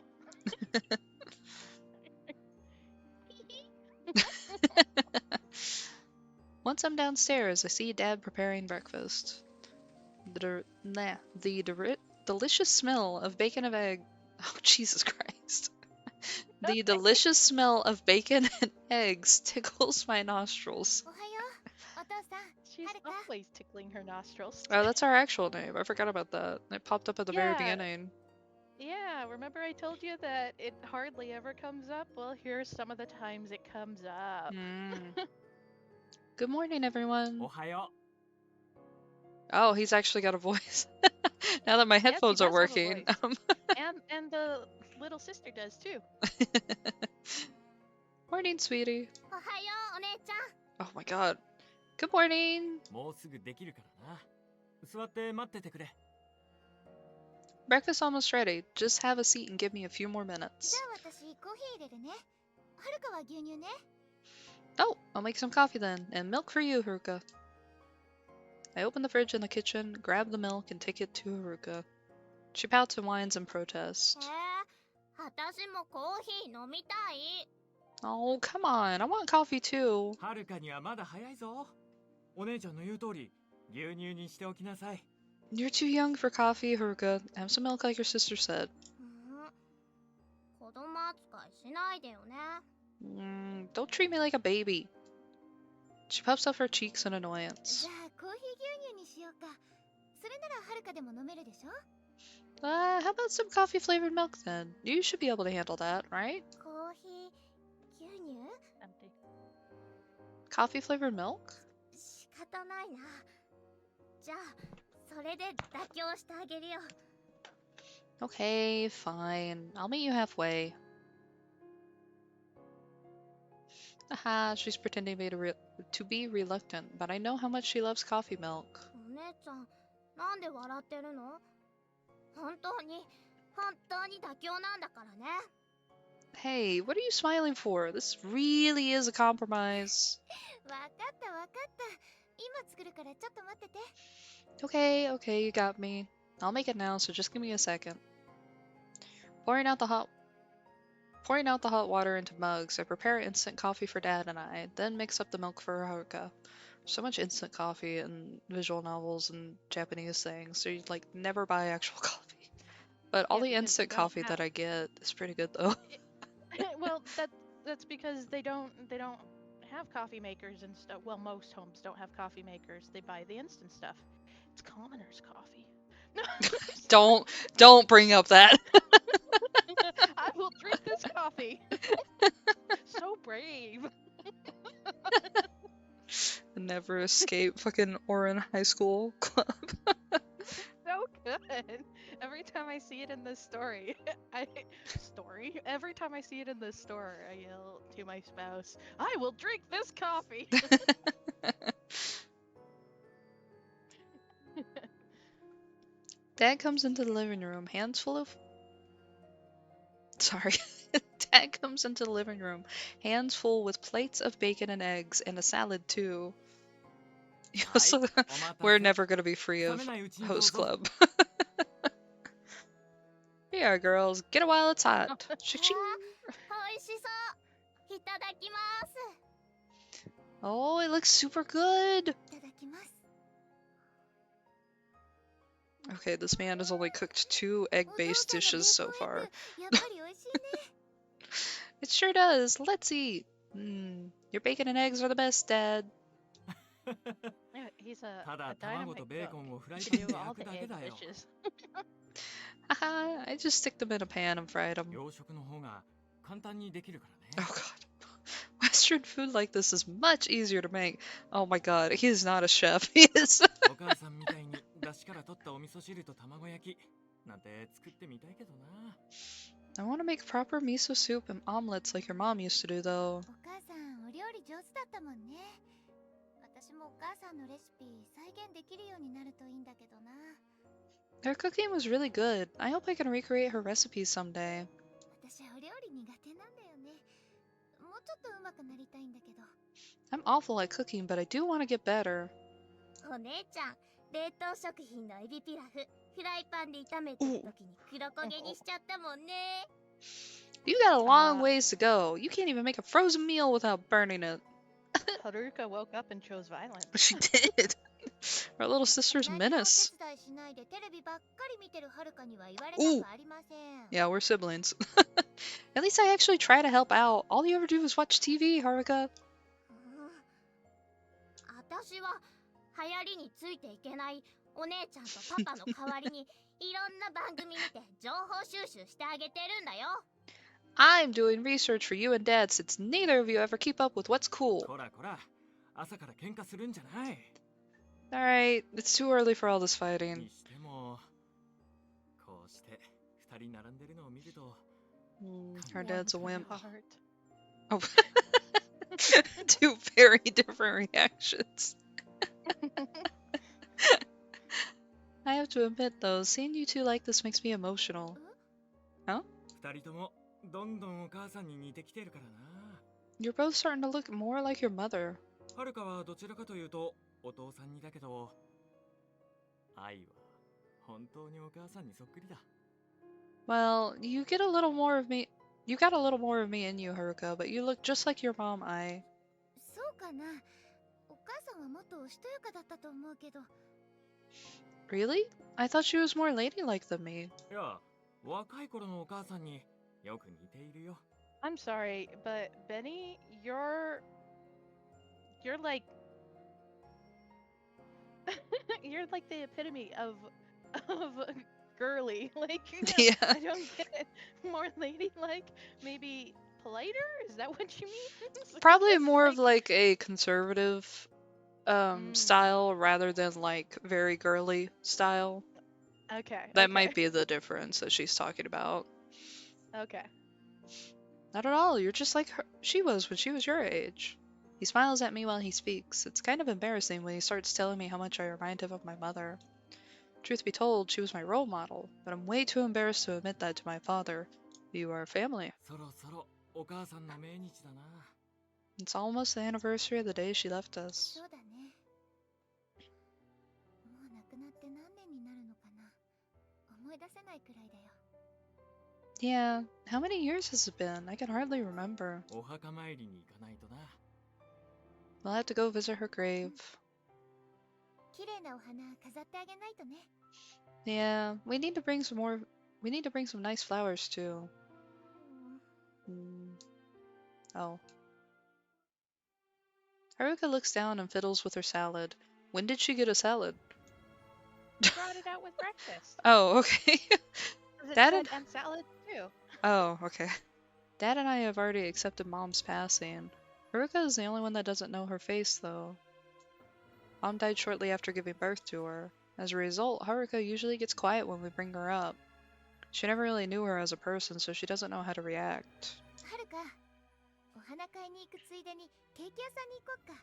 Once I'm downstairs, I see Dad preparing breakfast. The delicious smell of bacon and egg. Oh, Jesus Christ. The delicious smell of bacon and eggs tickles my nostrils. おはようお父さん She's はるか always tickling her nostrils. Oh, that's our actual name. I forgot about that. It popped up at the very Yeah. beginning. Yeah, remember I told you that it hardly ever comes up? Well, here's some of the times it comes up. Good morning, everyone. おはよ Oh, he's actually got a voice. Now that my headphones does are have a working. And the little sister does too. Morning, sweetie. おはようお姉ちゃん Oh my god. Good morning. う。もうすぐできるからな。座って待っててくれ。 Breakfast almost ready. Just have a seat and give me a few more minutes. じゃあ私コーヒー入れるねはるかは牛乳ね Oh, I'll make some coffee then. And milk for you, Haruka. I open the fridge in the kitchen, grab the milk, and take it to Haruka. She pouts and whines in protest. へえ私もコーヒー飲みたい Oh, come on. I want coffee too. はるかにはまだ早いぞ。お姉ちゃんの言う通り、牛乳にしておきなさい。 You're too young for coffee, Haruka. Have some milk like your sister said. 子供扱いしないでよね Don't treat me like a baby. She puffs up her cheeks in annoyance. じゃあコーヒー牛乳にしようかそれならはるかでも飲めるでしょ How about some coffee flavored milk then? You should be able to handle that, right? コーヒー牛乳 Empty. Coffee flavored milk? 仕方ないなじゃあそれで妥協してあげるよ Okay, fine. I'll meet you halfway. Haha, she's pretending to be reluctant, but I know how much she loves coffee milk. お姉ちゃんなんで笑ってるの本当に妥協なんだからね Hey, what are you smiling for? This really is a compromise. わかったわかった今作るからちょっと待ってて Okay, you got me. I'll make it now, so just give me a second. Pouring out the hot water into mugs, I prepare instant coffee for Dad and I, then mix up the milk for Haruka. So much instant coffee in visual novels and Japanese things, so you like never buy actual coffee. But all Yeah, the because instant they don't coffee that have- I get is pretty good though. Well, that's because they don't have coffee makers and stuff. Well, most homes don't have coffee makers. They buy the instant stuff. It's commoner's coffee. No, Don't bring up that. I will drink this coffee. So brave. Never escape fucking Orin High School Club. So good. Every time I see it in this story, every time I see it in this store, I yell to my spouse, "I will drink this coffee." Dad comes into the living room, hands full of... Sorry. Dad comes into the living room, hands full with plates of bacon and eggs, and a salad too. So, we're never gonna be free of Host Club. Here, girls, get it while it's hot. わあ Cha-ching. 美味しそういただきます Oh, it looks super good. いただきます Okay, this man has only cooked 2 egg-based お父さんの dishes so ベーコンエッ far. グやっぱり美味しいね It sure does. Let's eat. Your bacon and eggs are the best, Dad. Yeah, he's a ただ a 卵 dynamite とベーコ cook. ンをフライ He パ can ンで do all 焼 the くだけ egg だよ。 dishes. Haha, I just stick them in a pan and fried them. 洋食の方が簡単にできるから Oh ね。 god. Western food like this is much easier to make. Oh my god, he is not a chef. He is. お母さんみたいに出汁から取ったお味噌汁と卵焼きなんて作ってみたいけどな。I want to make proper miso soup and omelets like your mom used to do, though. お母さんお料理上手だったもんね。私もお母さんのレシピ再現できるようになるといいんだけどな。Her cooking was really good. I hope I can recreate her recipes someday. 私お料理苦手なんだよね。もうちょっと上手くなりたいんだけど。I'm awful at cooking, but I do want to get better. お姉ちゃん、冷凍食品のエビピラフ、フライパンで炒めてる時に黒焦げにしちゃったもんね。You got a long ways to go. You can't even make a frozen meal without burning it. Haruka woke up and chose violence. She did. Our little sister's a 何もお menace. 手伝いしないでテレビばっかり見てるはるかには言われたくありません。 Yeah, we're siblings. At least I actually try to help out. All you ever do is watch TV, Haruka. 私は流行りについていけないお姉ちゃんとパパの代わりにいろんな番組見て情報収集してあげてるんだよ。 I'm doing research for you and Dad since neither of you ever keep up with what's cool. こらこら、朝から喧嘩するんじゃない。Alright, it's too early for all this fighting. にしても、こうして二人並んでるのを見ると、Our dad's a Warms wimp. my heart. Oh. Two very different reactions. I have to admit though, seeing you two like this makes me emotional. 二人ともどんどんお母さんに似てきてるからな。 You're both starting to look more like your mother. はるかはどちらかというとお父さんにだけど、愛は本当にお母さんにそっくりだ。 Well, you get a little more of me. You got a little more of me in you, Haruka, but you look just like your mom, Ai. そうかな。お母さんはもっとおしとやかだったと思うけど。 Really? I thought she was more ladylike than me. いや、若い頃のお母さんによく似ているよ。 I'm sorry, but Benny, you're like you're like the epitome of girly. Like Yeah. I don't get it. More ladylike, maybe politer? Is that what you mean? Probably It's more like, of like a conservative style rather than like very girly style. okay. That okay, might be the difference that she's talking about. okay. Not at all. You're just like she was when she was your age. He smiles at me while he speaks. It's kind of embarrassing when he starts telling me how much I remind him of my mother. Truth be told, she was my role model, but I'm way too embarrassed to admit that to my father. You are family. そろそろお母さんの命日だな。 It's almost the anniversary of the day she left us. そうだね。もう亡くなって何年になるのかな。思い出せないくらいだよ。 Yeah, how many years has it been? I can hardly remember. お墓参りに行かないとな。 We'll have to go visit her grave. 綺麗なお花飾ってあげないとね。 Yeah, we need to bring some more. We need to bring some nice flowers too. Oh. Haruka looks down and fiddles with her salad. When did she get a salad? Brought it out with breakfast. Oh, okay. 'Cause it's That bread and- and salad too. Oh, okay. Dad and I have already accepted Mom's passing. Haruka is the only one that doesn't know her face, though. Mom died shortly after giving birth to her. As a result, Haruka usually gets quiet when we bring her up. She never really knew her as a person, so she doesn't know how to react. はるか、お花買いに行くついでにケーキ屋さんに行こうか。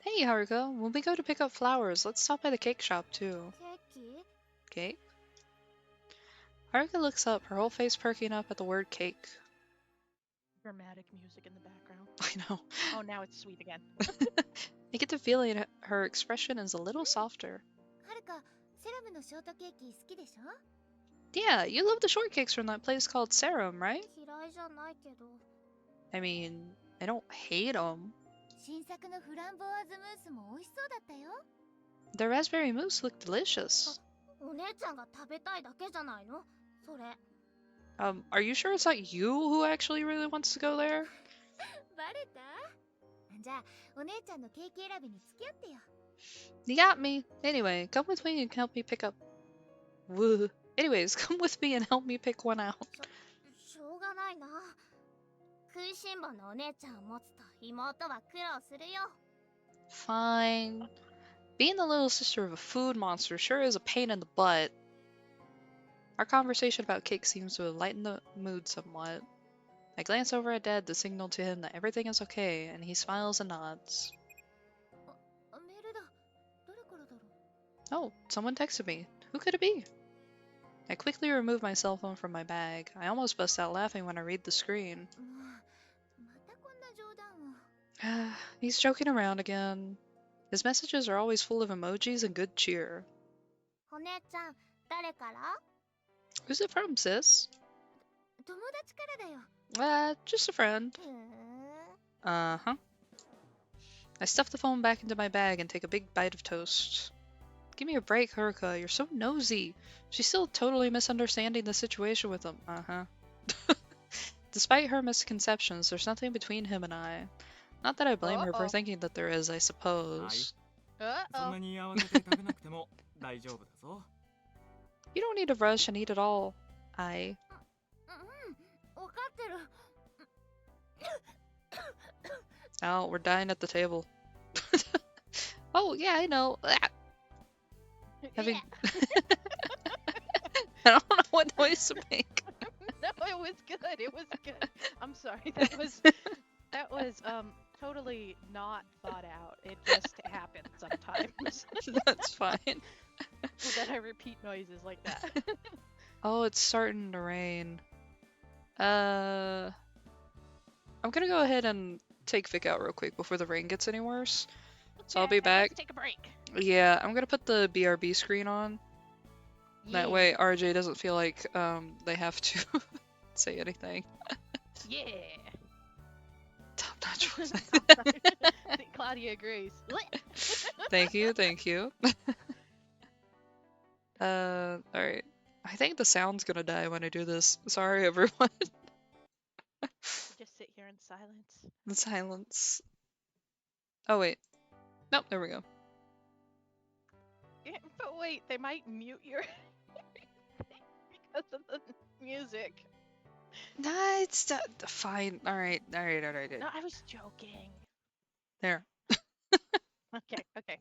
Hey, Haruka, when we go to pick up flowers, let's stop by the cake shop, too. ケーキ？ Cake? Haruka looks up, her whole face perking up at the word cake. Dramatic music in the background. I know. Oh, now it's sweet again. I get the feeling her expression is a little softer. はるか、セラムのショートケーキ好きでしょ？ Yeah, you love the shortcakes from that place called Serum, right? 嫌いじゃないけど。 I mean, I don't hate them. 新作のフランボワーズムースも美味しそうだったよ。 The raspberry mousse looked delicious. お姉ちゃんが食べたいだけじゃないの？それ。 Are you sure it's not you who actually really wants to go there? バレた？じゃあ、お姉ちゃんのケーキ選びに付き合ってよ。 You got me. Anyway, come with me and help me pick up. Woo. Anyways, come with me and help me pick one out. しょうがないな。食いしん坊のお姉ちゃんを持つと妹は苦労するよ。 Fine. Being the little sister of a food monster sure is a pain in the butt. Our conversation about cake seems to have lightened the mood somewhat. I glance over at Dad to signal to him that everything is okay, and he smiles and nods. メールだ。誰からだろう。 Oh, someone texted me. Who could it be? I quickly remove my cell phone from my bag. I almost bust out laughing when I read the screen. またこんな冗談を。 He's joking around again. His messages are always full of emojis and good cheer. お姉ちゃん、誰から？ Who's it from, sis? 友達からだよ。 Just a friend. Uh-huh. I stuff the phone back into my bag and take a big bite of toast. Give me a break, Haruka. You're so nosy. She's still totally misunderstanding the situation with him. Uh-huh. Despite her misconceptions, there's nothing between him and I. Not that I blame her for thinking that there is, I suppose. そんなに慌てて食べなくても大丈夫だぞ。 You don't need to rush and eat it all. わかってる。 Oh, we're dying at the table. Oh, yeah, I know. Having... I don't know what noise to make. No, it was good. It was good. I'm sorry. That was totally not thought out. It just happens sometimes. That's fine. That I repeat noises like that. Oh, it's starting to rain. I'm gonna go ahead and take Vic out real quick before the rain gets any worse. So I'll be back. Let's take a break. Yeah, I'm gonna put the BRB screen on. That Yeah. way RJ doesn't feel like they have to say anything. Yeah. Top-notch voice. I think Claudia agrees. Thank you, thank you. Alright. I think the sound's gonna die when I do this. Sorry, everyone. Just sit here in silence. The silence. Oh, wait. Nope, there we go. Yeah, but wait, they might mute your because of the music. Nah, it's fine. Alright. No, I was joking. There. Okay, okay.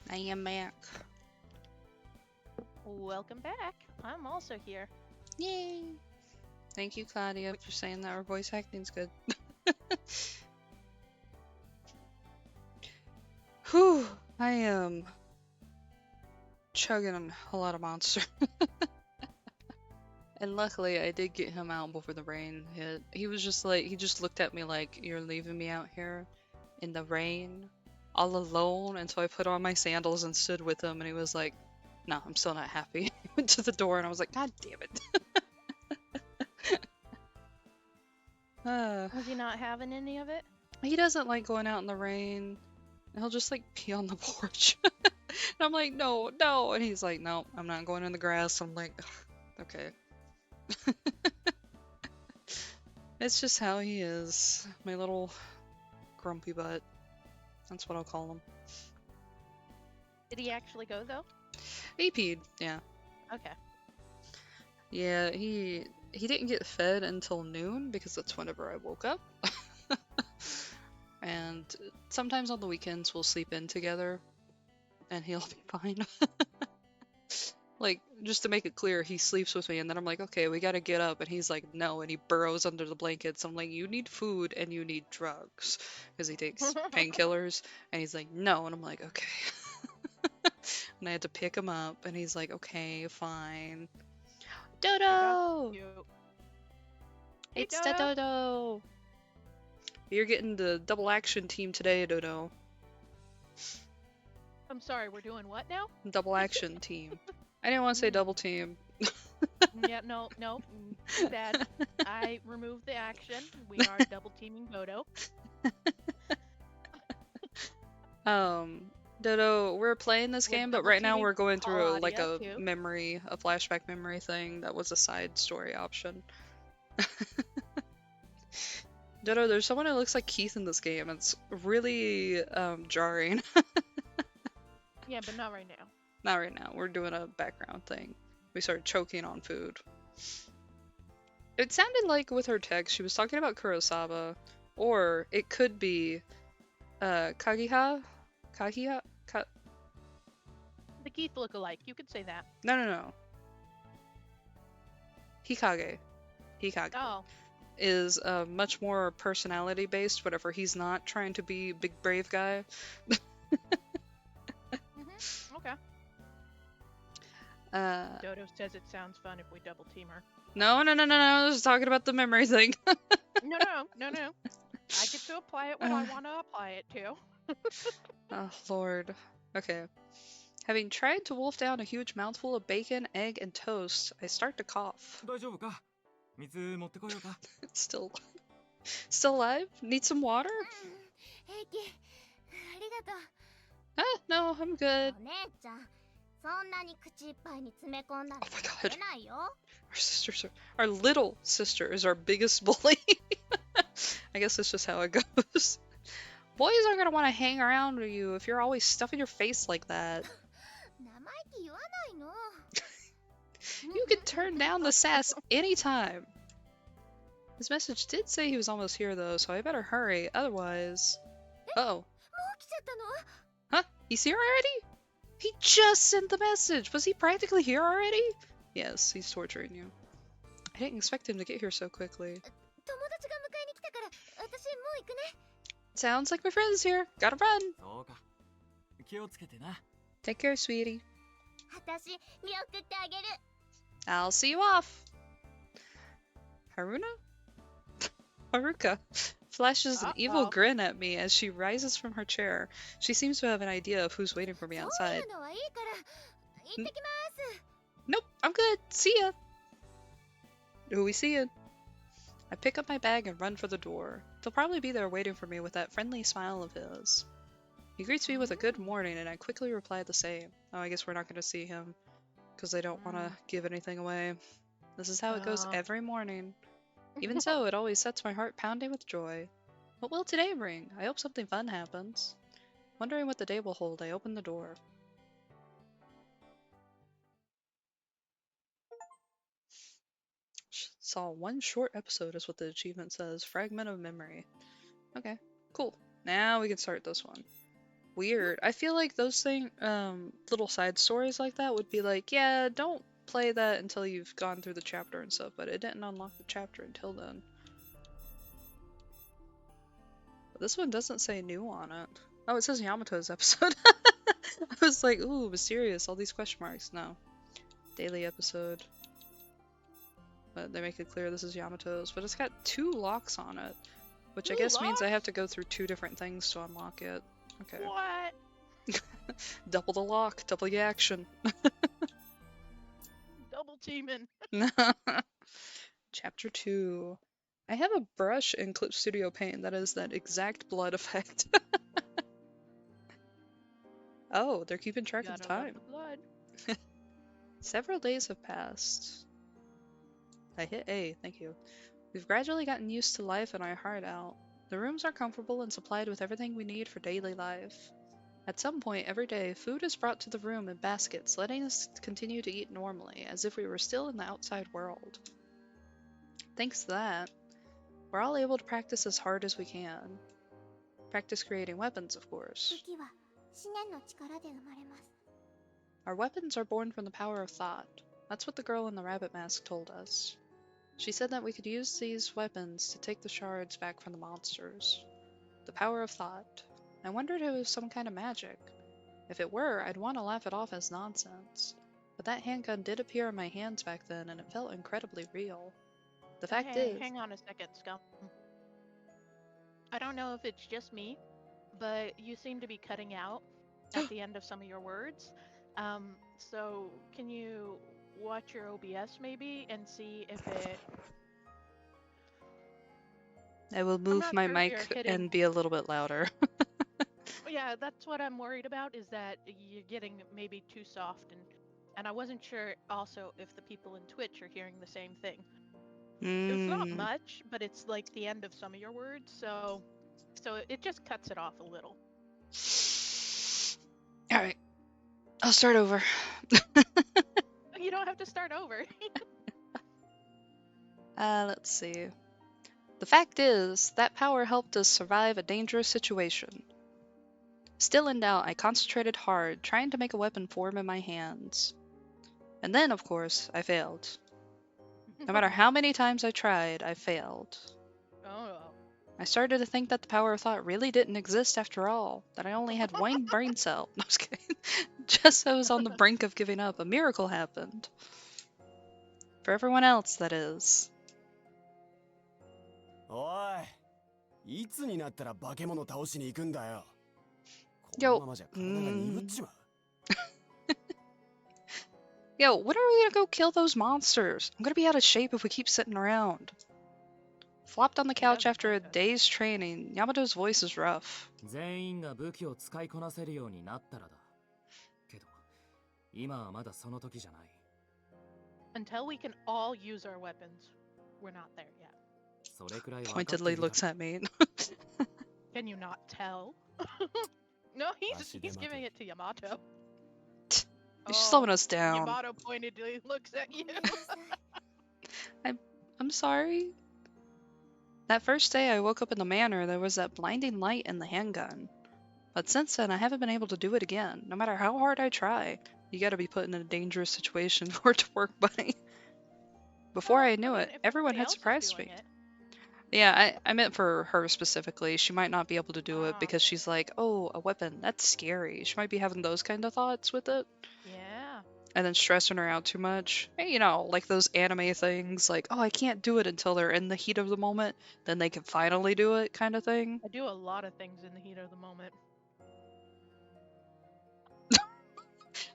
I am back. Welcome back. I'm also here. Yay! Thank you, Claudia, for saying that our voice acting's good. Whew! I am chugging a lot of monster. And luckily, I did get him out before the rain hit. He was just like, he just looked at me like, "You're leaving me out here in the rain, all alone?" And so I put on my sandals and stood with him, and he was like, "No, I'm still not happy." He went to the door, and I was like, "God damn it." Was he not having any of it? He doesn't like going out in the rain. He'll just like pee on the porch. And I'm like, "No, no." And he's like, "No, I'm not going in the grass." I'm like, "Ugh, okay." It's just how he is. My little grumpy butt. That's what I'll call him. Did he actually go though? He peed, yeah. Okay. Yeah, he didn't get fed until noon because that's whenever I woke up. And sometimes on the weekends we'll sleep in together and he'll be fine. Like, just to make it clear, he sleeps with me and then I'm like, "Okay, we gotta get up." And he's like, "No," and he burrows under the blankets. I'm like, "You need food and you need drugs." Because he takes painkillers. And he's like, "No," and I'm like, "Okay." And I had to pick him up and he's like, "Okay, fine." Your dog's Dodo! cute. Hey, It's the Dodo. Dodo! You're getting the double action team today, Dodo. I'm sorry, we're doing what now? Double action team. I didn't want to say double team. Yeah, no, too bad. I removed the action. We are double teaming Dodo. Dodo, we're playing this We're game, but double right now teaming we're going through like Claudia, a too. memory, a flashback memory thing that was a side story option. Dodo, there's someone who looks like Keith in this game. It's really jarring. Yeah, but not right now. Not right now. We're doing a background thing. We started choking on food. It sounded like with her text she was talking about Kurosawa, or it could be Kagiha? Kagiha? The Keith look-alike. You could say that. No. Hikage. Oh. Is much more personality based whenever he's not trying to be big brave guy. Okay. Dodo says it sounds fun if we double team her. No. I was talking about the memory thing. No. I get to apply it when I want to apply it to. Oh, Lord. Okay. Having tried to wolf down a huge mouthful of bacon, egg, and toast, I start to cough. 大丈夫か水持ってこようか Still alive? Need some water? 平気ありがとう Ah, no, I'm good. お姉ちゃんそんなに口いっぱいに詰め込んだら Oh my god. 食べないよ Our little sister is our biggest bully. I guess that's just how it goes. Boys aren't gonna want to hang around with you if you're always stuffing your face like that. 生意気言わないの You can turn down the sass anytime. His message did say he was almost here though, so I better hurry, otherwise... Uh-oh. もう来ちゃったの Huh? He's here already? He just sent the message! Was he practically here already? Yes, he's torturing you. I didn't expect him to get here so quickly. 友達が迎えに来たから私もう行くね Sounds like my friend's here. Gotta run! そうか気をつけてな Take care, sweetie. 私見送ってあげる I'll see you off. Haruna? Haruka flashes an evil grin at me as she rises from her chair. She seems to have an idea of who's waiting for me そうい outside. うのはいいから行ってきます Nope, I'm good. See ya. Who we seeing? I pick up my bag and run for the door. They'll probably be there waiting for me with that friendly smile of his. He greets me with a good morning, and I quickly reply the same. Oh, I guess we're not going to see him because they don't want to give anything away. This is how it goes every morning. Even so, it always sets my heart pounding with joy. What will today bring? I hope something fun happens. Wondering what the day will hold, I open the door. Saw one short episode is what the achievement says. Fragment of memory. Okay, cool. Now we can start this one. weird. I feel like those little side stories like that would be like, yeah, don't play that until you've gone through the chapter and stuff, but it didn't unlock the chapter until then. But this one doesn't say new on it. Oh, it says Yamato's episode. I was like, ooh, mysterious, all these question marks. No. Daily episode. But they make it clear this is Yamato's, but it's got 2 locks on it. Which I guess means I have to go through 2 different things to unlock it. Okay. What? Double the lock, double the action. Double teaming. Chapter 2. I have a brush in Clip Studio Paint that is that exact blood effect. Oh, they're keeping track of the Gotta love time. the blood. Several days have passed. I hit A, thank you. We've gradually gotten used to life in our heart out. The rooms are comfortable and supplied with everything we need for daily life. At some point every day, food is brought to the room in baskets, letting us continue to eat normally, as if we were still in the outside world. Thanks to that, we're all able to practice as hard as we can. Practice creating weapons, of course. 武器は思念の力で生まれます。 Our weapons are born from the power of thought. That's what the girl in the rabbit mask told us. She said that we could use these weapons to take the shards back from the monsters. The power of thought. I wondered if it was some kind of magic. If it were, I'd want to laugh it off as nonsense. But that handgun did appear in my hands back then, and it felt incredibly real. The fact is... Hang on a second, Scum. I don't know if it's just me, but you seem to be cutting out at the end of some of your words. So can you watch your OBS maybe and see if it... I will move my mic and be a little bit louder. Yeah, that's what I'm worried about, is that you're getting maybe too soft, and I wasn't sure also if the people in Twitch are hearing the same thing. It's not much, but it's like the end of some of your words, so it just cuts it off a little. Alright. I'll start over. You don't have to start over. Let's see. The fact is, that power helped us survive a dangerous situation. Still in doubt, I concentrated hard, trying to make a weapon form in my hands. And then, of course, I failed. No matter how many times I tried, I failed. Oh. I started to think that the power of thought really didn't exist after all, that I only had one brain cell. No, I was kidding. Just as I was on the brink of giving up, a miracle happened. For everyone else, that is. おい、いつになったら化け物倒しに行くんだよ。こ Yo, のままじゃ体が鈍っちまう。 Yo, when are we gonna go kill those monsters? I'm gonna be out of shape if we keep sitting around. Flopped on the couch after a day's training. Yamato's voice is rough. 全員が武器を使いこなせるようになったらだ。けど、今はまだその時じゃない。Until we can all use our weapons, we're not there yet. それくらい分かって Pointedly いるだろ looks at me. Can you not tell? No, he's giving it to Yamato. He's slowing us down. Yamato pointedly looks at you. I'm sorry. That first day I woke up in the manor, there was that blinding light in the handgun. But since then, I haven't been able to do it again. No matter how hard I try, you gotta be put in a dangerous situation for it to work, buddy. Before I knew it, everyone had surprised me. Yeah, I meant for her specifically. She might not be able to do it because she's like, oh, a weapon, that's scary. She might be having those kind of thoughts with it. Yeah. And then stressing her out too much. You know, like those anime things, like, oh, I can't do it until they're in the heat of the moment, then they can finally do it kind of thing. I do a lot of things in the heat of the moment.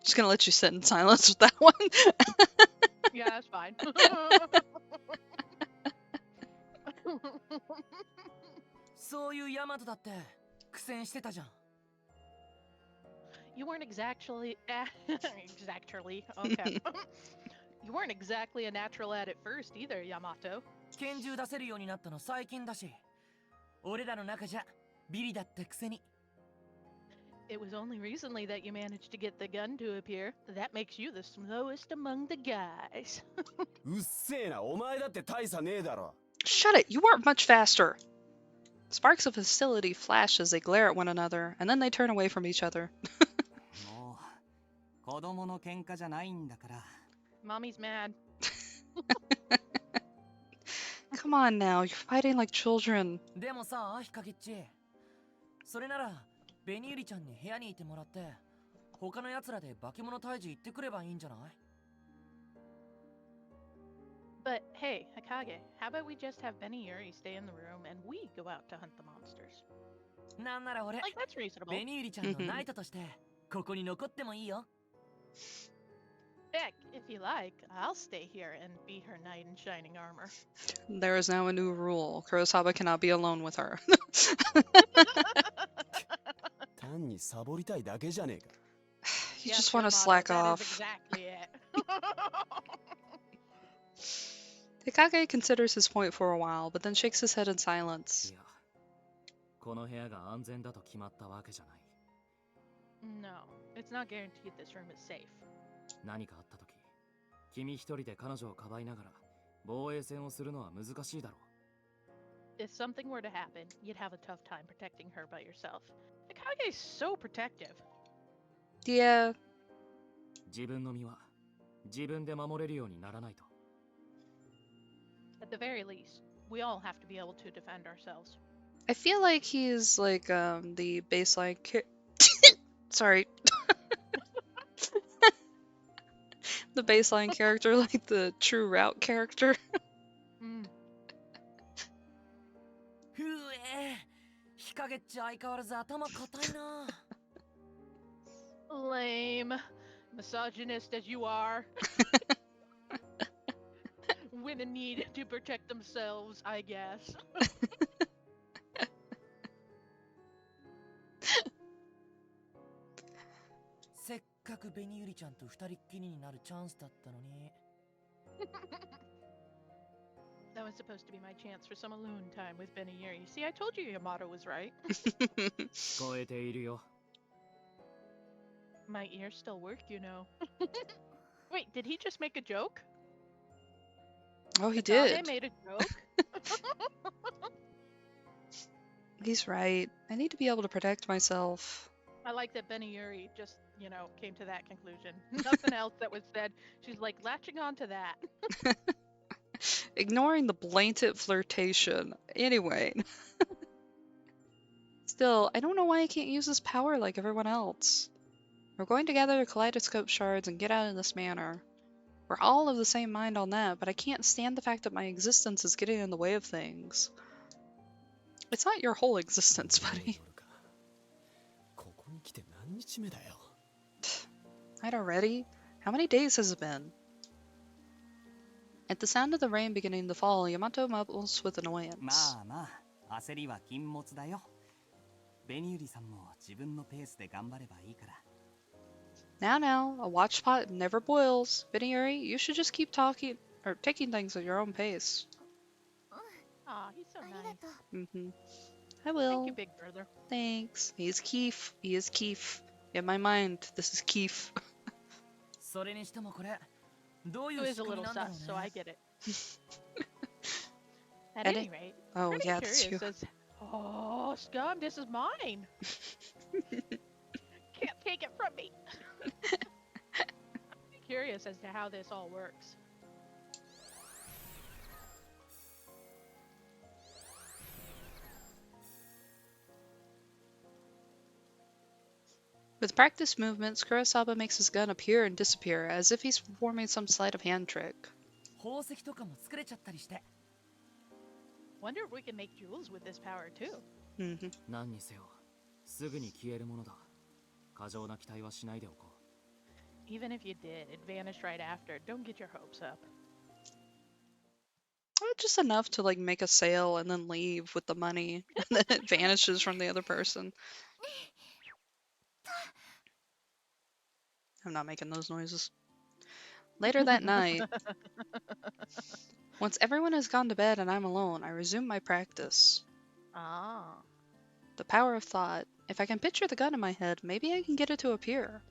Just gonna let you sit in silence with that one. Yeah, that's fine.そういうヤマトだって苦戦してたじゃん。 You weren't exactly okay. You weren't exactly a natural at it first either, Yamato. 拳銃出せるようになったの最近だし、俺らの中じゃビリだったくせに。 It was only recently that you managed to get the gun to appear. That makes you the slowest among the guys. うっせえな、お前だって大差ねえだろ。 Shut it, you weren't much faster. Sparks of hostility flash as they glare at one another, and then they turn away from each other. もう子供の喧嘩じゃないんだから。 Mommy's mad. Come on now, you're fighting like children. でもさ、ヒカゲッチ。それなら、ベニユリちゃんに部屋にいてもらって、他の奴らで化け物退治行ってくればいいんじゃない？ But hey, Hikage, how about we just have Beniuri stay in the room and we go out to hunt the monsters? なんなら俺、 Like, that's reasonable. ベニユリちゃんのナイトとして、ここに残ってもいいよ。 Heck, if you like, I'll stay here and be her knight in shining armor. There is now a new rule. Kurosawa cannot be alone with her. 単にサボりたいだけじゃねえか。 You Yes, just want to Yamato, slack that off. is exactly it. Hikage considers his point for a while, but then shakes his head in い silence. や、この部屋が安全だと決まったわけじゃない。 No, it's not guaranteed this room is safe. 何かあった時、君一人で彼女をかばいながら防衛戦をするのは難しいだろう。 If something were to happen, you'd have a tough time protecting her by yourself. Hikage is so protective. Yeah, 自分の身は自分で守れるようにならないと。 At the very least, we all have to be able to defend ourselves. I feel like he's like the baseline sorry. The baseline character, like the true route character. ふえ、ヒカゲッチ相変わらず頭固いな。 Lame. Misogynist as you are. Women need to protect themselves, I guess. せっかくベニユリちゃんと二人っきりになるチャンスだったのに。 That was supposed to be my chance for some alone time with Beniuri. See, I told you Yamato was right. 聞こえているよ。 My ears still work, you know. Wait, did he just make a joke? Oh, he Hikage did. made a joke? He's right. I need to be able to protect myself. I like that Beniuri just, you know, came to that conclusion. Nothing else that was said. She's like latching on to that. Ignoring the blatant flirtation. Anyway. Still, I don't know why I can't use this power like everyone else. We're going to gather the kaleidoscope shards and get out of this manor. We're all of the same mind on that, but I can't stand the fact that my existence is getting in the way of things. It's not your whole existence, buddy. ここに来て何日目だよ。 Night already? How many days has it been? At the sound of the rain beginning to fall, Yamato mumbles with ま annoyance. あまあ、焦りは禁物だよ。ベニユリさんも自分のペースで頑張ればいいから。 Now, a watch pot never boils. Beniuri, you should just keep talking or taking things at your own pace. Aw, he's so ありが nice. とう。 Mm-hmm. I will. Thank you, big brother. Thanks. He is Keef. He is Keef. In my mind, this is Keef. それにしてもこれ、どうい Who う is 仕 a 組み little なんだろ sus, う so I ね。 get it. At And any rate, Oh, pretty yeah, that's curious you. as oh, scum, this is mine. Can't take it from me. I'm curious as to how this all works. With practiced movements, Kurosawa makes his gun appear and disappear, as if he's performing some sleight of hand trick. 宝石とかも作れちゃったりして。 Wonder if we can make jewels with this power too. Mm-hmm. 何にせよ、すぐに消えるものだ。過剰な期待はしないでおこう。 Even if you did, it vanished right after. Don't get your hopes up. Just enough to like make a sale and then leave with the money, and then it vanishes from the other person. I'm not making those noises. Later that night, once everyone has gone to bed and I'm alone, I resume my practice. Ah. The power of thought. If I can picture the gun in my head, maybe I can get it to appear.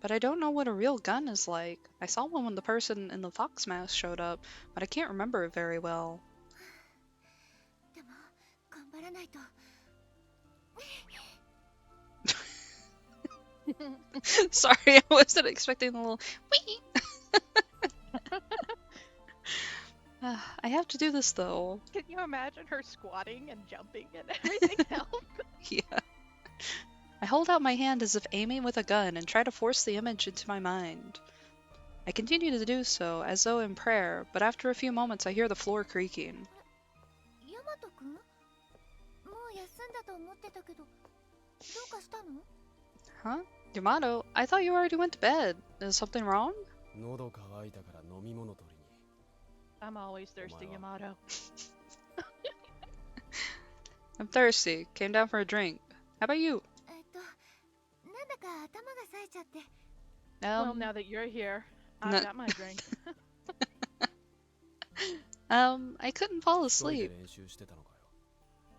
But I don't know what a real gun is like. I saw one when the person in the fox mask showed up, but I can't remember it very well. らないと。Sorry, I wasn't expecting the little wee. I have to do this though. Can you imagine her squatting and jumping and everything else? Yeah. I hold out my hand as if aiming with a gun and try to force the image into my mind. I continue to do so, as though in prayer, but after a few moments I hear the floor creaking. ヤマト君？もう休んだと思ってたけど、どうかしたの？ Huh? Yamato, I thought you already went to bed. Is something wrong? 喉乾いたから飲み物取りに。 I'm always thirsty, Yamato. I'm thirsty. Came down for a drink. How about you? なんだか頭が冴えちゃって。Well, now that you're here, I've got my drink. I couldn't fall 一人で asleep. 練習してたのかよ。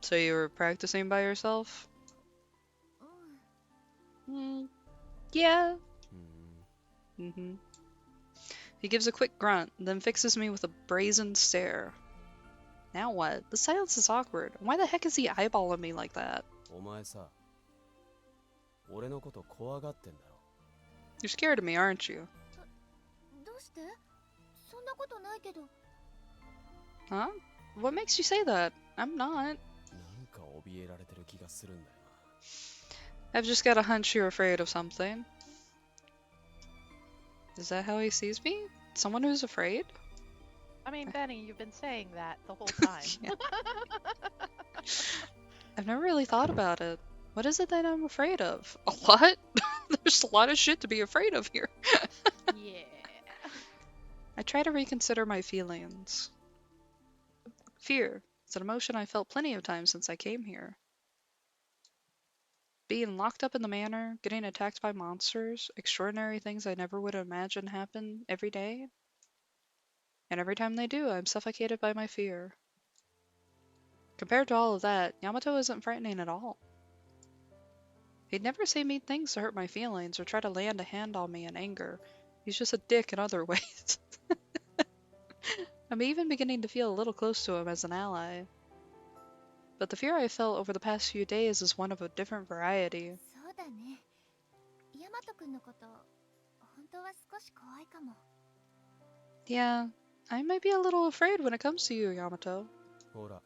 So you were practicing by yourself? うん。 Yeah. うん。 Mm-hmm. He gives a quick grunt, then fixes me with a brazen stare. Now what? The silence is awkward. Why the heck is he eyeballing me like that? お前さ、俺のこと怖がってんだろ。 You're scared of me, aren't you? どうして？そんなことないけど。 Huh? What makes you say that? I'm not. なんか怯えられてる気がするんだよ I've just got a hunch you're afraid of something. Is that how he sees me? Someone who's afraid? I mean, Benny, you've been saying that the whole time. Yeah. I've never really thought about it. What is it that I'm afraid of? A lot? There's a lot of shit to be afraid of here. Yeah. I try to reconsider my feelings. Fear. It's an emotion I felt plenty of times since I came here. Being locked up in the manor, getting attacked by monsters, extraordinary things I never would imagine happen every day. And every time they do, I'm suffocated by my fear. Compared to all of that, Yamato isn't frightening at all. He'd never say mean things to hurt my feelings or try to land a hand on me in anger. He's just a dick in other ways. I'm even beginning to feel a little close to him as an ally. But the fear I felt over the past few days is one of a different variety. そうだね。ヤマト君のこと、本当は少し怖いかも。 Yeah, I might be a little afraid when it comes to you, Yamato. ほら、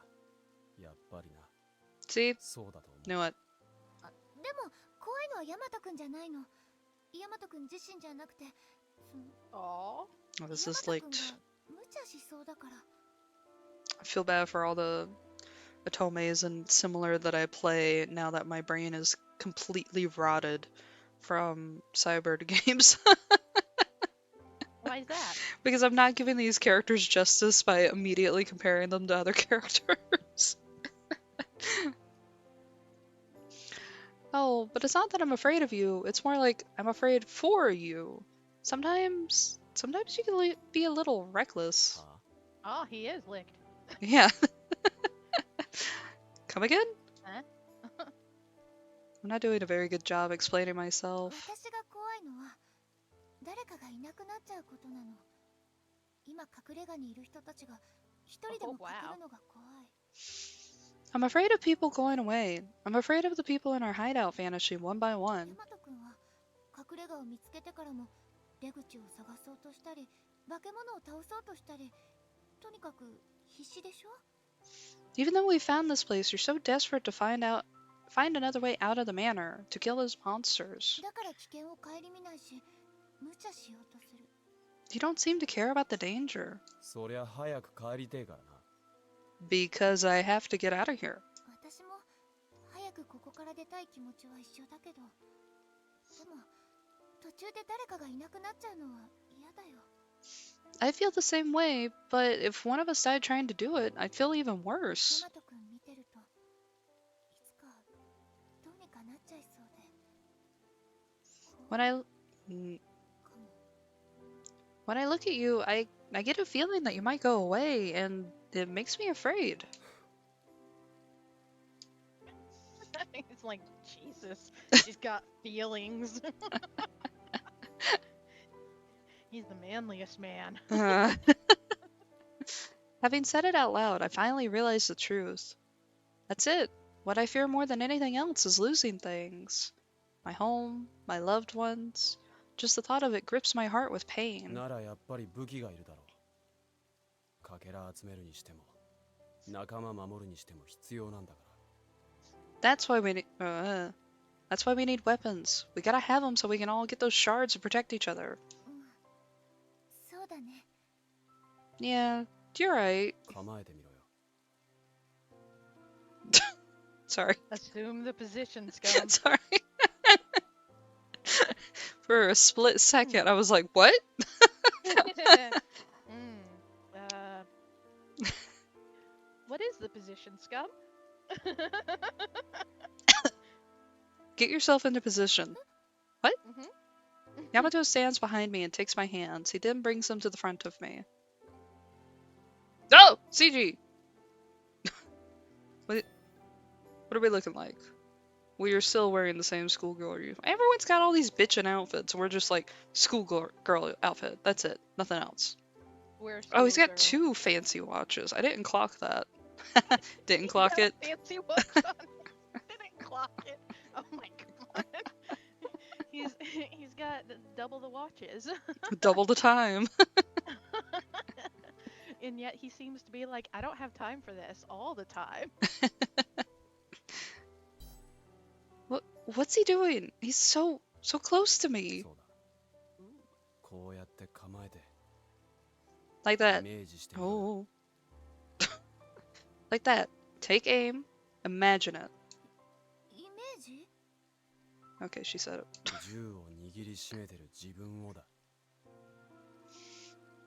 やっぱりな。 See? そうだと思う。 Knew it. でも、怖いのはヤマト君じゃないの。ヤマト君自身じゃなくて、Aww. Oh, this ヤ is マト like... 君が無茶しそうだから。 I feel bad for all the Otomes and similar that I play now that my brain is completely rotted from cyber games. Why is that? Because I'm not giving these characters justice by immediately comparing them to other characters. Oh, but it's not that I'm afraid of you. It's more like I'm afraid for you. Sometimes you can be a little reckless. は Oh, he is licked. Yeah. Come again? Huh? I'm not doing a very good job explaining myself. 私が怖いのは、誰かがいなくなっちゃうことなの。今隠れ家にいる人たちが一人でもかけるのが怖い。 I'm afraid of people going away. I'm afraid of the people in our hideout vanishing one by ヤ one. マト君は隠れ家を見つけてからも出口を探そうとしたり、化け物を倒そうとしたり、とにかく必死でしょ？ Even though we found this place, you're so desperate to find another way out of the manor, to kill those monsters. だから危険を顧みないし、無茶しようとする。 You don't seem to care about the danger. そりゃ早く帰りてえからな。 Because I have to get out of here. 私も早くここから出たい気持ちは一緒だけど、でも途中で誰かがいなくなっちゃうのは嫌だよ。 I feel the same way, but if one of us died trying to do it, I'd feel even ヤ worse. マト君見てると、いつかどうにかなっちゃいそうで。 When I look at you, I get a feeling that you might go away, and it makes me afraid. It's like, Jesus, she's got feelings. He's the manliest man. Having said it out loud, I finally realized the truth. That's it. What I fear more than anything else is losing things. My home, my loved ones. Just the thought of it grips my heart with pain. ならやっぱり武器がいるだろう。かけら集めるにしても、仲間守るにしても必要なんだから。That's why we need weapons. We gotta have them so we can all get those shards and protect each other. そうだね。 Yeah, you're right. 構えてみろよ。Sorry. Assume the position, scum. Sorry. For a split second, I was like, what? What is the position, scum? Get yourself into position. What? Mhm. Yamato stands behind me and takes my hands. He then brings them to the front of me. Oh! CG! What are we looking like? We are still wearing the same schoolgirl uniform. Everyone's got all these bitchin' outfits. We're just like schoolgirl outfit. That's it. Nothing else. We're Oh, he's got schoolgirl. 2 fancy watches. I didn't clock that. Didn't He's clock got it. a fancy watch on. Didn't clock it. Oh my god. He's got double the watches. Double the time. And yet he seems to be like, I don't have time for this all the time. What's he doing? He's so close to me. そうだ。こうやって構えて、 Like イ that. メージしてみろよ。 Oh. Like that. Take aim. Imagine it. イメージ？ Okay, she said it. 銃を握りしめてる自分をだ。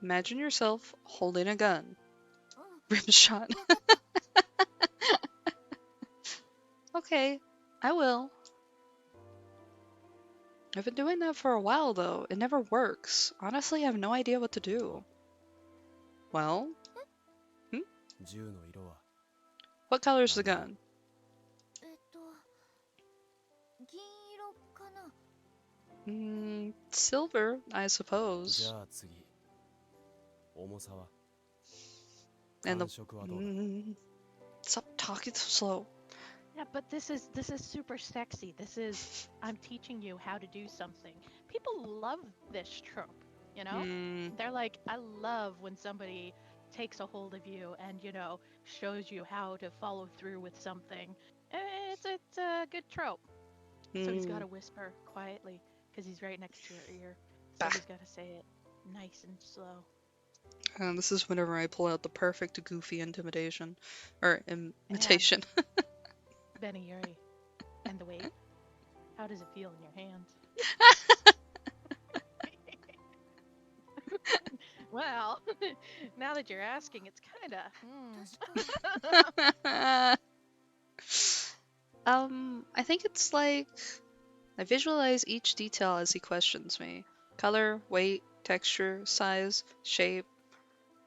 Imagine yourself holding a gun. うん。 Rim shot. Okay, I will. I've been doing that for a while though. It never works. Honestly, I have no idea what to do. Well, 銃の色は what color is the gun? 銀色かな？ Silver, I じ suppose. ゃあ次。重さは And 感 the 触はどうだ。 Stop talking so slow. Yeah, but this is super sexy. This is I'm teaching you how to do something. People love this trope, you know? They're like, I love when somebody takes a hold of you and, you know, shows you how to follow through with something. It's a good trope. So he's got to whisper quietly because he's right next to your ear. So he's got to say it nice and slow. And this is whenever I pull out the perfect goofy intimidation. Or imitation. Benny Yuri. And the wave. How does it feel in your hands? Well, now that you're asking, it's kinda. 確かに。 I think it's like I visualize each detail as he questions me. Color, weight, texture, size, shape.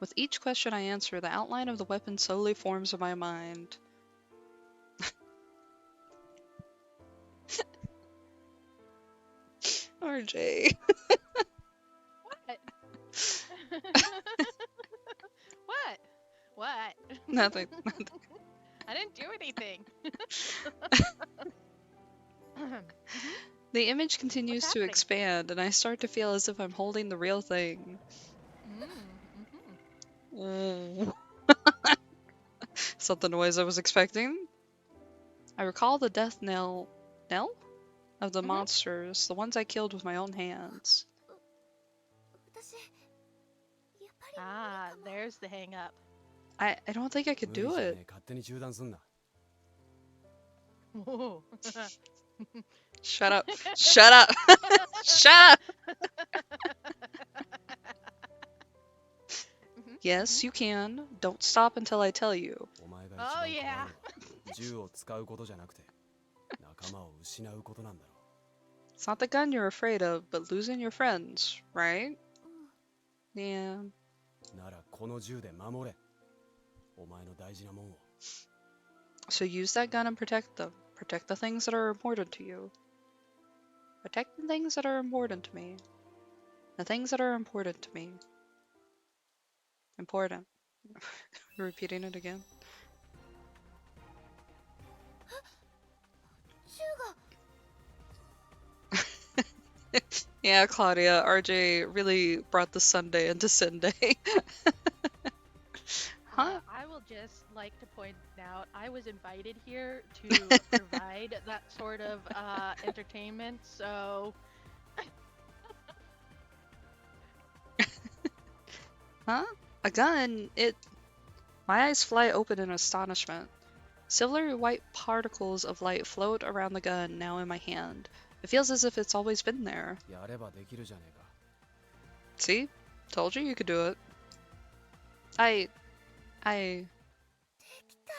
With each question I answer, the outline of the weapon slowly forms in my mind. RJ. What? What? What? Nothing. I didn't do anything. The image continues to happening? expand, and I start to feel as if I'm holding the real thing. Ooh. It's not the noise I was expecting. I recall the death knell of the monsters, the ones I killed with my own hands. 私、やっぱり無理 Ah, かも。 there's the hang up. I don't think I could 無理 do じゃね it. え。勝手に中断すんな。 Whoa. Shut up. Shut up. Shut up. Yes, you can. Don't stop until I tell you. お前が一番怖いの yeah. は銃を使うことじゃなくて、仲間を失うことなんだろ It's not the gun you're afraid of, but losing your friends, right? うん。 Yeah. う。ならこの銃で守れ。お前の大事なもんを。 So use that gun and protect them. Protect the things that are important to you. Protect the things that are important to me. The things that are important to me. Important. Repeating it again. Yeah, Claudia, RJ really brought the Sunday into Sunday. Huh? I will just like to point out I was invited here to provide that sort of entertainment, so Huh? A gun? My eyes fly open in astonishment. Silvery white particles of light float around the gun now in my hand. It feels as if it's always been there. やればできるじゃねえか。 See? Told you could do it. I できた。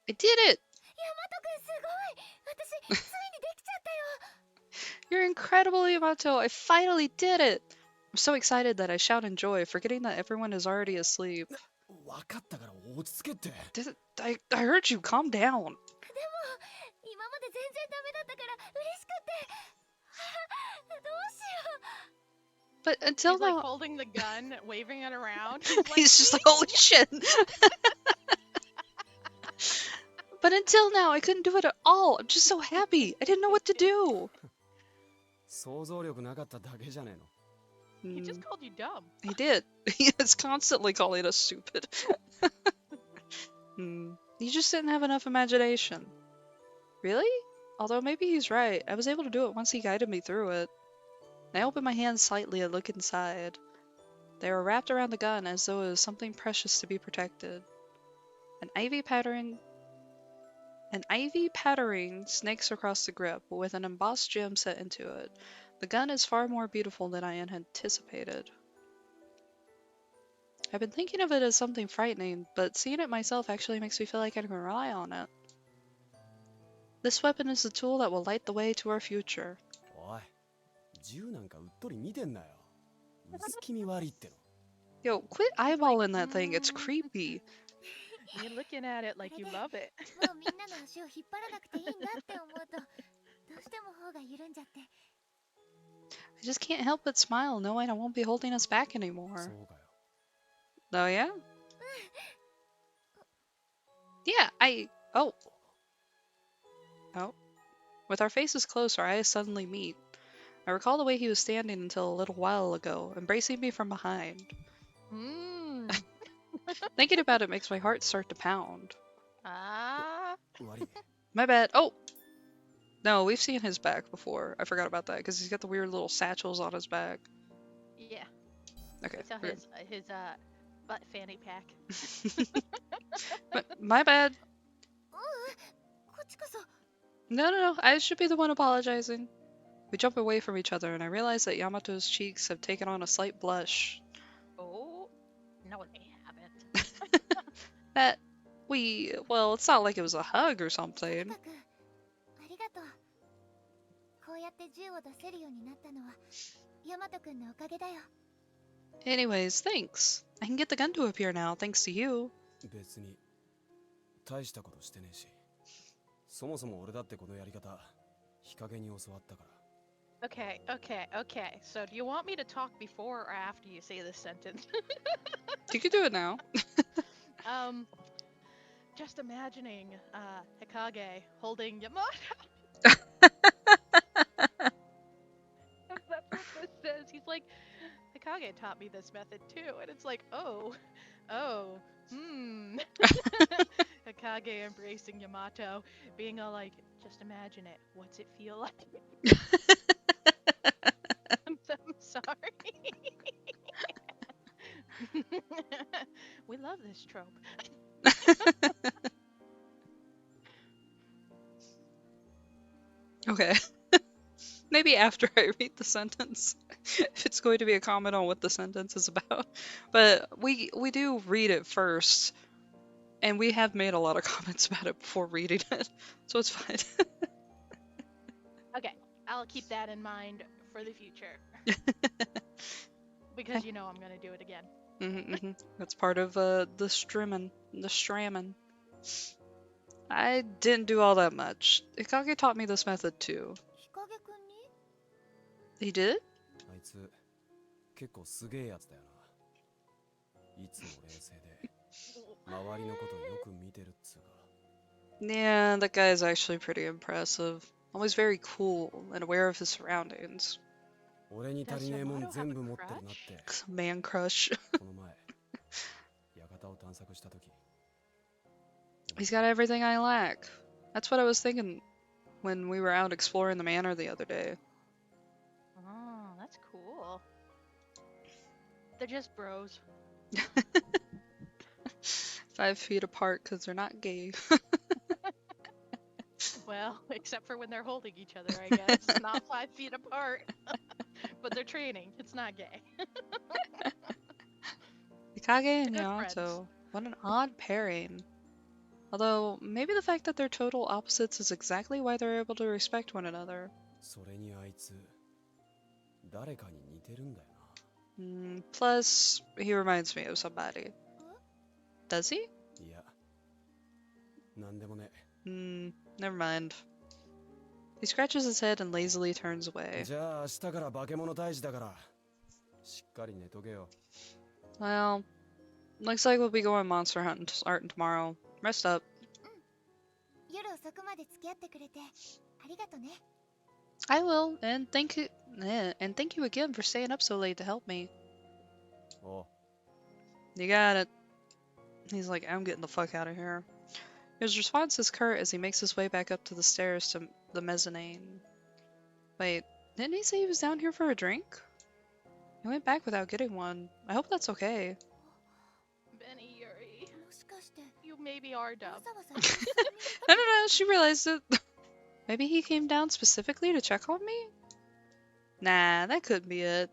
did it! ヤマトくんすごい。私ついにできちゃったよ。 You're incredible, Yamato! I finally did it! I'm so excited that I shout in joy, forgetting that everyone is already asleep. 分かったから落ち着けって。 I heard you, calm down. でも今まで全然ダメだったから嬉しくて。どうしよう。 But until he's like now, holding the gun, waving it around. he's just like, holy shit! But until now, I couldn't do it at all. I'm just so happy. I didn't know what to do. 想像力なかっただけじゃねえの。 He just called you dumb. He did. He is constantly calling us stupid. You just didn't have enough imagination. Really? Although maybe he's right. I was able to do it once he guided me through it. I opened my hands slightly and looked inside. They were wrapped around the gun as though it was something precious to be protected. An ivy patterning snakes across the grip, with an embossed gem set into it. The gun is far more beautiful than I had anticipated. I've been thinking of it as something frightening, but seeing it myself actually makes me feel like I can rely on it. This weapon is the tool that will light the way to our future. おい、銃なんかうっとり見てんなよ。薄気味悪いっての。 Yo, quit eyeballing that thing, it's creepy. You're looking at it like you love it. もうみんなの足を引っ張らなくていいんだって思うと、どうしても方が緩んじゃって。 I just can't help but smile knowing I won't be holding us back anymore. そうかよ。 Oh, yeah? Yeah, Oh. Oh. With our faces close, our eyes suddenly meet. I recall the way he was standing until a little while ago, embracing me from behind. Thinking about it makes my heart start to pound. Ah. 悪いね。 My bad. Oh! No, we've seen his back before. I forgot about that, because he's got the weird little satchels on his back. Yeah. Okay. We saw weird. his butt fanny pack. My bad. こっちこそ。 No. I should be the one apologizing. We jump away from each other, and I realize that Yamato's cheeks have taken on a slight blush. Oh. No, they haven't. Well, it's not like it was a hug or と something. にかくありがとう。こうやって銃を出せるようになったのはヤマトくんのおかげだよ。 Anyways, thanks. I can get the gun to appear now, thanks to you. 別に大したことしてねえし。そもそも俺だってこのやり方、日陰に教わったから。 Okay. So, do you want me to talk before or after you say this sentence? You can do it now. Just imagining Hikage holding Yamato. That's what this says. He's like, Hikage taught me this method too, and it's like, Hikage embracing Yamato, being all like, just imagine it. What's it feel like? I'm sorry. We love this trope. Okay. Maybe after I read the sentence, if it's going to be a comment on what the sentence is about. But we do read it first, and we have made a lot of comments about it before reading it, so it's fine. Okay, I'll keep that in mind for the future. Because you know I'm gonna do it again. That's part of the Stramen. I didn't do all that much. Ikage taught me this method too. 日陰くんに？ He did? あいつ結構すげえやつだよな。いつも冷静で周りのことよく見てるっつうか。 Yeah, that guy is actually pretty impressive. Always very cool and aware of his surroundings. 俺に足りねえもん全部持ってるなって Man crush. この前館を探索した時 He's got everything I lack. That's what I was thinking when we were out exploring the manor the other day. Oh, that's cool. They're just bros. 5 feet apart because they're not gay. Well, except for when they're holding each other, I guess. Not 5 feet apart. But they're training. It's not gay. Mikage and Good Yamato. friends. What an odd pairing. Although, maybe the fact that they're total opposites is exactly why they're able to respect one another. それにあいつ誰かに似てるんだよな Plus, he reminds me of somebody. Does he? いやなんでもね Never mind. He scratches his head and lazily turns away. じゃあ明日から化け物退治だからしっかり寝とけよ Well, looks like we'll be going monster hunting tomorrow. Rest up. 夜遅くまで付き合ってくれてありがとね。 I will, and thank you again for staying up so late to help me. おう You got it. He's like, I'm getting the fuck out of here. His response is curt as he makes his way back up to the stairs to the mezzanine. Wait, didn't he say he was down here for a drink? He went back without getting one. I hope that's okay. Benny Yuri, もしかして you maybe are わ dumb. ざわざ一緒に I don't know, she realized it. Maybe he came down specifically to check on me? Nah, that couldn't be it.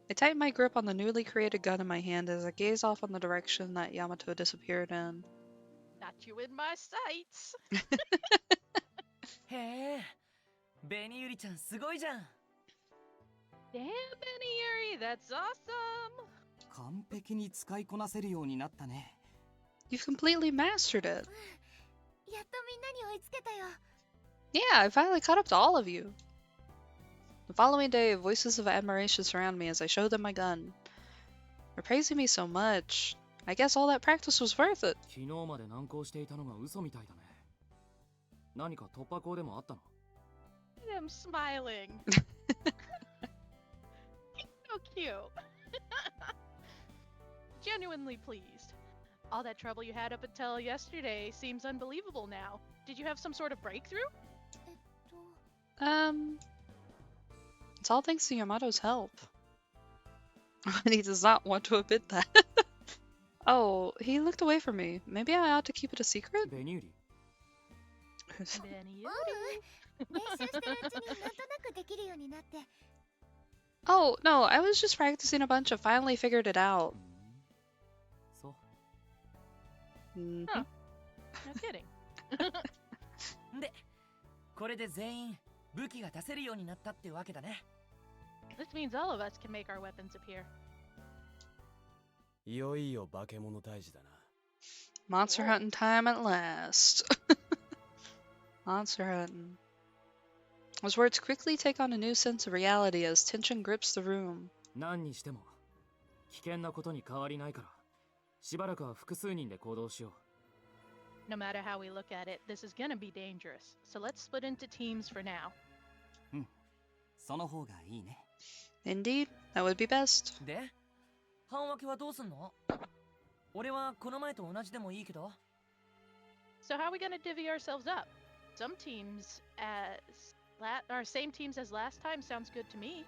I tighten my grip on the newly created gun in my hand as I gaze off on the direction that Yamato disappeared in. Not you in my sights. へえ、ベニユリちゃんすごいじゃん。 Damn, Benny Yuri, that's awesome. 完璧に使いこなせるようになったね。 You've completely mastered it. やっとみんなに追いつけたよ。 Yeah, I finally caught up to all of you. The following day, voices of admiration surround me as I show them my gun. They're praising me so much. I guess all that practice was worth it. 昨日まで難航していたのが嘘みたいだね。何か突破口でもあったの？ I'm smiling. So cute. Genuinely pleased. All that trouble you had up until yesterday seems unbelievable now. Did you have some sort of breakthrough? えっと It's all thanks to Yamato's help. But he does not want to admit that. Oh, he looked away from me. Maybe I ought to keep it a secret? ベニユリ。 Benny う Yuri. ん練習してるうちになんとなくできるようになって。 Oh, no, I was just practicing a bunch and finally figured it out. そう。 Mhm. Huh. No kidding. で、これで全員武器が出せるようになったってわけだね。 This means all of us can make our weapons appear. いよいよ化け物退治だな Monster hunting time at last. Monster hunting. His words quickly take on a new sense of reality as tension grips the room. 何にしても危険なことに変わりないから、しばらくは複数人で行動しよ No matter how we look at it, this is gonna be dangerous. So let's split into teams for now. その方がいいね。 Indeed, that would be best. う。で、班分けはどうすんの？俺はこの前と同じでもいいけど。 So how are we gonna divvy ourselves up? Some teams or same teams as last time sounds good to me.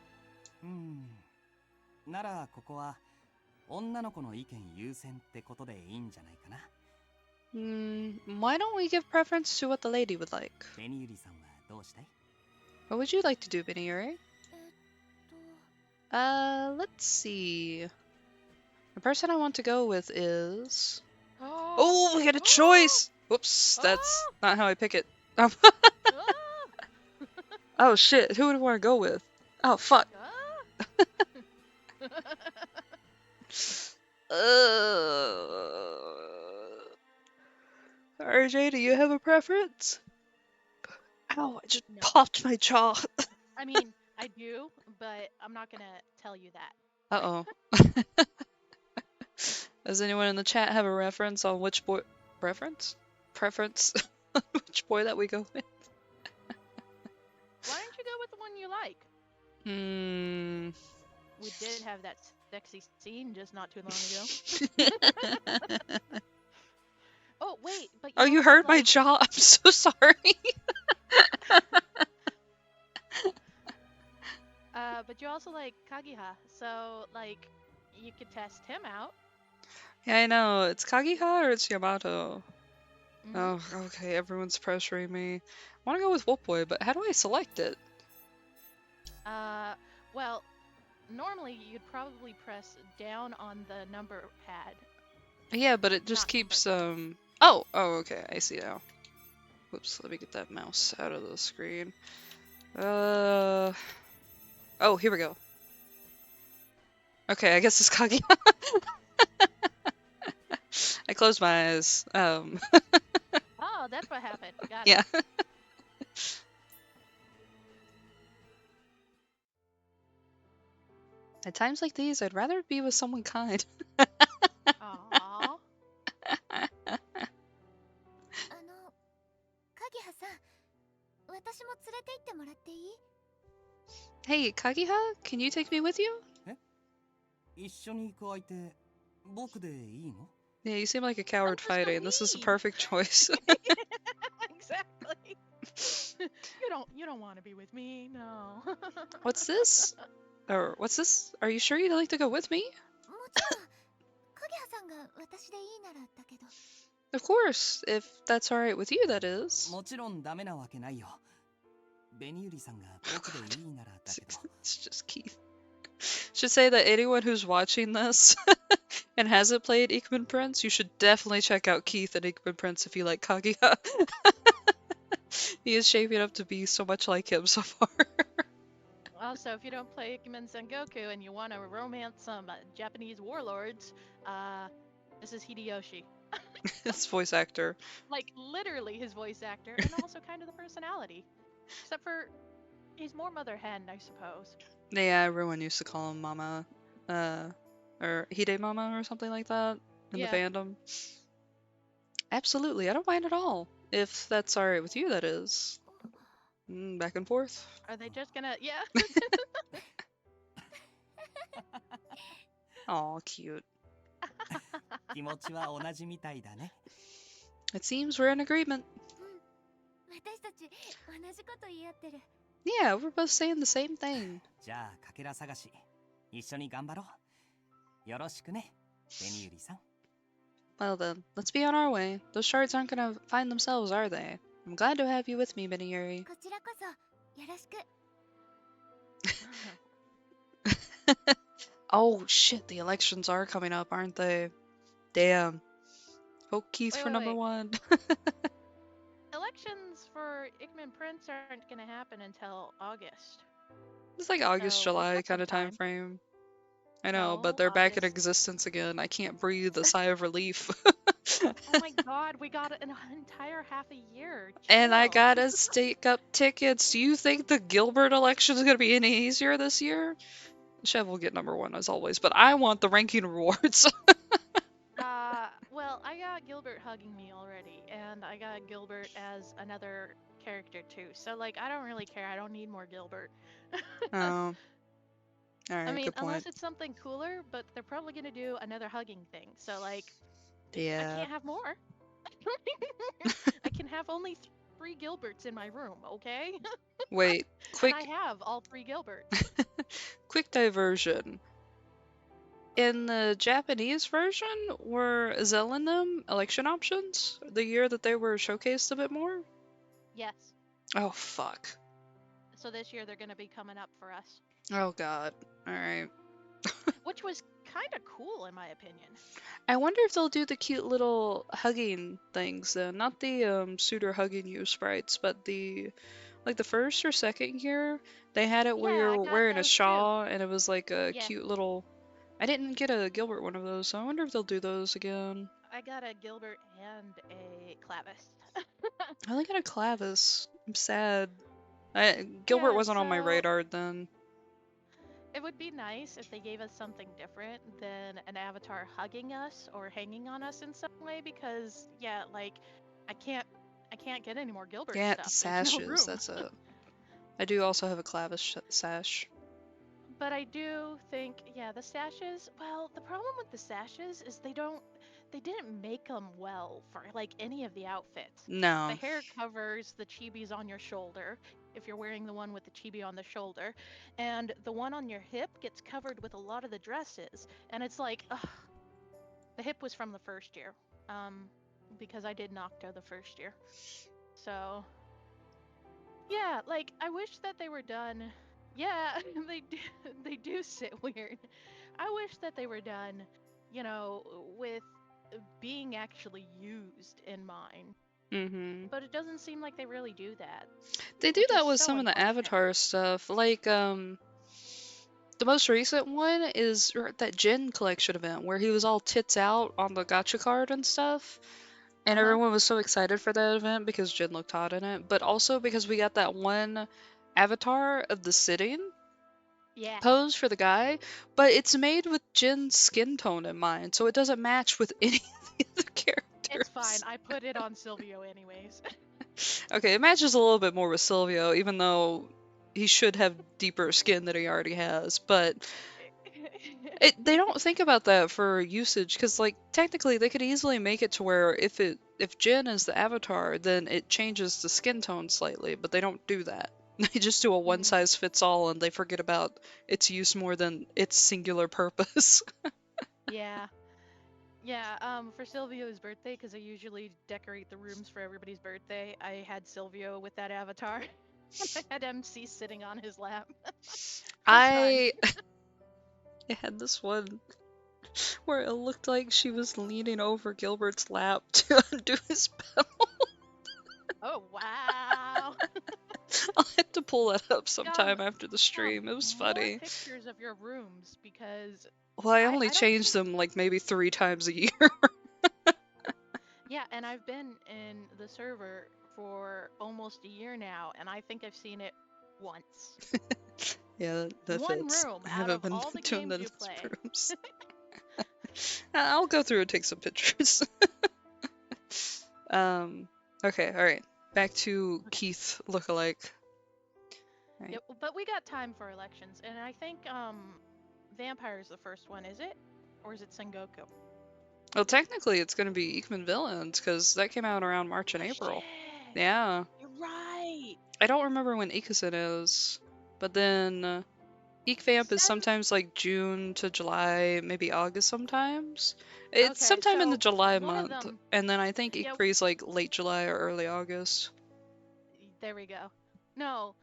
ならここは女の子の意見優先ってことでいいんじゃないかな。 Why don't we give preference to what the lady would like? ベニユリさんはどうしたい？ What would you like to do, Benny Yuri? えっと Let's see. The person I want to go with is... Oh, Oh, we had a choice! Whoops, that's not how I pick it. Oh shit, who would I want to go with? Oh fuck. RJ, do you have a preference? Ow, I just No. popped my jaw. I mean, I do, but I'm not gonna tell you that. Uh-oh. Does anyone in the chat have a reference on which boy... Preference? Which boy that we go with? Why don't you go with Hmm. We did have that sexy scene just not too long ago. Oh wait, but Oh, you you also heard my like, jaw? I'm so sorry. but you also like Kagiha, so like you could test him out. Yeah, I know. It's Kagiha or it's Yamato? Hmm. Oh, okay. Everyone's pressuring me. I want to go with Wolf Boy, but how do I select it? Well, normally you'd probably press down on the number pad, Yeah, but it just not keeps, convert. Oh, okay. I see now. Whoops, let me get that mouse out of the screen. Oh, here we go. Okay, I guess it's Kagiha. I closed my eyes. Oh, that's what happened. Got Yeah. it. At times like these, I'd rather be with someone kind. Aww. カギハさん、私も連れて行ってもらっていい？ Hey, Kagiha, can you take me with you? 一緒に行く相手僕でいいの？ Yeah, you seem like a coward just fighting. This is a leave. perfect choice. Exactly. You don't want to be with me, no. What's this? Or what's this? Are you sure you'd like to go with me? もちろん、カギハさんが私でいいならだけど。 Of course, if that's alright with you, that is. もちろんダメなわけないよ。ベニユリさんが僕でいいならだけど。It's just Keith. Should say that anyone who's watching this and hasn't played Ikman Prince, you should definitely check out Keith and Ikman Prince if you like Kaguya. He is shaping up to be so much like him so far. Also, if you don't play Ikemen Sengoku and you want to romance some Japanese warlords, this is Hideyoshi. His voice actor. Like, literally his voice actor, and also kind of the personality. Except for, he's more mother hen, I suppose. Yeah, everyone used to call him Mama. Or Hide Mama or something like that in the Yeah. fandom. Absolutely, I don't mind at all. If that's alright with you, that is. Back and forth. Are they just gonna, yeah. Aw, cute. 気持ちは同じみたいだね。 It seems we're in agreement. 私たち同じこと言い合ってる。 Yeah, we're both saying the same thing. じゃあかけら探し一緒に頑張ろう。よろしくね、ベニユリさん。 Well then, let's be on our way. Those shards aren't gonna find themselves, are they? I'm glad to have you with me, Miniyuri. こちらこそよろしく。 Oh shit, the elections are coming up, aren't they? Damn. Vote Keith Wait, for wait, number wait. 1. Elections for Ikemen Prince aren't gonna happen until August. It's like August, So, we've July got some kind of time time. frame. I know, but No, they're back in August. existence again. I can't breathe a sigh of relief. Oh my god, we got an entire half a year. And I Chill. gotta stake up tickets. Do you think the Gilbert election is gonna be any easier this year? Chev will get number 1 as always, but I want the ranking rewards. Well, I got Gilbert hugging me already, and I got Gilbert as another character too. So, like, I don't really care. I don't need more Gilbert. Oh. I Alright, mean, good point. unless it's something cooler, but they're probably gonna do another hugging thing. So, like, I Yeah. can't have more. I can have only 3 Gilberts in my room, okay? Wait, quick And I have all 3 Gilberts. quick diversion. In the Japanese version, were Zelenim election options the year that they were showcased a bit more? Yes. Oh, fuck. So this year they're gonna be coming up for us, Oh, God. Alright. which was kind of cool in my opinion. I wonder if they'll do the cute little hugging things then. Not the suitor hugging you sprites, but the like the first or second year, they had it where Yeah, I you're got wearing a those too. shawl and it was like a Yeah. cute little. I didn't get a Gilbert one of those, so I wonder if they'll do those again. I got a Gilbert and a Clavis. I only got a Clavis. I'm sad. Gilbert Yeah, wasn't on my so radar then. it would be nice if they gave us something different than an avatar hugging us or hanging on us in some way, because yeah, like I can't get any more Gilbert Yeah, stuff. There's no sashes. room. That's a. I do also have a Clavis sash. But I do think, yeah, the sashes. Well, the problem with the sashes is they didn't make them well for like any of the outfits. The No. hair covers the chibis on your shoulder if you're wearing the one with the chibi on the shoulder, and the one on your hip gets covered with a lot of the dresses, and it's like, ugh. The hip was from the first year, because I did Nocto the first year. So, yeah, like I wish that they were done. Yeah, they do sit weird. I wish that they were done, with being actually used in mind. Mm-hmm. But it doesn't seem like they really do that, They do which is that with so some of the unfortunate. Avatar stuff. Like, the most recent one is that Jin collection event where he was all tits out on the gacha card and stuff. And Uh-huh. everyone was so excited for that event because Jin looked hot in it, but also because we got that one avatar of the sitting Yeah, pose for the guy, but it's made with Jin's skin tone in mind, so it doesn't match with any of the other characters. it's fine. I put it on Silvio anyways. Okay, it matches a little bit more with Silvio, even though he should have deeper skin than he already has, but they don't think about that for usage because, like, technically they could easily make it to where if Jin is the avatar, then it changes the skin tone slightly, but they don't do that. They just do a one size fits all and they forget about its use more than its singular purpose. Yeah. Yeah, for Silvio's birthday, because I usually decorate the rooms for everybody's birthday, I had Silvio with that avatar. I had MC sitting on his lap. I had this one where it looked like she was leaning over Gilbert's lap to undo his belt. Oh, wow. I'll have to pull that up sometime after the Tom, stream. It was more funny. pictures of your rooms, because Well, I I only don't change think... them like maybe 3 times a year. Yeah, and I've been in the server for almost a year now, and I think I've seen it once. Yeah, that One fits. room I out haven't of been all the doing games that you in play. rooms. I'll go through and take some pictures. Okay, alright. Back to Keith lookalike. Right. Yeah, but we got time for elections, and I think Vampire is the first one, is it? Or is it Sengoku? Well, technically it's gonna be Eekman Villains, because that came out around March and April. Shit! Yeah. You're right! I don't remember when Ikusen is, but then Eek Vamp is sometimes like June to July, maybe August sometimes. It's Okay, sometime in the so July one of month, them... and then I think Yeah, Eekfree is like late July or early August. there we go. No,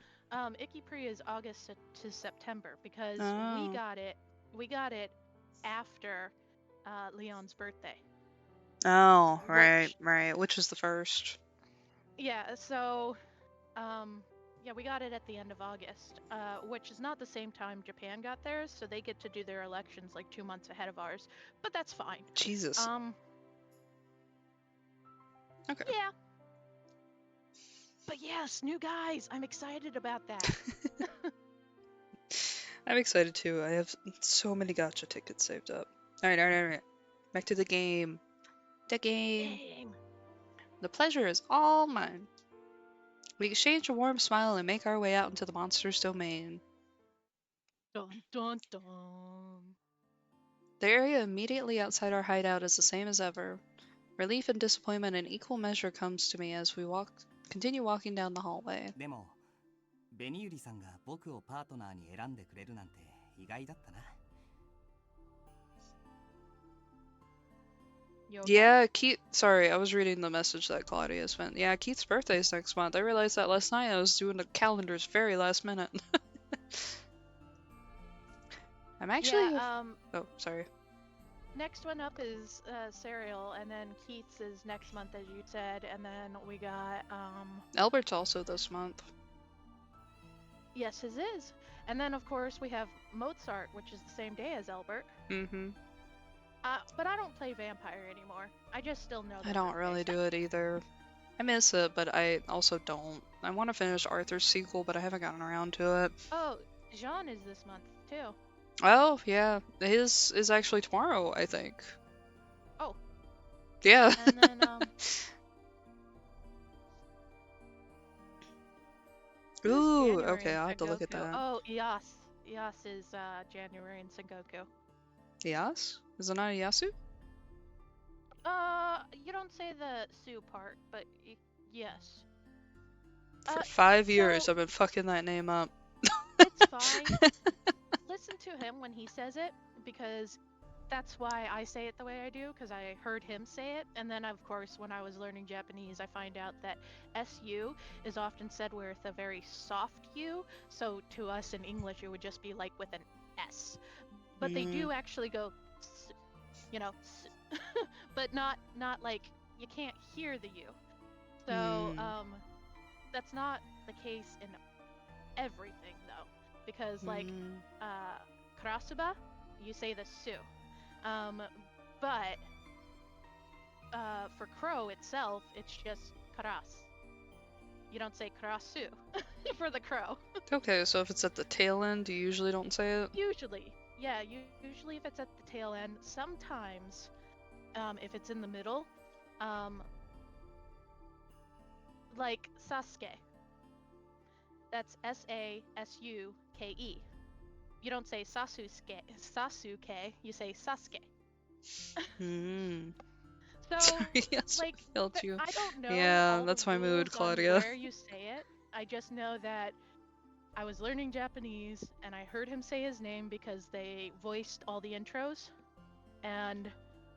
Icky is August to September, because we Oh. got it after Leon's birthday. Oh, Which- right. Which is the first? Yeah, so, yeah, we got it at the end of August, which is not the same time Japan got theirs, so they get to do their elections like 2 months ahead of ours, but that's fine. Jesus. Okay. Yeah. But yes, new guys, I'm excited about that. I'm excited too. I have so many gacha tickets saved up. Alright. Back to the game. The game. The pleasure is all mine. We exchange a warm smile and make our way out into the monster's domain. Dun dun dun. The area immediately outside our hideout is the same as ever. Relief and disappointment in equal measure comes to me as we continue walking down the hallway. でも紅百合さんが僕をパートナーに選んでくれるなんて意外だったな。 Yeah, Keith. Sorry, I was reading the message that Claudia sent. Yeah, Keith's birthday is next month. I realized that last night. I was doing the calendars very last minute. I'm actually. Yeah, Oh, sorry. next one up is Serial, and then Keith's is next month, as you said, and then we got Albert's also this month. yes, his is, and then of course we have Mozart, which is the same day as Albert. Mm-hmm. But I don't play Vampire anymore. I just still know. I don't really do it either. I miss it, but I also don't. I want to finish Arthur's sequel, but I haven't gotten around to it. Oh, Jean is this month too. Oh, yeah. His is actually tomorrow, I think. Oh. Yeah. And then, Ooh, January okay, I'll have to look at Sengoku. that. Oh, yes. Yas is January in Sengoku. Yas? Is it not a Yasu? You don't say the Su part, but yes. For 5 years, so- I've been fucking that name up. It's fine. Listen to him when he says it, because that's why I say it the way I do, because I heard him say it. And then, of course, when I was learning Japanese, I find out that SU is often said with a very soft U. So to us in English, it would just be like with an S. But they do actually go, S, you know, S, but not like you can't hear the U. So that's not the case in everything though, because like Karasuba, you say the Su. But for crow itself, it's just Karas. You don't say Karasu for the crow. Okay, so if it's at the tail end, you usually don't say it? Usually, yeah. Usually, if it's at the tail end, sometimes, if it's in the middle, like Sasuke. That's Sasuke. You don't say Sasuke, you say Sasuke. So, Sorry, yes, like, I failed you. I don't know. Yeah, all that's the my mood, rules on Claudia. Where you say it, I just know that I was learning Japanese and I heard him say his name because they voiced all the intros and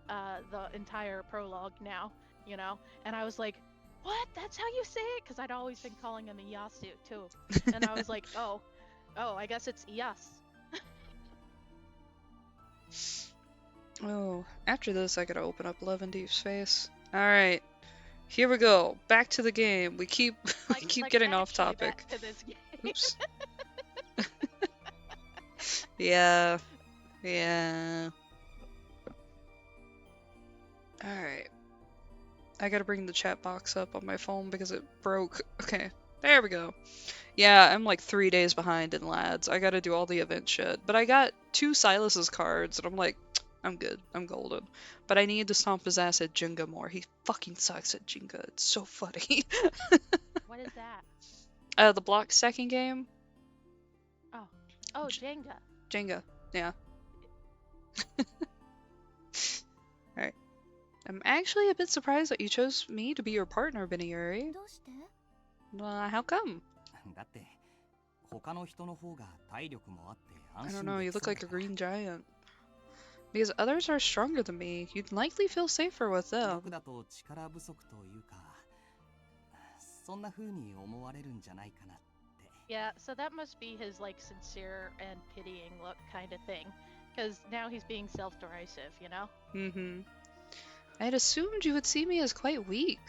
the entire prologue now, you know, and I was like, what? That's how you say it? Because I'd always been calling him Iyasu too, and I was like, oh, I guess it's Iyas. Oh, after this, I gotta open up Love and Deep Space. Alright, here we go. Back to the game. We keep getting off actually topic. back to this game. Oops. Yeah. Yeah. Alright. I gotta bring the chat box up on my phone because it broke. Okay, there we go. Yeah, I'm like 3 days behind in lads. I gotta do all the event shit. But I got 2 Silas's cards, and I'm like, I'm good. I'm golden. But I need to stomp his ass at Jenga more. He fucking sucks at Jenga. It's so funny. What is that? The block stacking game. Oh, Jenga. Jenga. Yeah. Alright. I'm actually a bit surprised that you chose me to be your partner, Beniuri. どうして？ How come? だって他の人の方が体力もあって I 安 don't 心 know, で you き look そう like だ a から green giant. Because others are stronger than me. You'd likely feel safer with them. 僕だと力不足というかそんな風に思われるんじゃないかなって Yeah, so that must be his like sincere and pitying look kind of thing, because now he's being self-derisive, you know? Mm-hmm. I had assumed you would see me as quite weak.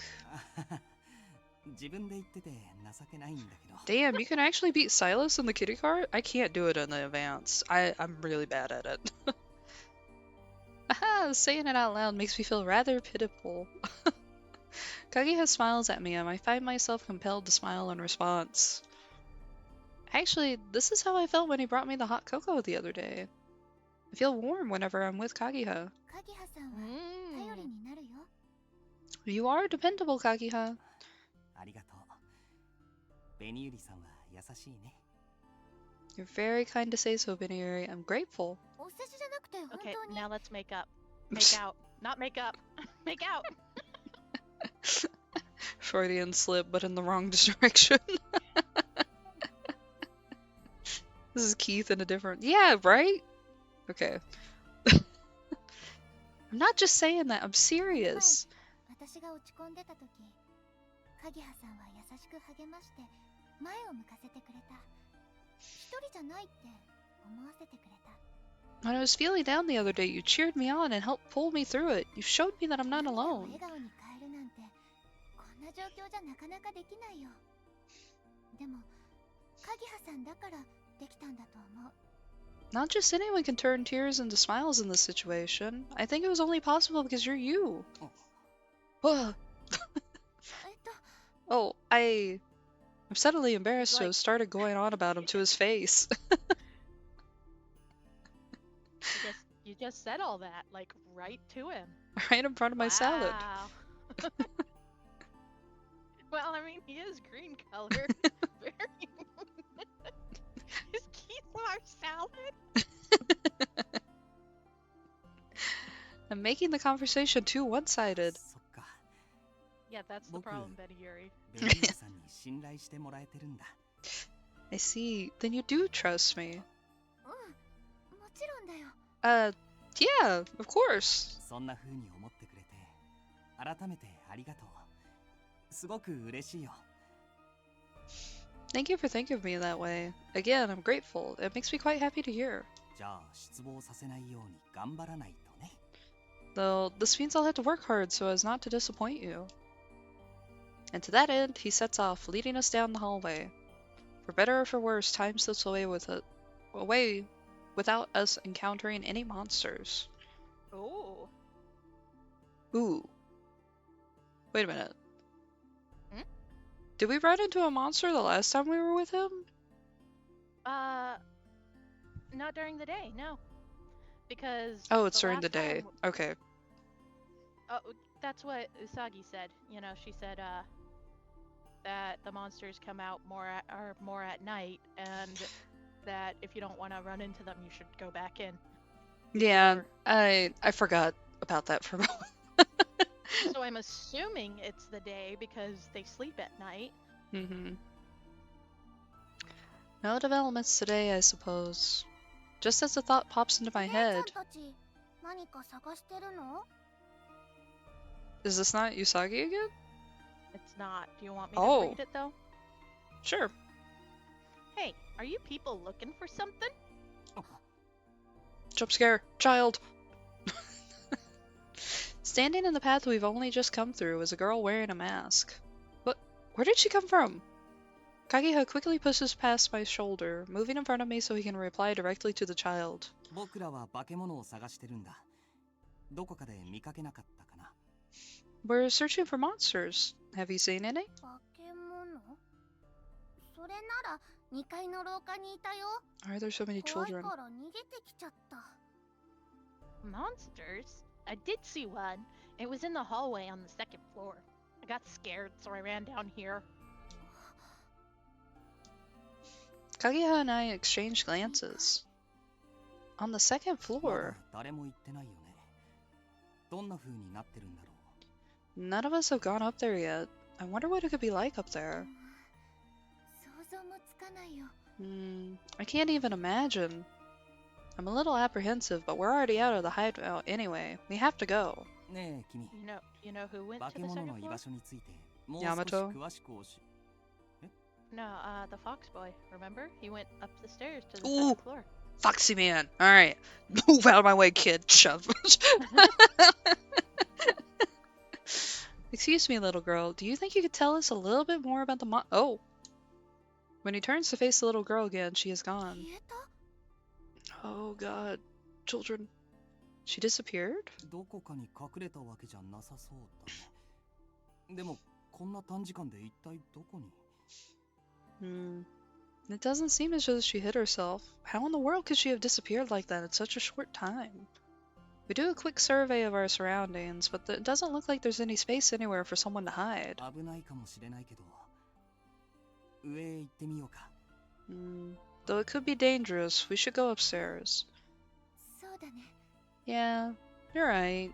自分で言ってて情けないんだけど Damn, you can actually beat Silas in the kitty cart? I can't do it in the advance. I'm really bad at it. Aha, saying it out loud makes me feel rather pitiful. Kageha smiles at me and I find myself compelled to smile in response. Actually, this is how I felt when he brought me the hot cocoa the other day. I feel warm whenever I'm with Kageha. カギハさんは頼りになるよ。 You are dependable, Kageha. ありがとうベニユリさんは優しいね You're very kind to say so, Beniuri. I'm grateful. お世辞じゃなくて本 Okay, 当に。 now let's make up. Make out. Not make up. Make out! Freudian slip, but in the wrong direction. This is Keith in a different... Yeah, right? Okay. I'm not just saying that, I'm serious. 私が落ち込んでた時、カギハさんは優しく励まして前を向かせてくれた。一人じゃないって思わせてくれた。 When I was feeling down the other day, you cheered me on and helped pull me through it. You showed me that I'm not 涙を alone. 笑顔に変えるなんてこんな状況じゃなかなかできないよ。でもカギハさんだからできたんだと思う。 Not just anyone can turn tears into smiles in this situation. I think it was only possible because you're you. Whoa. Oh, I'm suddenly embarrassed to have started going on about him to his face. You just said all that, like, right to him. Right in front of my salad. Wow. Well, I mean, he is green colored. Very... Is Keith our salad. I'm making the conversation too one-sided. そっか。 Yeah, that's the Boku. problem, Betty Yuri. ベニールさんに信頼してもらえてるんだ。 I see. Then you do trust me. うん、もちろんだよ。Yeah, of course. そんな風に思ってくれて改めてありがとう。すごく嬉しいよ。 Thank you for thinking of me that way. Again, I'm grateful. It makes me quite happy to hear. じゃあ失望させないように頑張らないとね。 Though, this means I'll have to work hard so as not to disappoint you. And to that end, he sets off, leading us down the hallway. For better or for worse, time slips away without us encountering any monsters. Oh. Ooh. Wait a minute. Hmm? Did we run into a monster the last time we were with him? Not during the day, no. Because Oh, it's during the last day. time- Okay. Oh, that's what Usagi said. You know, she said that the monsters come out more at night, and that if you don't want to run into them, you should go back in. Yeah, Sure. I forgot about that for a moment. So I'm assuming it's the day because they sleep at night. Mm-hmm. No developments today, I suppose. Just as a thought pops into my 姉ちゃ head. んたち何か探してるの？ Is this not Usagi again? It's not. Do you want me Oh. to read it though? Sure. Hey, are you people looking for something? Jump scare. Child. Standing in the path we've only just come through is a girl wearing a mask. What? Where did she come from? Kageha quickly pushes past my shoulder, moving in front of me so he can reply directly to the child. 僕らは化け物を探してるんだ。どこかで見かけなかったかな。 We're searching for monsters. Have you seen any? 化け物？それなら2階の廊下にいたよ。 Why are there so many 怖い children? から逃げてきちゃった。 Monsters? I did see one. It was in the hallway on the second floor. I got scared, so I ran down here. Kageha and I exchanged glances. On the second ま floor. だ誰も行ってないよね。どんな風になってるんだろう。 None of us have gone up there yet. I wonder what it could be like up there. 想像もつかないよ。 I can't even imagine. I'm a little apprehensive, but we're already out of the hideout anyway. We have to go. ねえ君。 You know who went 化 to け the 物 second の居 floor? 場所についてもうヤマト少し詳しく教え。 No, the fox boy. Remember? He went up the stairs to the Ooh. second floor. Foxy man. Alright. Move out of my way, kid. Shove. Excuse me, little girl. Do you think you could tell us a little bit more about the Oh. When he turns to face the little girl again, she is 消 gone. えた？ Oh god. Children. She disappeared? どこかに隠れたわけじゃなさそうだね。でもこんな短時間で一体どこに？ It doesn't seem as though she hid herself. How in the world could she have disappeared like that in such a short time? We do a quick survey of our surroundings, but it doesn't look like there's any space anywhere for someone to hide. 危ないかもしれないけど、上へ行ってみようか。 Though it could be dangerous, we should go upstairs. そうだね。 Yeah, you're right.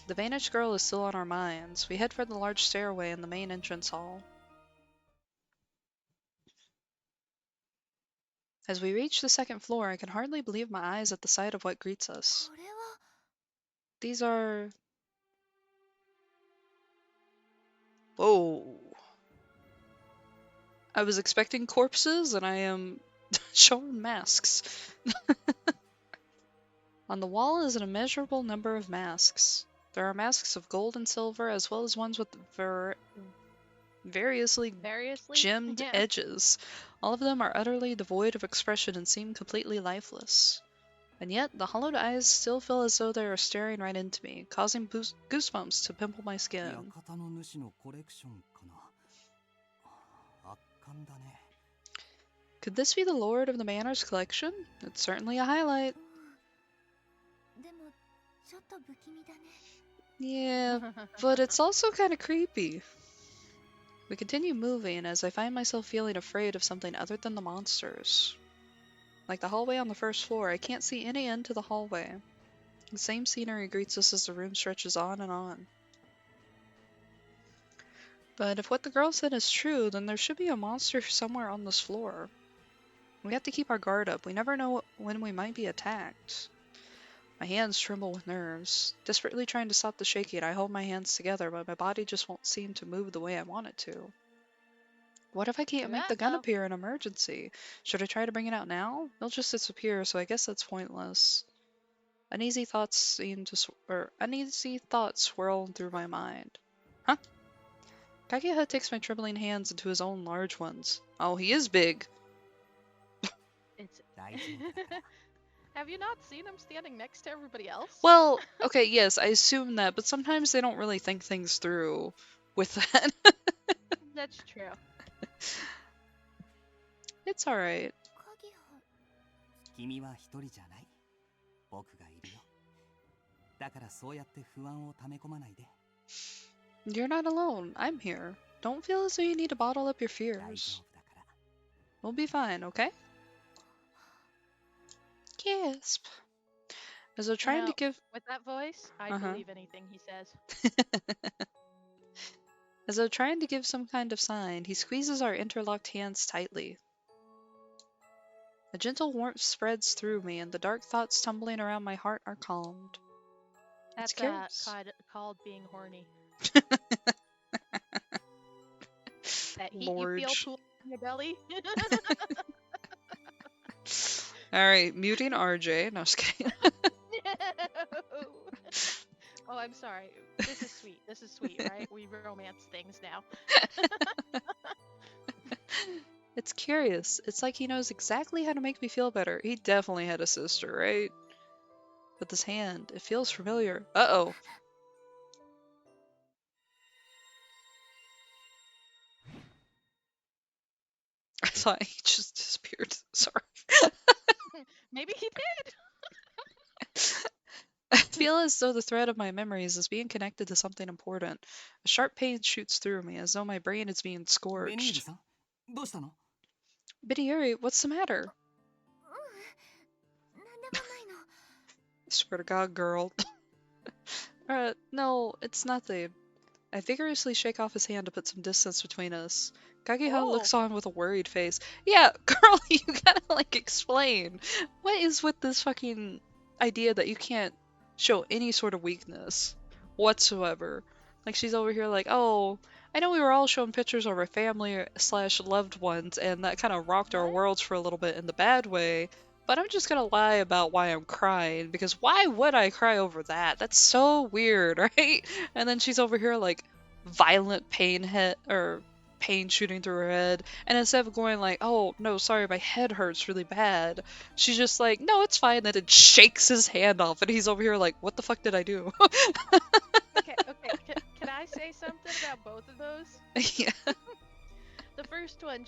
The vanished girl is still on our minds. We head for the large stairway in the main entrance hall. As we reach the second floor, I can hardly believe my eyes at the sight of what greets us. これは These are... Whoa. I was expecting corpses, and I am shown masks. On the wall is an immeasurable number of masks. There are masks of gold and silver, as well as ones with variously gemmed Yeah. edges. All of them are utterly devoid of expression and seem completely lifeless. And yet, the hollowed eyes still feel as though they are staring right into me, causing goosebumps to pimple my skin. 館の主のコレクションかな。圧巻だね。 Could this be the Lord of the Manor's collection? It's certainly a highlight. でもちょっと不気味だね。 Yeah, but it's also kind of creepy. We continue moving as I find myself feeling afraid of something other than the monsters. Like the hallway on the first floor. I can't see any end to the hallway. The same scenery greets us as the room stretches on and on. But if what the girl said is true, then there should be a monster somewhere on this floor. We have to keep our guard up. We never know when we might be attacked. My hands tremble with nerves. Desperately trying to stop the shaking, I hold my hands together, but my body just won't seem to move the way I want it to. What if I can't make the gun appear in an emergency? Should I try to bring it out now? It'll just disappear, so I guess that's pointless. Uneasy thoughts swirl through my mind. Huh? Backeth takes my trembling hands into his own large ones. Oh, he is big. It's 大丈夫だから Have you not seen him standing next to everybody else? Well, okay, yes, I assume that, but sometimes they don't really think things through with that. That's true. It's alright. 鍵は君は一人じゃない。僕がいるよ。だからそうやって不安を溜め込まないで。 You're not alone. I'm here. Don't feel as though you need to bottle up your 大 fears. 丈夫だから。 We'll be fine, okay? Gasp. As though trying to know, give With that voice, I believe anything he says. As though trying to give some kind of sign, he squeezes our interlocked hands tightly. A gentle warmth spreads through me, and the dark thoughts tumbling around my heart are calmed. That's curious. called being horny. That heat Lord. you feel pool in your belly. Alright, muting RJ. No, just kidding. No. Oh, I'm sorry. This is sweet. This is sweet, right? We romance things now. It's curious. It's like he knows exactly how to make me feel better. He definitely had a sister, right? But this hand, it feels familiar. Uh-oh. I thought he just disappeared. Sorry. Maybe he did. I feel as though the thread of my memories is being connected to something important. A sharp pain shoots through me, as though my brain is being ベニール scorched. さんどうしたの Bidiyuri, what's the matter? なんでもないの。 I swear to God, girl. No, it's nothing. I vigorously shake off his hand to put some distance between us. Kageha Oh. looks on with a worried face. Yeah, girl, you gotta, like, explain. What is with this fucking idea that you can't show any sort of weakness whatsoever? Like, she's over here like, oh, I know we were all showing pictures of our family slash loved ones, and that kind of rocked our What? worlds for a little bit in the bad way, but I'm just gonna lie about why I'm crying, because why would I cry over that? That's so weird, right? And then she's over here like, violent pain shooting through her head, and instead of going like, oh no, sorry, my head hurts really bad, she's just like, no, it's fine. Then it shakes his hand off, and he's over here like, what the fuck did I do? Okay. Can I say something about both of those? Yeah. The first one,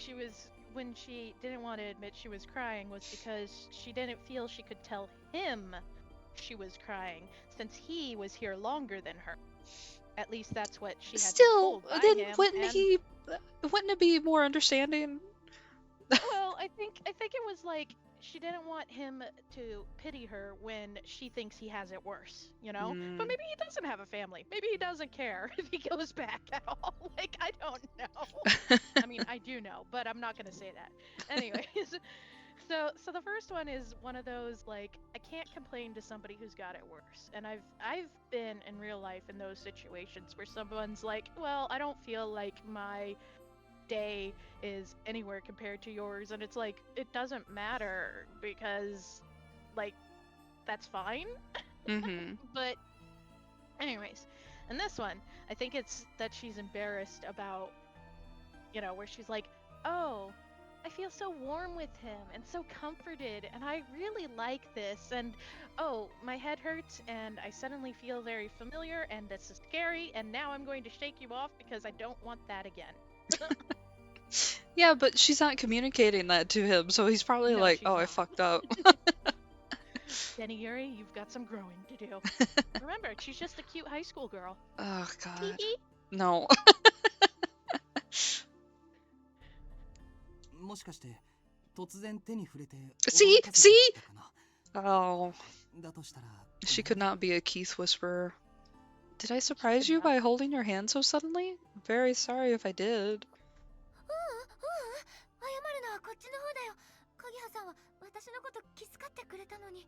when she didn't want to admit she was crying, was because she didn't feel she could tell him she was crying, since he was here longer than her. At least that's what she had been Still, told by then him. wouldn't it be more understanding? Well, I think it was like she didn't want him to pity her when she thinks he has it worse, you know? But maybe he doesn't have a family. Maybe he doesn't care if he goes back at all. Like, I don't know. I mean, I do know, but I'm not gonna say that. Anyways, so the first one is one of those, like, I can't complain to somebody who's got it worse. And I've been in real life in those situations where someone's like, well, I don't feel like my day is anywhere compared to yours, and it's like, it doesn't matter, because, like, that's fine. Mm-hmm. But anyways, in this one, I think it's that she's embarrassed about, you know, where she's like, oh, I feel so warm with him and so comforted, and I really like this, and oh, my head hurts, and I suddenly feel very familiar, and this is scary, and now I'm going to shake you off because I don't want that again. Yeah, but she's not communicating that to him, so he's probably No, like, she's oh, I not. fucked up. Yuri, you've got some growing to do. Remember, she's just a cute high school girl. Oh, God. Tee-hee. No. もしかして突然手に触れて See? 驚かせてきたかな。 Oh, だとしたら she could not be a Keith whisperer. Did I surprise could you not. by holding your hand so suddenly? Very sorry if I did. 謝るのはこっちの方だよ。鍵葉さんは私のこと気遣ってくれたのに。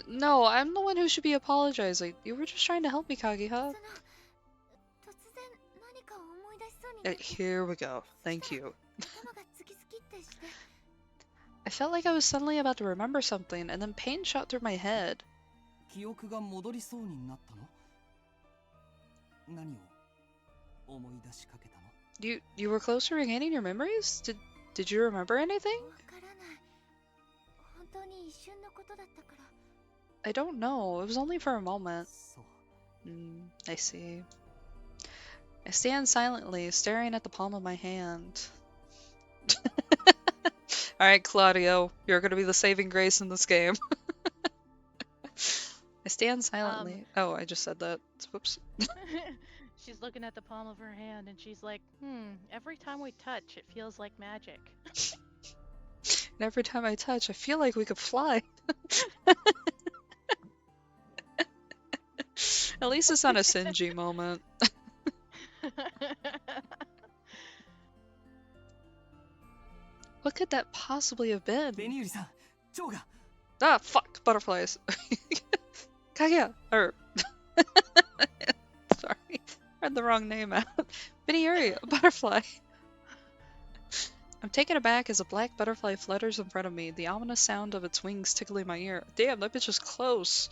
No, I'm the one who should be apologizing. You were just trying to help me, そ Kageha. の突然何かを思い出しそうになって Here we go. Thank you. 頭がズキズキってして。 I felt like I was suddenly about to remember something, and then pain shot through my head. 記憶が戻りそうになったの？何を思い出しかけたの？ You were close to regaining your memories? Did you remember anything? わからない。本当に一瞬のことだったから。 I don't know. It was only for a moment. そう。 I see. I stand silently, staring at the palm of my hand. Alright, Claudio, you're gonna be the saving grace in this game. I stand silently. Oh, I just said that. Whoops. She's looking at the palm of her hand and she's like, every time we touch, it feels like magic. And every time I touch, I feel like we could fly. At least it's not a Sinji moment. What could that possibly have been? ベニユリさん、ジョーが。 Ah, fuck, butterflies. Kaguya, or sorry, I read the wrong name out. Biniuri, a butterfly. I'm taken aback as a black butterfly flutters in front of me, the ominous sound of its wings tickling my ear. Damn, that bitch is close.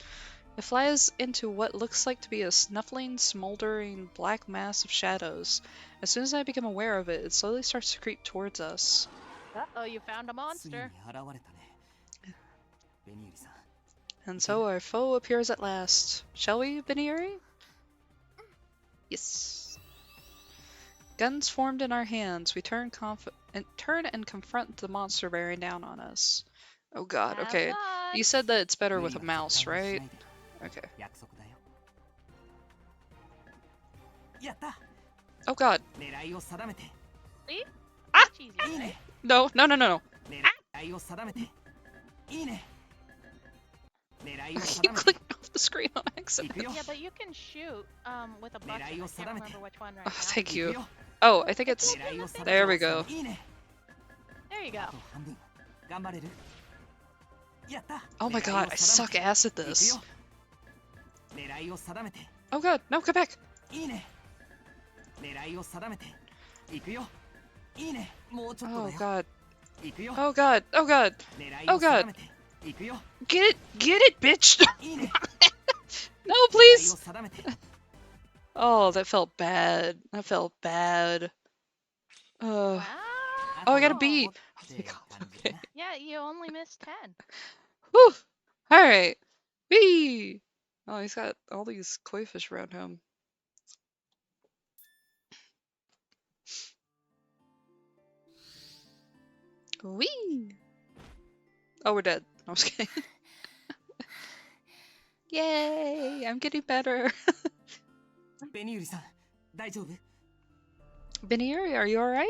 It flies into what looks like to be a snuffling, smoldering black mass of shadows. As soon as I become aware of it, it slowly starts to creep towards us. Uh-oh, you found a ついに monster. 現れたね。ベニユリさん。 And so our foe appears at last. Shall we, Biniuri? Yes. Guns formed in our hands, we turn and confront the monster bearing down on us. Oh god, Have okay. fun. You said that it's better 無 with 理 a は mouse, 絶対にし right? ないで。 Okay. 約束だよ。やった。 Oh god. 狙いを定めて。 See? Ah! Much easier, いい right? ね。 No, no, no, no, no. 狙いを定めて。いいね。狙い I を keep 定めて。 clicking off the screen on 行 accident. くよ。 Yeah, but you can shoot with a button. I can't remember which one right Oh, now. thank 行く you. よ。 Oh, I think it's... 狙いを定めて。 There we go. いいね。 There you go. あと半分。頑張れる。やった。 Oh my 狙い god, を I 定 suck めて。 ass at 行く this. よ。狙いを定めて。 Oh god, no, come back. いいね。狙いを定めて。行くよ。いいね。もうちょっと Oh だよ。 god. 行くよ。 Oh god, oh god. 狙いを定めて。行くよ。 Get it, bitch! いいね。 No, 狙い please! を定めて。 Oh, that felt bad. That felt bad. Wow. Oh, I got a B. っ Oh て my god, 感じだ okay. な。 Yeah, you only missed 10. Whew! Alright. Whee! Oh, he's got all these koi fish around him. Whee! Oh, we're dead. I was kidding. Yay! I'm getting better. ベニユリさん、大丈夫？ Biniuri, are you alright?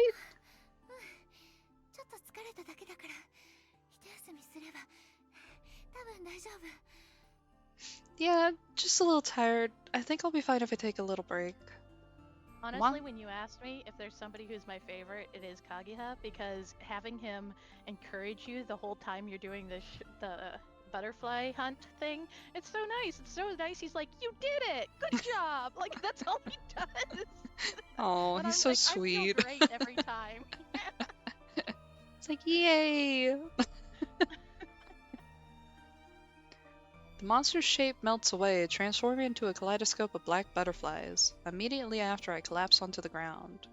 ちょっと疲れただけだから一休みすれば多分大丈夫。 Yeah, just a little tired. I think I'll be fine if I take a little break. Honestly, when you asked me if there's somebody who's my favorite, it is Kageha, because having him encourage you the whole time you're doing the butterfly hunt thing, it's so nice. It's so nice. He's like, "You did it! Good job!" Like that's all he does. Oh, And he's I'm so like, sweet. I feel great every time. It's like, yay! The monster's shape melts away, transforming into a kaleidoscope of black butterflies. Immediately after, I collapse onto the ground.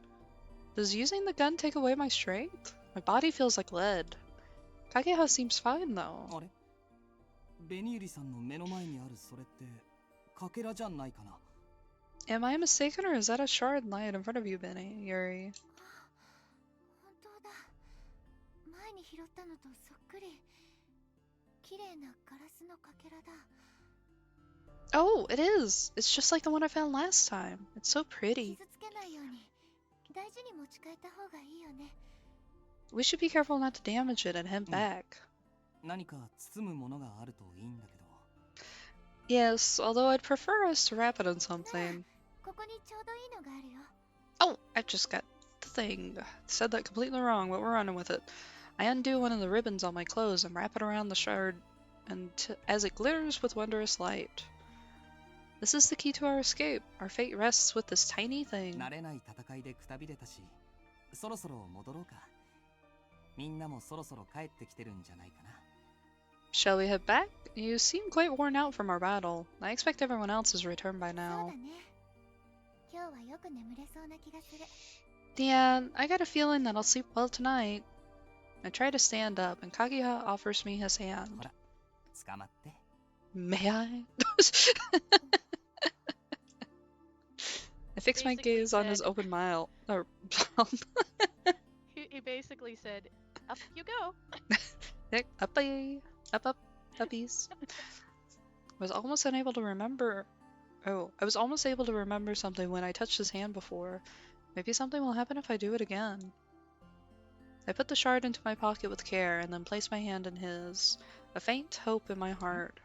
Does using the gun take away my strength? My body feels like lead. Kageha seems fine, though. あれ？ベニユリさんの目の前にあるそれってかけらじゃないかな。 Am I mistaken, or is that a shard lying in front of you, Benny, Yuri? 本当だ。前に拾ったのとそっくり。綺麗なガラスのかけらだ。 Oh, it is! It's just like the one I found last time. It's so pretty. 傷つけないように大事に持ち帰った方がいいよね。We should be careful not to damage it and head back. 何か包むものがあるといいんだけど。 Yes, although I'd prefer us to wrap it in something. ここにちょうどいいのがあるよ。 Oh, I just got the thing. Said that completely wrong, but we're running with it. I undo one of the ribbons on my clothes and wrap it around the shard as it glitters with wondrous light. This is the key to our escape. Our fate rests with this tiny thing. 慣れない戦いでくたびれたし、そろそろ戻ろうか。みんなもそろそろ帰ってきてるんじゃないかな。 Shall we head back? You seem quite worn out from our battle. I expect everyone else has returned by そうだ now. ね。今日はよく眠れそうな気がする。 Yeah, I got a feeling that I'll sleep well tonight. I try to stand up, and Kaguya offers me his hand. ほら、捕まって。 May I? I fix my Basically gaze on his said- open mouth. Or He basically said, "Up you go." up, puppies. I was almost able to remember something when I touched his hand before. Maybe something will happen if I do it again. I put the shard into my pocket with care and then placed my hand in his, a faint hope in my heart.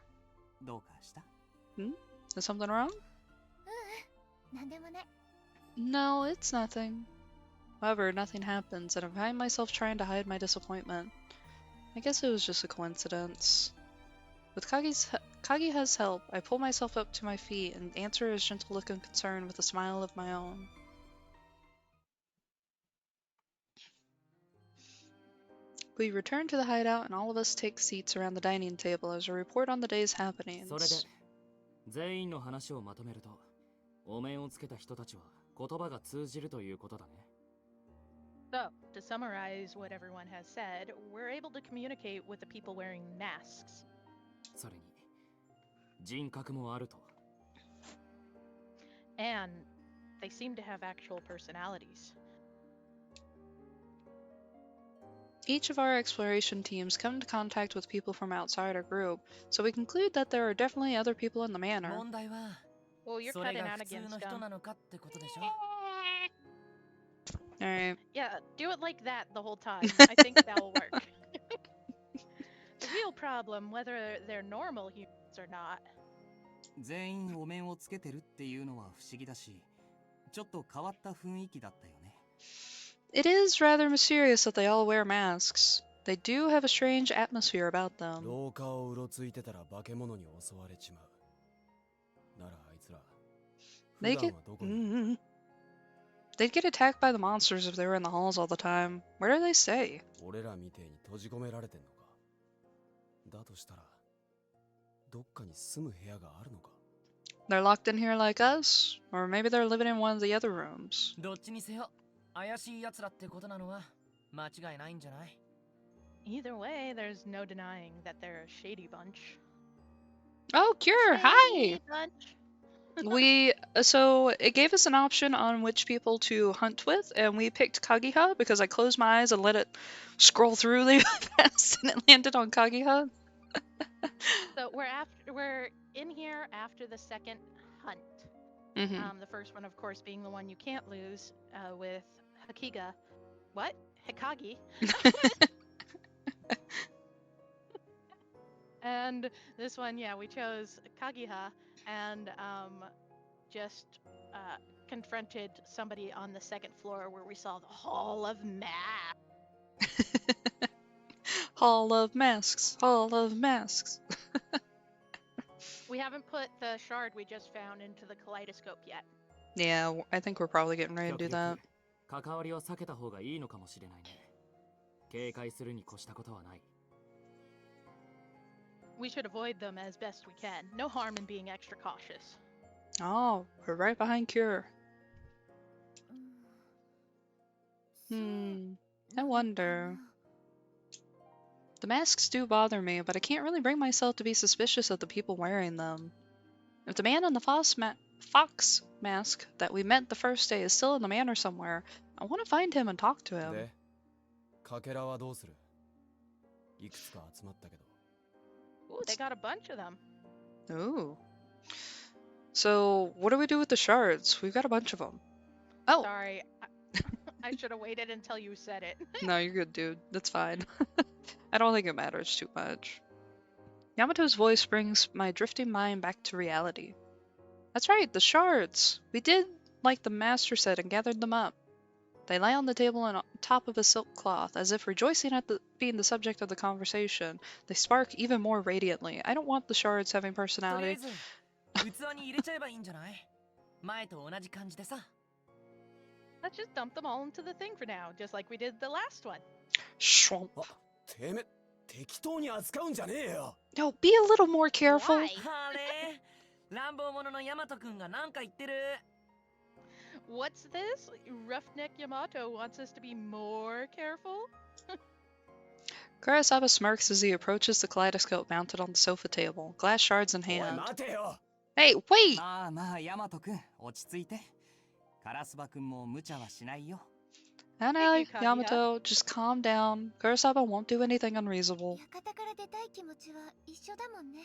どうかした？ Is something wrong? なんでもない。 No, it's nothing. However, nothing happens, and I find myself trying to hide my disappointment. I guess it was just a coincidence. With Kaguya's help, I pull myself up to my feet and answer his gentle look of concern with a smile of my own. We return to the hideout, and all of us take seats around the dining table as a report on the day's それで happenings. 全員の話をまとめると、お面をつけた人たちは言葉が通じるということだね。 So, to summarize what everyone has said, we're able to communicate with the people wearing masks. それに人格もあると。 And they seem to have actual personalities. Each of our exploration teams come into contact with people from outside our group, so we conclude that there are definitely other people in the manor. 問題は Well, you're それ cutting が out 普通 again, の人 Stone. なのかってことでしょ。 Alright. Yeah, do it like that the whole time. I think that'll work. The real problem, whether they're normal humans or not. 全員お面をつけてるっていうのは不思議だし、ちょっと変わった雰囲気だったよね。 It is rather mysterious that they all wear masks. They do have a strange atmosphere about them. 廊下をうろついてたら化け物に襲われちまう。ならあいつら、 They 普段 get はどこに？ they'd get attacked by the monsters if they were in the halls all the time. Where do they stay? 俺らみてえに閉じ込められてんのか。だとしたら、どっかに住む部屋があるのか。 They're locked in here like us? Or maybe they're living in one of the other rooms. どっちにせよ怪しい奴らってことなのは間違いないんじゃない？ Either way, there's no denying that they're a shady bunch. Oh, Cure! Hi! Shady bunch. So it gave us an option on which people to hunt with, and we picked Kaguya because I closed my eyes and let it scroll through really fast, and it landed on Kaguya. So we're in here after the second hunt. Mm-hmm. The first one, of course, being the one you can't lose with Hakiga. What? Hikagi. And this one, yeah, we chose Kaguya and just confronted somebody on the second floor where we saw the Hall of Math. Hall of Masks, Hall of Masks. We haven't put the shard we just found into the kaleidoscope yet. Yeah, I think we're probably getting ready to do that. 関わりを避けた方がいいのかもしれないね。警戒するに越したことはない。 We should avoid them as best we can. No harm in being extra cautious. Oh, we're right behind Cure. そう I wonder. The masks do bother me, but I can't really bring myself to be suspicious of the people wearing them. If the man in the fox mask that we met the first day is still in the manor somewhere, I want to find him and talk to him. で、かけらはどうする？いくつか集まったけど。 Ooh, they got a bunch of them. Ooh. So, what do we do with the shards? We've got a bunch of them. Oh, Sorry, I should have waited until you said it. No, you're good, dude. That's fine. I don't think it matters too much. Yamato's voice brings my drifting mind back to reality. That's right, the shards! We did like the master said and gathered them up. They lay on the table on top of a silk cloth, as if rejoicing at being the subject of the conversation. They spark even more radiantly. I don't want the shards having とりあえ personality. ず器に入れちゃえばいいんじゃない？前と同じ感じでさ。 Let's just dump them all into the thing for now, just like we did the last one. Shwomp. てめ、適当に扱うんじゃねえよ。 No, be a little more careful. Why? あれ乱暴者のヤマトくんがなんか言ってる。 What's this? Roughneck Yamato wants us to be more careful? Kurosaba smirks as he approaches the kaleidoscope mounted on the sofa table, glass shards in おい hand. 待てよ。 Hey, wait! まあまあヤマトくん落ち着いて。カラスバくんも無茶はしないよ。 No, no, Thank you, Kaguya. Yamato, just calm down. Kurosaba won't do anything unreasonable. 館から出たい気持ちは一緒だもんね。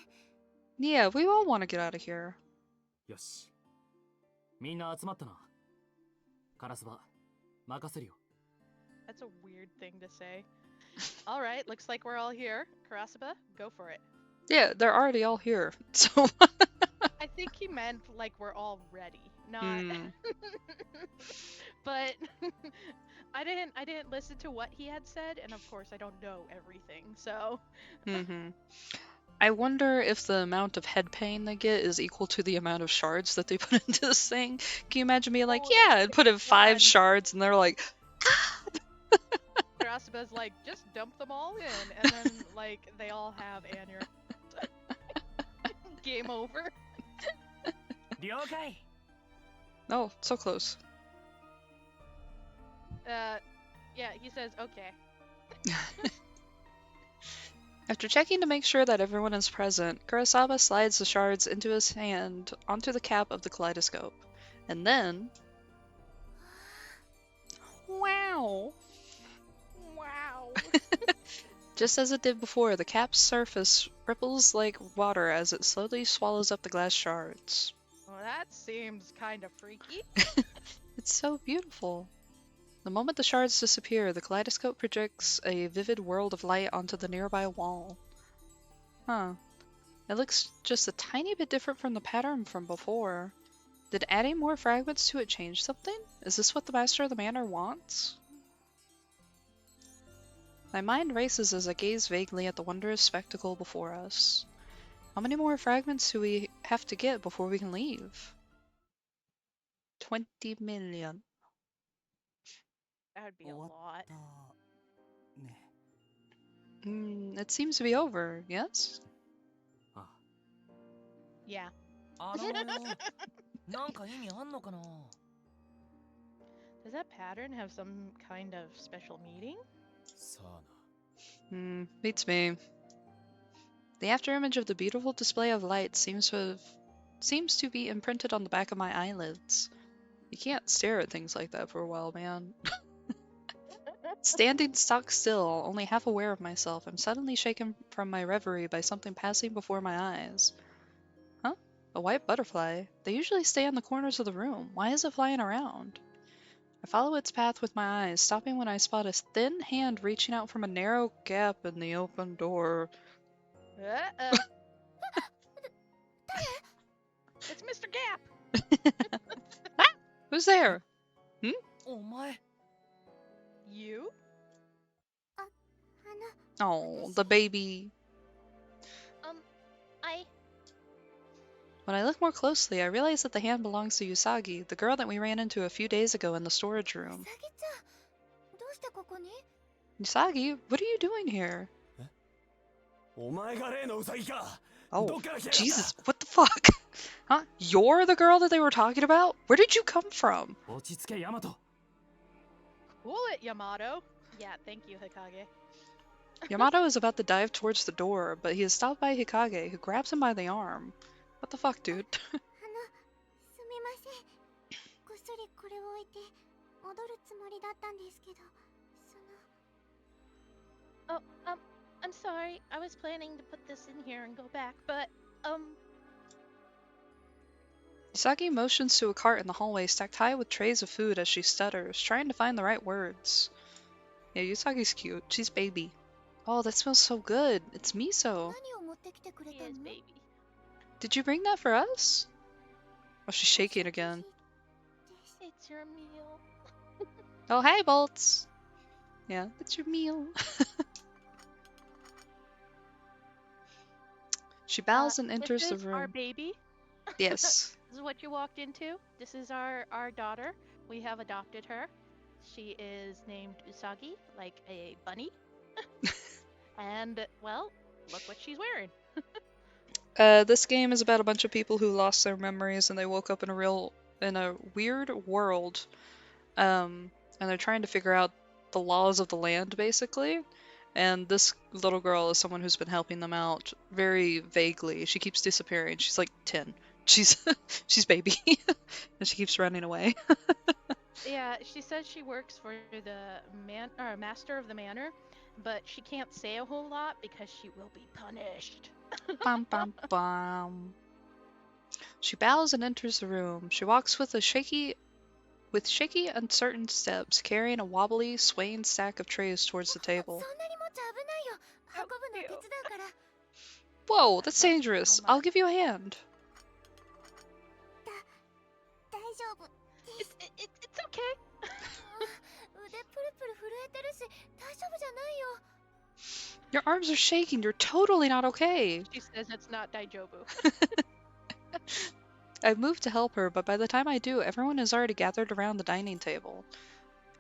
Yeah, we all want to get out of here. よし。みんな集まったな。カラスバ、任せるよ。 That's a weird thing to say. Alright, looks like we're all here. Karasuba, go for it. Yeah, they're already all here, so... I think he meant like we're all ready, not. Hmm. But I didn't listen to what he had said, and of course I don't know everything. So Mm-hmm. I wonder if the amount of head pain they get is equal to the amount of shards that they put into this thing. Can you imagine being like, Oh, yeah, that's I'd put in 5 fun. shards, and they're like, Karasuba's like, just dump them all in, and then like they all have aneurysm. Game over. 了解。 oh, so close. Yeah, he says okay. After checking to make sure that everyone is present, Kurosaba slides the shards into his hand onto the cap of the kaleidoscope. And then... Wow! Wow. Just as it did before, the cap's surface ripples like water as it slowly swallows up the glass shards. Well, that seems kind of freaky. It's so beautiful. The moment the shards disappear, the kaleidoscope projects a vivid world of light onto the nearby wall. Huh. It looks just a tiny bit different from the pattern from before. Did adding more fragments to it change something? Is this what the master of the manor wants? My mind races as I gaze vaguely at the wondrous spectacle before us. How many more fragments do we have to get before we can leave? 20 million. That would be a 終わっ lot. たね。 It seems to be over, yes? あ、 Yeah. あのなんか意味あんのかな。 Does that pattern have some kind of special meaning? さあな。 Beats me. The afterimage of the beautiful display of light seems to be imprinted on the back of my eyelids. You can't stare at things like that for a while, man. Standing stock still, only half aware of myself, I'm suddenly shaken from my reverie by something passing before my eyes. Huh? A white butterfly? They usually stay in the corners of the room. Why is it flying around? I follow its path with my eyes, stopping when I spot a thin hand reaching out from a narrow gap in the open door. It's Mr. Gap! Who's there? お前。 You? あ Oh, the baby. I... When I look more closely, I realize that the hand belongs to Usagi, the girl that we ran into a few days ago in the storage う room. さぎちゃんどうしてここに Usagi, what are you doing here? お前が例のウサギか。 Oh, どっから来やがった Jesus, what the fuck? Huh? You're the girl that they were talking about? Where did you come from? 落ち着けヤマト。 Cool it, Yamato. Yeah, thank you, Hikage. Yamato is about to dive towards the door, but he is stopped by Hikage, who grabs him by the arm. What the fuck, dude? すみませんこっそりこれを置いて戻るつもりだったんですけどその Oh, I'm sorry. I was planning to put this in here and go back, but, Usagi motions to a cart in the hallway stacked high with trays of food as she stutters, trying to find the right words. Yeah, Usagi's cute. She's baby. Oh, that smells so good. It's miso. 何を持ってきてくれ He たの？ is baby. Did you bring that for us? Oh, she's shaking again. It's your meal. Oh, hey, Bolts. Yeah, it's your meal. She bows and enters This the is our room. baby. Yes. This is what you walked into. This is our daughter. We have adopted her. She is named Usagi, like a bunny. And, well, look what she's wearing. This game is about a bunch of people who lost their memories and they woke up in a weird world. And they're trying to figure out the laws of the land, basically. And this little girl is someone who's been helping them out very vaguely. She keeps disappearing. She's like 10. She's she's baby. And she keeps running away. Yeah, she says she works for the master of the manor, but she can't say a whole lot because she will be punished. Bum bum bum. She bows and enters the room. She walks with shaky, uncertain steps, carrying a wobbly, swaying stack of trays towards the そんなに table. 持っちゃ危ないよ。運ぶの手伝うから。 Whoa, that's That's dangerous. so I'll much. give you a hand. 大丈夫。 It's okay. 腕プルプル震えてるし、大丈夫じゃないよ。 Your arms are shaking. You're totally not okay. She says it's not daijobu. I moved to help her, but by the time I do, everyone is already gathered around the dining table.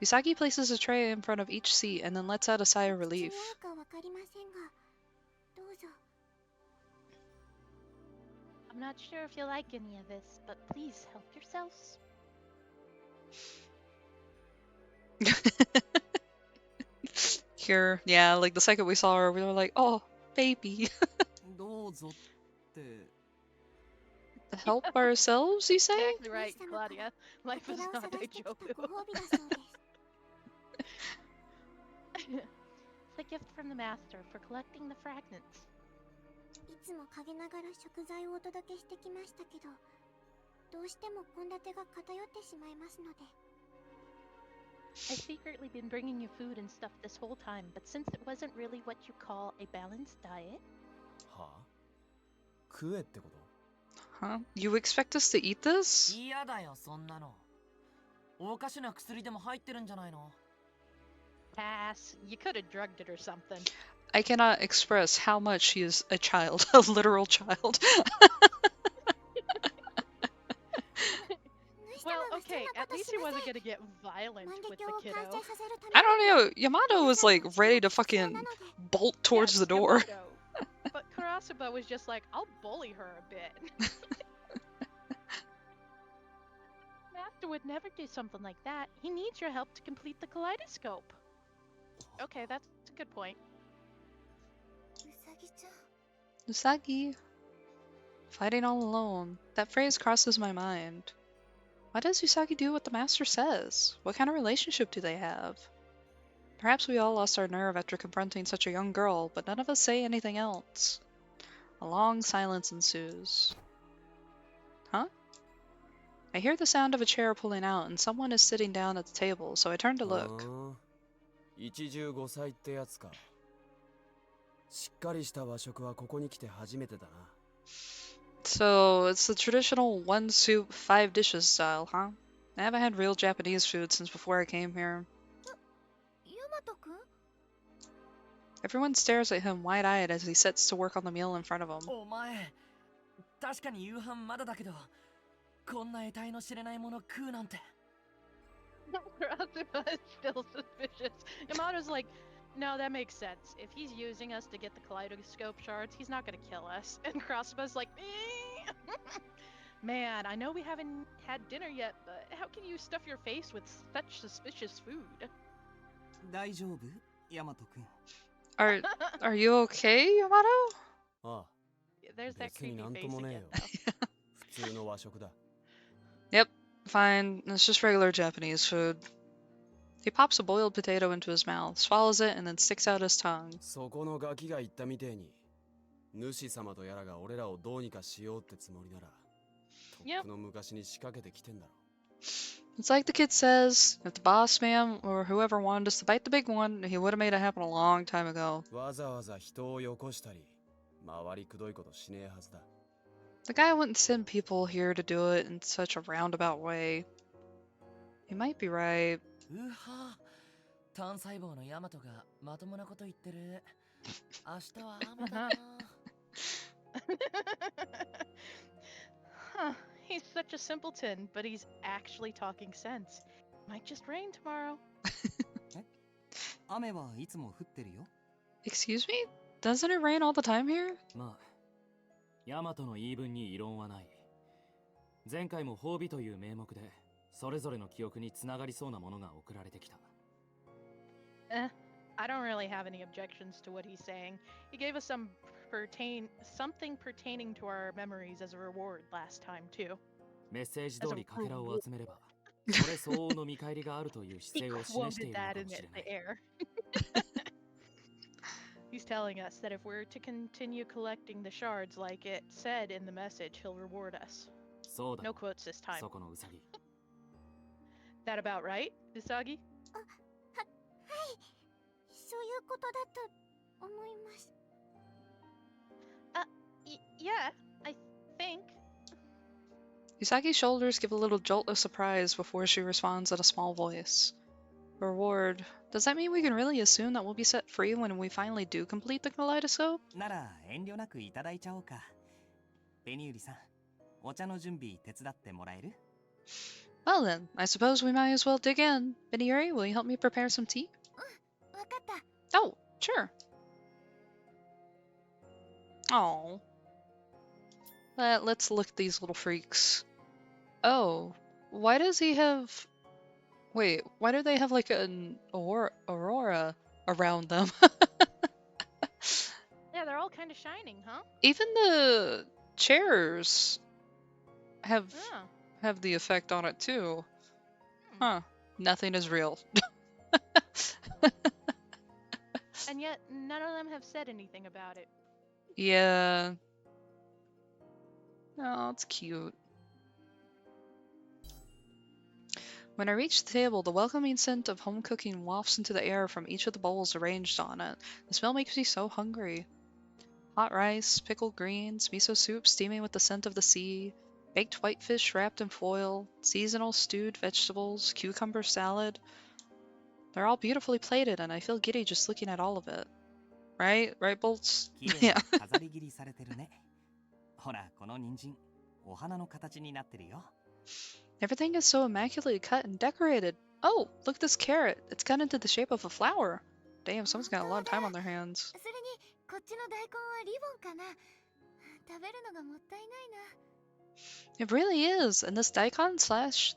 Usagi places a tray in front of each seat and then lets out a sigh of 口 relief. に合うかわかりませんが、どうぞ。 I'm not sure if you like any of this, but please help yourselves. Here, yeah, like the second we saw her, we were like, oh, baby. どうぞって Help ourselves, you say? Exactly right, Claudia. Life か is けらを not 探してきた daijobu. ご褒美だそうです。 It's a gift from the master for collecting the fragments. いつも陰ながら食材をお届けしてきましたけど、どうしても献立が偏ってしまいますので。 I've secretly been bringing you food and stuff this whole time, but since it wasn't really what you call a balanced diet, はあ食えってこと Huh? You expect us to eat this? 嫌だよそんなのおかしな薬でも入ってるんじゃないの pass. You could have drugged it or something. I cannot express how much she is a child, a literal child. Well, okay, at least he wasn't gonna get violent 万 with 華 the 鏡を kiddo. 完成させるため I don't know, Yamato was like ready to fucking bolt towards Yes, the door. Yamato. But Kurasuba was just like, I'll bully her a bit. Master would never do something like that. He needs your help to complete the kaleidoscope. Okay, that's a good point. うさぎちゃん。 Usagi. Fighting all alone. That phrase crosses my mind. Why does Usagi do what the master says? What kind of relationship do they have? Perhaps we all lost our nerve after confronting such a young girl, but none of us say anything else. A long silence ensues. Huh? I hear the sound of a chair pulling out, and someone is sitting down at the table, so I turn to look. 15歳ってやつか。しっかりした和食はここに来て初めてだな。 So, it's the traditional one soup, 5 dishes style, huh? I haven't had real Japanese food since before I came here. ヤマトくん？ Everyone stares at him wide-eyed as he sets to work on the meal in front of him. お前確かに夕飯まだだけどこんな得体の知れないもの食うなんて Kurasuba is still suspicious. Yamato's like, no, that makes sense. If he's using us to get the kaleidoscope shards, he's not gonna kill us. And Kurasuba's like, man, I know we haven't had dinner yet, but how can you stuff your face with such suspicious food? 大丈夫ヤマトくん Are you okay, Yamato? ああ、 There's that 別に creepy なんと face もねえ again, よ。 though. 普通の和食だ。 Yep, fine. It's just regular Japanese food. He pops a boiled potato into his mouth, swallows it, and then sticks out his tongue. そこのガキが言ったみてえに、主様とやらが俺らをどうにかしようってつもりなら、っくの昔に仕掛けてきてんだろ。 It's like the kid says, if the boss man or whoever wanted us to bite the big one, he would have made it happen a long time ago. わざわざ人をよこしたり回りくどいことしねえはずだ。 The guy wouldn't send people here to do it in such a roundabout way. He might be right. うは、単細胞のヤマトがまともなこと言ってる。明日は雨だな。Huh. He's such a simpleton, but he's actually talking sense. Might just rain tomorrow. 雨はいつも降ってるよ。 Excuse me? Doesn't it rain all the time here? まあ、ヤマトの言い分に異論はない。前回も褒美という名目で、それぞれの記憶につながりそうなものが送られてきた。I don't really have any objections to what he's saying. He gave us something pertaining to our memories as a reward last time too. メッセージ通りかけらを集めれば、それ相応の見返りがあるという He 姿勢を示してい quoted るの that か in もしれ the ない。 air. He's telling us that if we're to continue collecting the shards like it said in the message, he'll reward us. そうだ No quotes this time. そこのウサギ。 That about right, Usagi? そういうことだと思います。 Yeah, I think. Usagi's shoulders give a little jolt of surprise before she responds in a small voice. Reward. Does that mean we can really assume that we'll be set free when we finally do complete the kaleidoscope? なら遠慮なくいただいちゃおうか。ベニウリさん、お茶の準備手伝ってもらえる？ Well then, I suppose we might as well dig in. Beniuri, will you help me prepare some tea? わかった。 Oh, sure. Oh. Let's look at these little freaks. Oh, why does he have... Wait, why do they have like an aurora around them? Yeah, they're all kind of shining, huh? Even the chairs have Yeah. the effect on it too. Huh. Nothing is real. And yet, none of them have said anything about it. Yeah. Oh, it's cute. When I reach the table, the welcoming scent of home cooking wafts into the air from each of the bowls arranged on it. The smell makes me so hungry. Hot rice, pickled greens, miso soup steaming with the scent of the sea, baked whitefish wrapped in foil, seasonal stewed vegetables, cucumber salad. They're all beautifully plated, and I feel giddy just looking at all of it. Right? Right, Bolts? 綺麗 Yeah. に飾り切りされてるね。ほら、この人参、お花の形になってるよ。 Everything is so immaculately cut and decorated. Oh, look at this carrot. It's cut into the shape of a flower. Damn, someone's got a lot of time on their hands. それにこっちの大根はリボンかな。食べるのがもったいないな。 It really is. And this daikon sliced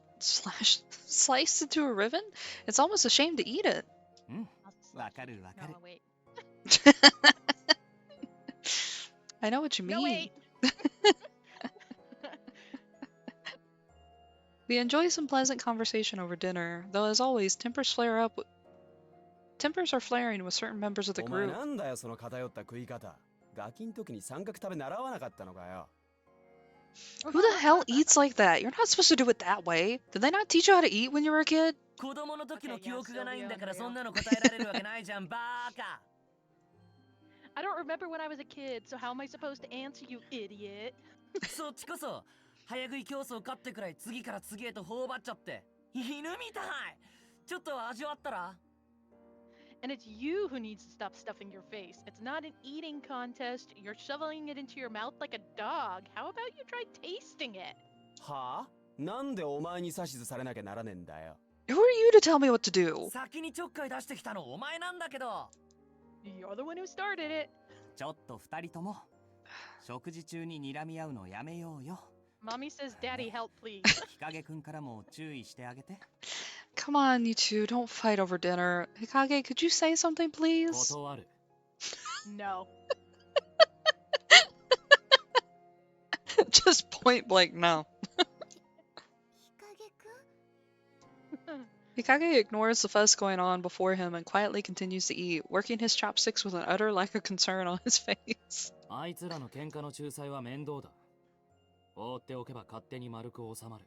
into a ribbon? It's almost a shame to eat it. うん、わかるわかる。 No, wait. I know what you mean. No, wait. We enjoy some pleasant conversation over dinner, though as always, tempers are flaring with certain members of the お前 group. なんだよその偏った食い方。ガキん時に三角食べ習わなかったのかよ。 Who the hell eats like that? You're not supposed to do it that way. Did they not teach you how to eat when you were a kid? 子供の時の記憶がないんだから Okay, yeah, そんなの答えられるわけないじゃん、バーカ。 I don't remember when I was a kid, so how am I supposed to answer, you idiot? そっちこそ早食い競争勝ってくらい次から次へと頬張っちゃって犬みたい。ちょっと味わったら。 And it's you who needs to stop stuffing your face. It's not an eating contest. You're shoveling it into your mouth like a dog. How about you try tasting it? はあ？なんでお前に指図されなきゃならねえんだよ。 Who are you to tell me what to do? 先にちょっかい出してきたのお前なんだけど。 You're the one who started it. ちょっと二人とも食事中に睨み合うのやめようよ。 Mommy says, Daddy, help, please. 日陰くんからも注意してあげて。 Come on, you two, don't fight over dinner. Hikage, could you say something, please? 断る。 No. Just point blank, no. 日陰くん Hikage ignores the fuss going on before him and quietly continues to eat, working his chopsticks with an utter lack of concern on his face. あいつらの喧嘩の仲裁は面倒だ。放っておけば勝手に丸く収まる。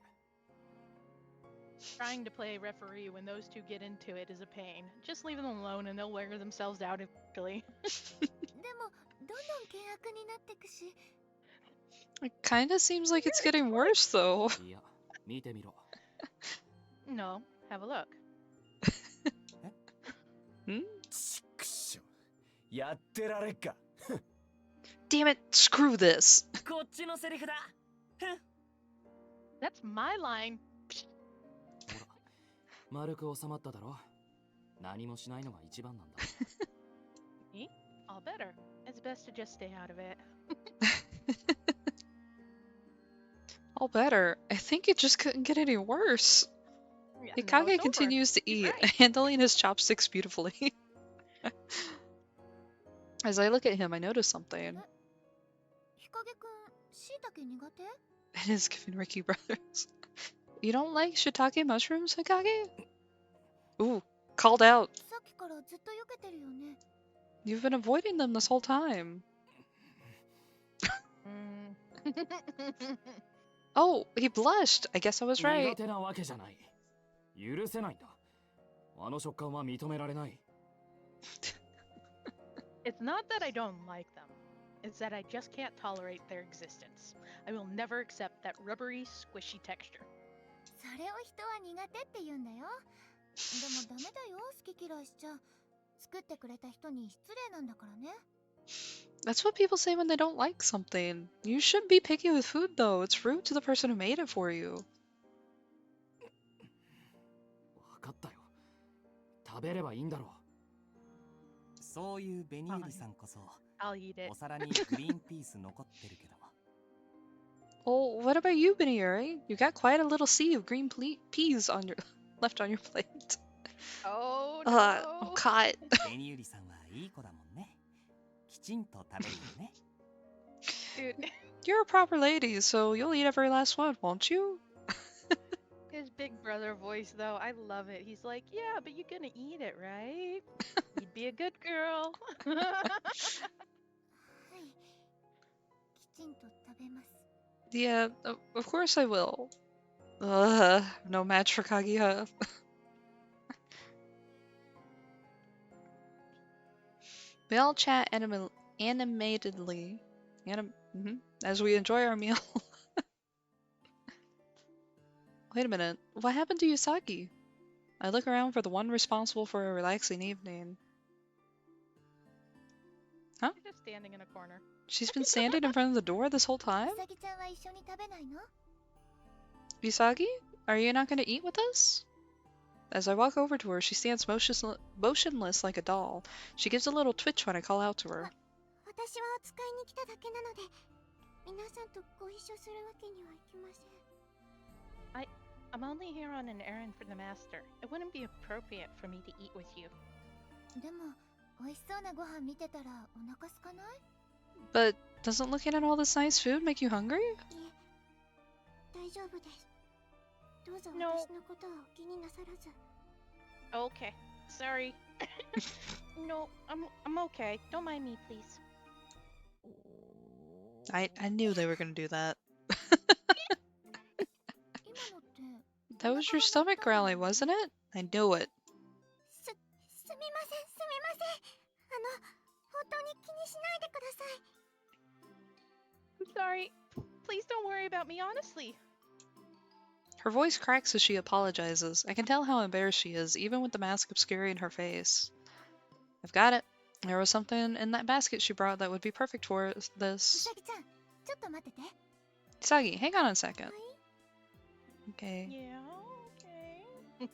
Trying to play referee when those two get into it is a pain. Just leave them alone and they'll wear themselves out eventually. でもどんどん険悪になってくし。 It kinda seems like it's getting worse though. いや、見てみろ。 No, have a look. ちくしょやってられっか Damn it, screw this. こっちのセリフだ。 That's my line. ほら、丸く収まっただろ。何もしないのが一番なんだ。 Me? All better. It's best to just stay out of it. All better. I think it just couldn't get any worse. Yeah, now Hikage it's over. continues to He's eat, right. handling his chopsticks beautifully. As I look at him, I notice something. 日陰くん、しいたけ苦手？ It is giving Ricky Brothers. You don't like shiitake mushrooms, Hikage? Ooh, called out. さっきからずっと避けてるよね。 You've been avoiding them this whole time. Mm. Oh, he blushed. I guess I was 苦 right. 手なわけじゃない。許せないんだ。あの食感は認められない。 It's not that I don't like them. It's that I just can't tolerate their existence. I will never accept that rubbery, squishy texture. それを人は苦手って言うんだよ。でもダメだよ、好き嫌いしちゃ。作ってくれた人に失礼なんだからね。 That's what people say when they don't like something. You shouldn't be picky with food, though. It's rude to the person who made it for you. わかったよ。食べればいいんだろう。そういうベニーリさんこそ I'll eat it. お皿にグリーンピース残ってるけど。 Well, what about you, Beniere? You got quite a little sea of green peas on your left on your plate. Oh Oh, no! God. ベニーリさんはいい子だもんね。きちんと食べるよね。 Dude, You're a proper lady, so you'll eat every last one, won't you? his big brother voice though, I love it. He's like, yeah, but you're gonna eat it, right? You'd be a good girl. はい。きちんと食べます。 Yeah, of course I will. No match for Kaguya. We all chat animatedly as we enjoy our meal. Wait a minute, what happened to Yusagi? I look around for the one responsible for a relaxing evening. She's just standing in a corner. She's been standing in front of the door this whole う time? さぎちゃんは一緒に食べないの？ Yusagi, are you not going to eat with us? As I walk over to her, she stands motionless like a doll. She gives a little twitch when I call out to her. 私はお使いに来ただけなので、皆さんとご一緒するわけにはいきません。 I'm only here on an errand for the master. It wouldn't be appropriate for me to eat with you. でも、美味しそうなご飯見てたらお腹空かない？ But doesn't looking at all this nice food make you hungry? いえ、大丈夫です。どうぞ No. 私のことはお気になさらず。 Okay. Sorry. No, I'm okay. Don't mind me, please. I knew they were going to do that. 今のって、 That was your stomach growling, wasn't it? I knew it. すみません、すみません。本当に気にしないでください。 I'm sorry. Please don't worry about me, honestly. Her voice cracks as she apologizes. I can tell how embarrassed she is, even with the mask obscuring her face. I've got it. There was something in that basket she brought that would be perfect for う this. さぎちゃん、ちょっと待ってて。 Isagi, hang on a second. はい。 Okay. Yeah, okay.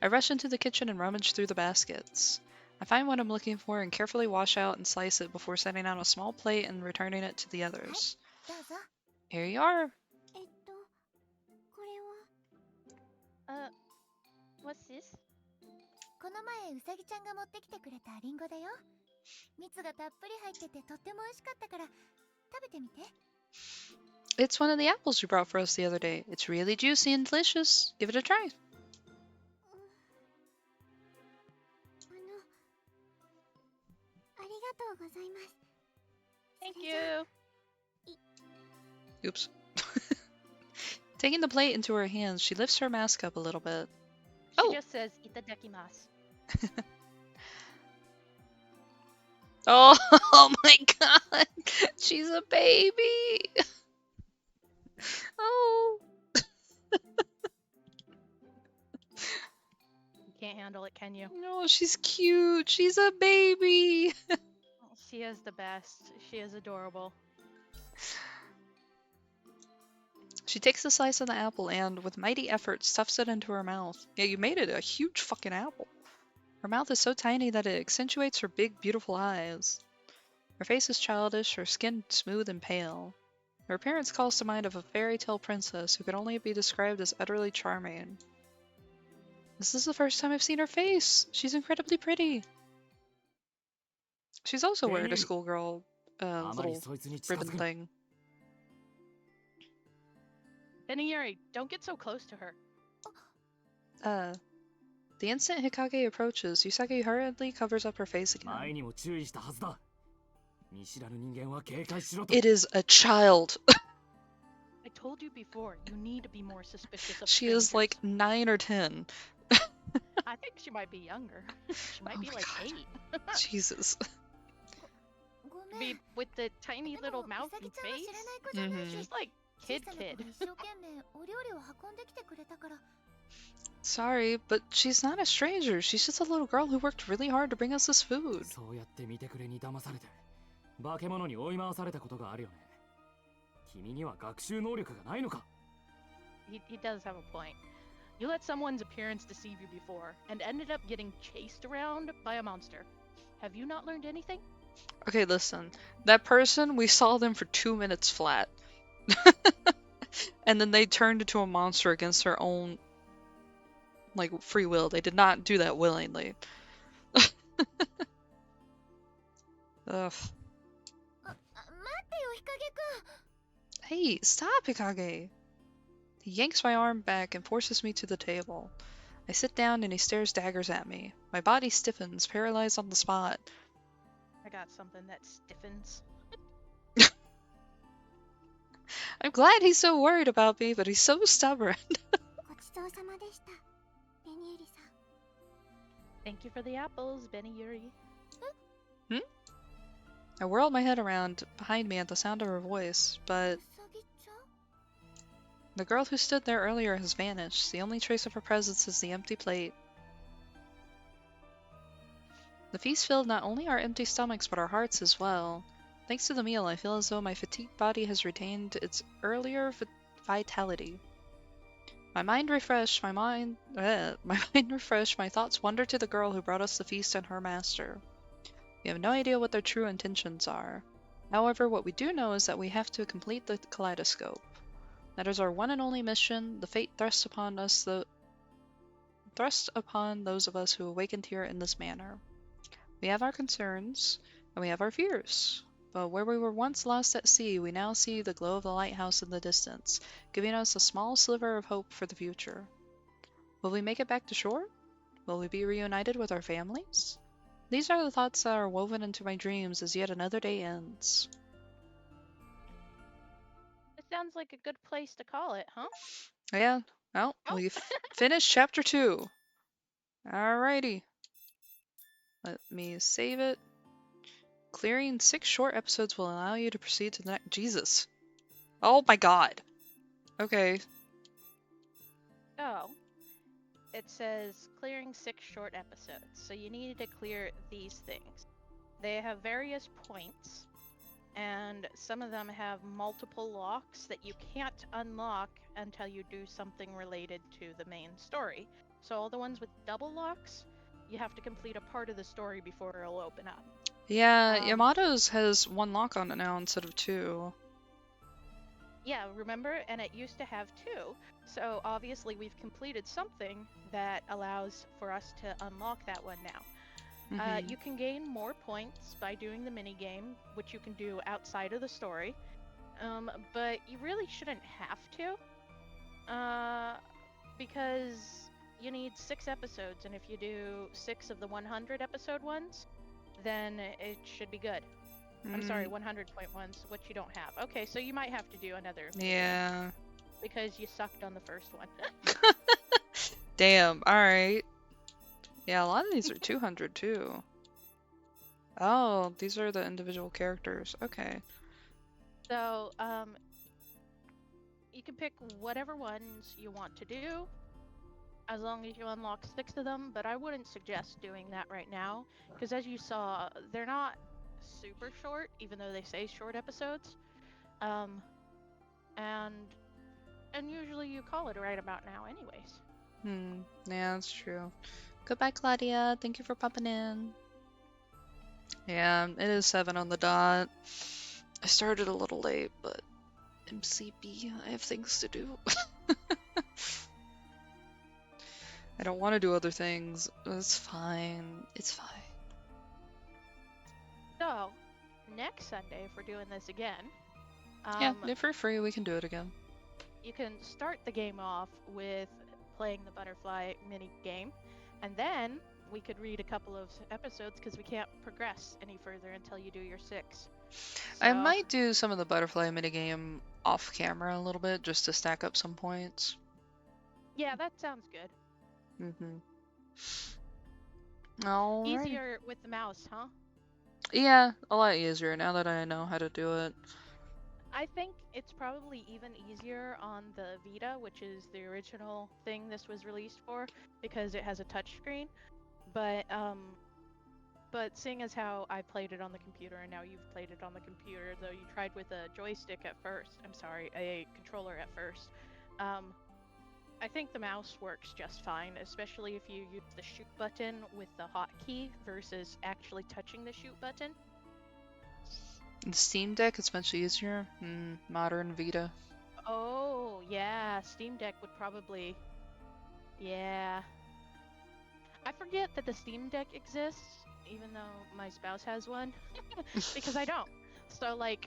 I rush into the kitchen and rummage through the baskets. I find what I'm looking for and carefully wash out and slice it before setting out a small plate and returning it to the others. どうぞ。 Here you are. これは？ What's this? この前うさぎちゃんが持ってきてくれたリンゴだよ。蜜がたっぷり入っててとっても美味しかったから食べてみて。 It's one of the apples you brought for us the other day. It's really juicy and delicious. Give it a try. ありがとうございます。 Thank それじゃあ you. Oops. Taking the plate into her hands, she lifts her mask up a little bit. She Oh! just says itadakimasu. Oh, oh my god! She's a baby! Oh! You can't handle it, can you? No, she's cute! She's a baby! She is the best. She is adorable. She takes a slice of the apple and, with mighty effort, stuffs it into her mouth. Yeah, you made it a huge fucking apple. Her mouth is so tiny that it accentuates her big, beautiful eyes. Her face is childish, her skin smooth and pale. Her appearance calls to mind of a fairy tale princess who could only be described as utterly charming. This is the first time I've seen her face. She's incredibly pretty. She's also wearing a schoolgirl little ribbon thing. Pngtuber, don't get so close to her. The instant Hikage approaches, Usagi hurriedly covers up her face again. 前にも注意したはずだ。見知らぬ人間は警戒しろと。 It is a child. I told you before, you need to be more suspicious of She strangers. is like 9 or 10. I think she might be younger. She might Oh be my like God. 8. Jesus. ご I めん mean, with the tiny でも little mouth うさぎ and ちゃんは face, 知らない子じゃない Mhm. she's like 小 kid さな子 kid. が一生懸命お料理を運んできてくれたから Sorry, but she's not a stranger. She's just a little girl who worked really hard to bring us this food. そうやって見てくれに騙されて化け物に追い回されたことがあるよね。君には学習能力がないのか。 He does have a point. You let someone's appearance deceive you before, and ended up getting chased around by a monster. Have you not learned anything? Okay, listen. That person, we saw them for 2 minutes flat. And then they turned into a monster against their own, like, free will. They did not do that willingly. Ugh. 待ってよ日陰くん Hey, stop, Hikage! He yanks my arm back and forces me to the table. I sit down and he stares daggers at me. My body stiffens, paralyzed on the spot. I got something that stiffens. I'm glad he's so worried about me, but he's so stubborn. ごちそうさまでしたペニエリさん Thank you for the apples, Pngtuber. I whirled my head around behind me at the sound of her voice, but うさぎちゃん the girl who stood there earlier has vanished. The only trace of her presence is the empty plate. The feast filled not only our empty stomachs, but our hearts as well. Thanks to the meal, I feel as though my fatigued body has retained its earlier vitality. My mind refreshed, my mind refreshed, my thoughts wandered to the girl who brought us the feast and her master. We have no idea what their true intentions are. However, what we do know is that we have to complete the kaleidoscope. That is our one and only mission, the fate thrust upon those of us who awakened here in this manner. We have our concerns, and we have our fears. But where we were once lost at sea, we now see the glow of the lighthouse in the distance, giving us a small sliver of hope for the future. Will we make it back to shore? Will we be reunited with our families? These are the thoughts that are woven into my dreams as yet another day ends. It sounds like a good place to call it, huh? Yeah, well, Oh. we've finished chapter 2. Alrighty. Let me save it. Clearing 6 short episodes will allow you to proceed to the next. Jesus. Oh my god. Okay. So, it says clearing 6 short episodes. So you need to clear these things. They have various points, and some of them have multiple locks that you can't unlock until you do something related to the main story. So all the ones with double locks, you have to complete a part of the story before it'll open up. Yeah, Yamato's has 1 lock on it now instead of 2. Yeah, remember? And it used to have 2. So obviously we've completed something that allows for us to unlock that one now. Mhm. You can gain more points by doing the mini game, which you can do outside of the story. But you really shouldn't have to, because you need 6 episodes, and if you do 6 of the 100 episode ones, then it should be good. I'm sorry, 100 point ones, which you don't have. Okay, so you might have to do another mini game. Yeah. because you sucked on the first one. Damn, alright. Yeah, a lot of these are 200 too. Oh, these are the individual characters. Okay. So, you can pick whatever ones you want to do, as long as you unlock 6 of them, but I wouldn't suggest doing that right now, because as you saw, they're not super short, even though they say short episodes. And usually you call it right about now anyways. Yeah, that's true. Goodbye, Claudia. Thank you for popping in. Yeah, it is 7 on the dot. I started a little late, but I'm sleepy. I have things to do. I don't want to do other things. It's fine. It's fine. So, next Sunday, if we're doing this again, Yeah, if we're free, we can do it again. you can start the game off with playing the butterfly mini game, and then we could read a couple of episodes because we can't progress any further until you do your 6. I So, might do some of the butterfly minigame off camera a little bit just to stack up some points. yeah, that sounds good. Alright. Easier with the mouse, huh? Yeah, a lot easier now that I know how to do it. I think it's probably even easier on the Vita, which is the original thing this was released for, because it has a touchscreen. But seeing as how I played it on the computer and now you've played it on the computer, though you tried with a joystick at first, a controller at first, I think the mouse works just fine, especially if you use the shoot button with the hotkey versus actually touching the shoot button. In Steam Deck, it's much easier. Modern Vita. Oh, yeah, Steam Deck would probably... Yeah. I forget that the Steam Deck exists, even though my spouse has one, because I don't. So, like,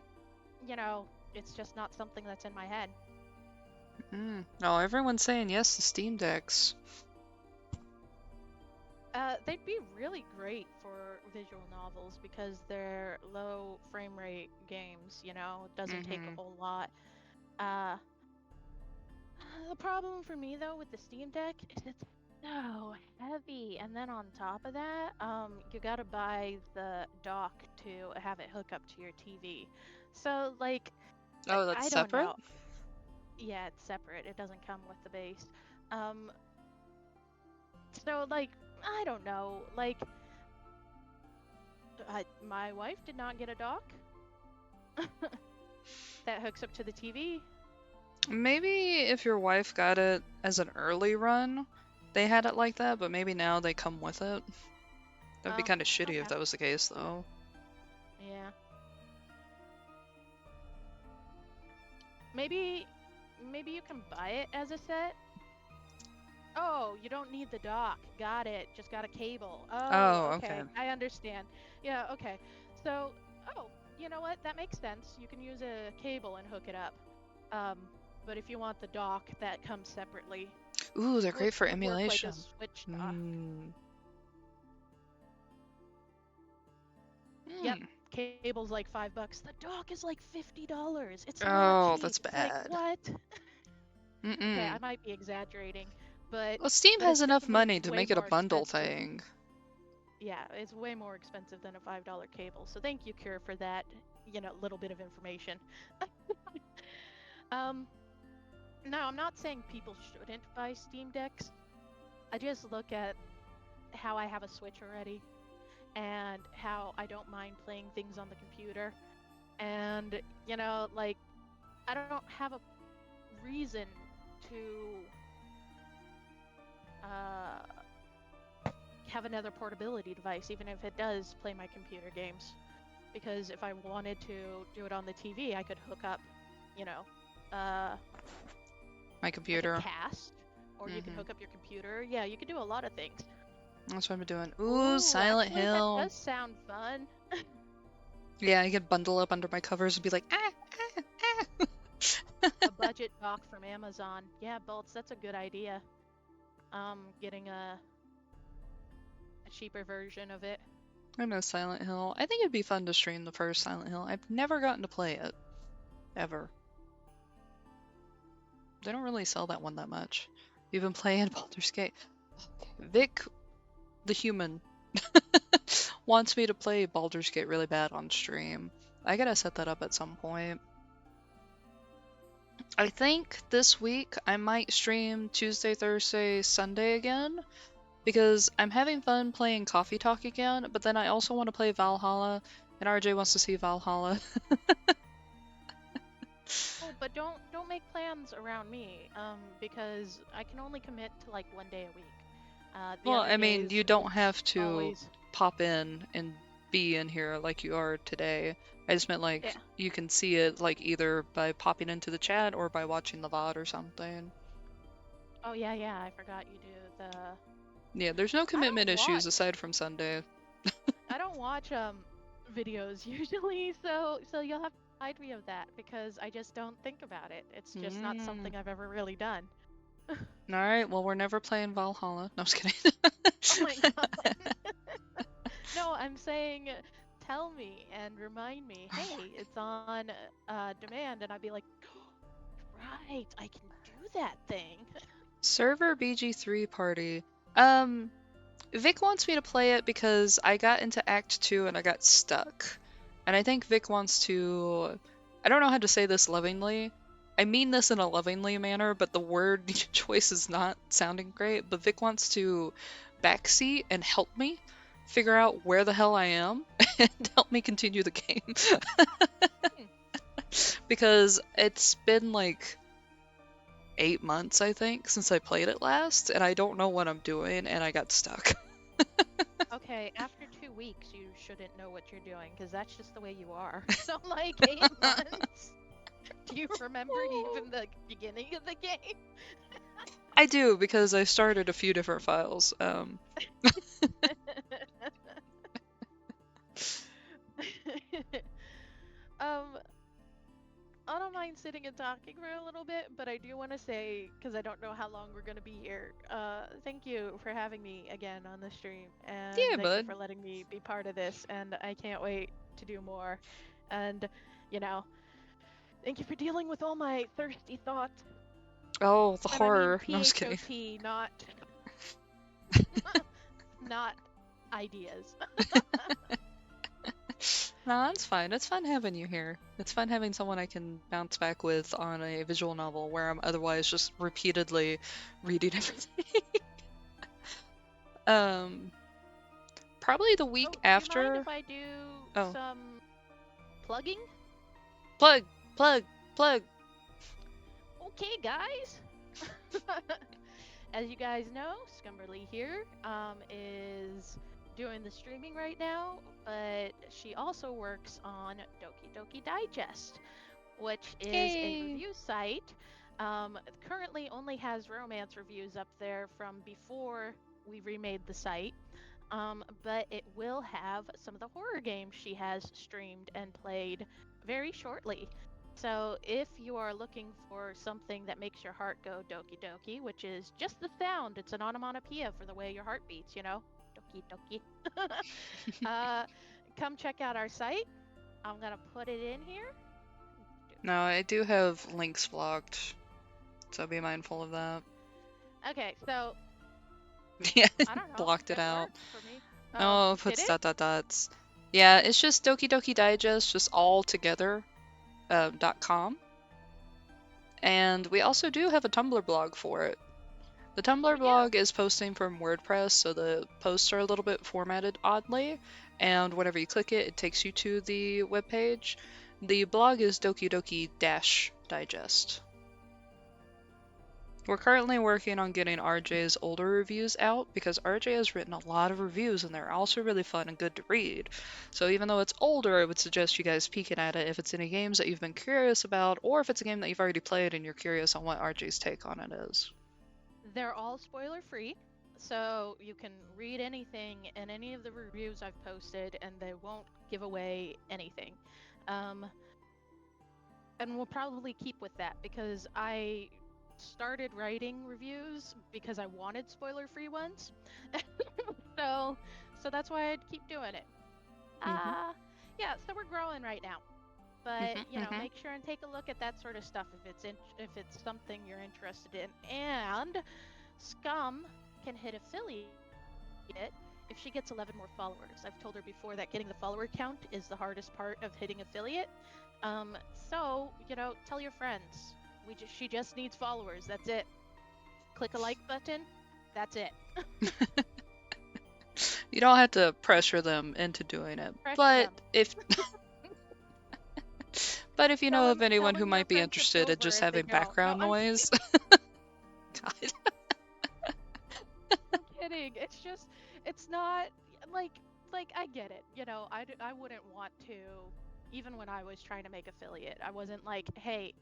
you know, it's just not something that's in my head. Oh, everyone's saying yes to Steam Decks. They'd be really great for visual novels because they're low frame rate games, you know? It doesn't take a whole lot. The problem for me, though, with the Steam Deck is it's so heavy. And then on top of that, you gotta buy the dock to have it hook up to your TV. So, like... Oh, that's I don't separate? know. Yeah, it's separate. It doesn't come with the base. So, like, I don't know. Like, my wife did not get a dock that hooks up to the TV. Maybe if your wife got it as an early run, they had it like that, but maybe now they come with it. That'd be kind of shitty if okay. that was the case, though. Yeah. Maybe you can buy it as a set. Oh, you don't need the dock. Got it. Just got a cable. Oh, okay. I understand. Yeah, okay. So, you know what? That makes sense. You can use a cable and hook it up. But if you want the dock, that comes separately. Ooh, they're great for emulation. Like a Switch dock. Yep. Cable's like $5. The dock is like $50. It's not cheap. That's bad. Like, what? Okay, I might be exaggerating, but... Well, Steam has enough money to make it a bundle thing. Yeah, it's way more expensive than a $5 cable, so thank you, Cure, for that, you know, little bit of information. No, I'm not saying people shouldn't buy Steam Decks. I just look at how I have a Switch already, and how I don't mind playing things on the computer. And, you know, like, I don't have a reason to have another portability device, even if it does play my computer games. Because if I wanted to do it on the TV, I could hook up, you know, my computer. like a cast, or you can hook up your computer. Yeah, you can do a lot of things. That's what I'm doing. Ooh, Silent actually, Hill. That does sound fun. Yeah, I could bundle up under my covers and be like, A budget dock from Amazon. Yeah, Bolts, that's a good idea. Getting a cheaper version of it. I know Silent Hill. I think it'd be fun to stream the first Silent Hill. I've never gotten to play it. Ever. they don't really sell that one that much. You've been playing Baldur's Gate. Vic, the human, wants me to play Baldur's Gate really bad on stream. I gotta set that up at some point. I think this week I might stream Tuesday, Thursday, Sunday again, because I'm having fun playing Coffee Talk again, but then I also want to play Valhalla, and RJ wants to see Valhalla. Oh, but don't make plans around me, because I can only commit to like 1 day a week. The Well, other I mean, days, you don't it's have to always... pop in and be in here like you are today. I just meant like Yeah. you can see it like either by popping into the chat or by watching the VOD or something. Oh yeah, I forgot you do the... Yeah, there's no commitment issues watch. aside from Sunday. I don't watch videos usually, so you'll have to remind me of that, because I just don't think about it. It's just not something I've ever really done. Alright, well, we're never playing Valhalla. No, I'm just kidding. Oh my god. No, I'm saying tell me and remind me, hey, it's on demand, and I'd be like, right, I can do that thing. Server BG3 party. Vic wants me to play it because I got into Act 2 and I got stuck. And I think Vic wants to... I don't know how to say this lovingly. I mean this in a lovingly manner, but the word choice is not sounding great. But Vic wants to backseat and help me figure out where the hell I am and help me continue the game. Because it's been like 8 months, I think, since I played it last, and I don't know what I'm doing, and I got stuck. Okay, after 2 weeks, you shouldn't know what you're doing, because that's just the way you are. So, like, 8 months? Do you remember even the beginning of the game? I do, because I started a few different files. I don't mind sitting and talking for a little bit, but I do want to say, because I don't know how long we're going to be here, thank you for having me again on the stream, and Yeah, thank bud. you for letting me be part of this, and I can't wait to do more. And, you know, thank you for dealing with all my thirsty thoughts. Oh, the And horror. I mean No, I was kidding. PHOT, not... not ideas. No, that's fine. It's fun having you here. It's fun having someone I can bounce back with on a visual novel where I'm otherwise just repeatedly reading everything. Probably the week after. Do you mind if I do some plugging? Plug. Okay, guys. As you guys know, Scumberly here is doing the streaming right now, but she also works on Doki Doki Digest, which is a review site. Currently only has romance reviews up there from before we remade the site, but it will have some of the horror games she has streamed and played very shortly. So if you are looking for something that makes your heart go doki doki, which is just the sound, it's an onomatopoeia for the way your heart beats, you know? Doki doki. Come check out our site. I'm gonna put it in here. No, I do have links blocked, so be mindful of that. Okay, so... Yeah, I don't know. blocked it out. For me. Oh, it puts dots. Yeah, it's just Doki Doki Digest, just all together. .com, and we also do have a Tumblr blog for it. The Tumblr blog is posting from WordPress, so the posts are a little bit formatted oddly, and whenever you click it, it takes you to the webpage. The blog is Doki Doki Digest. We're currently working on getting RJ's older reviews out because RJ has written a lot of reviews and they're also really fun and good to read. So even though it's older, I would suggest you guys peeking at it if it's any games that you've been curious about, or if it's a game that you've already played and you're curious on what RJ's take on it is. They're all spoiler free, so you can read anything in any of the reviews I've posted and they won't give away anything. And we'll probably keep with that because I started writing reviews because I wanted spoiler-free ones. so that's why I'd keep doing it. Yeah, so we're growing right now. But you know, mhm. make sure and take a look at that sort of stuff if it's something you're interested in. And Scum can hit affiliate if she gets 11 more followers. I've told her before that getting the follower count is the hardest part of hitting affiliate. So you know, tell your friends. She just needs followers. That's it. Click a like button. That's it. You don't have to pressure them into doing it, Pressure but them. if but if you Tell know of them anyone who your might be friendship's interested in over just if they having don't. No, background I'm noise. God. I'm kidding. It's just, it's not like I get it. You know, I wouldn't want to, even when I was trying to make affiliate. I wasn't like, hey,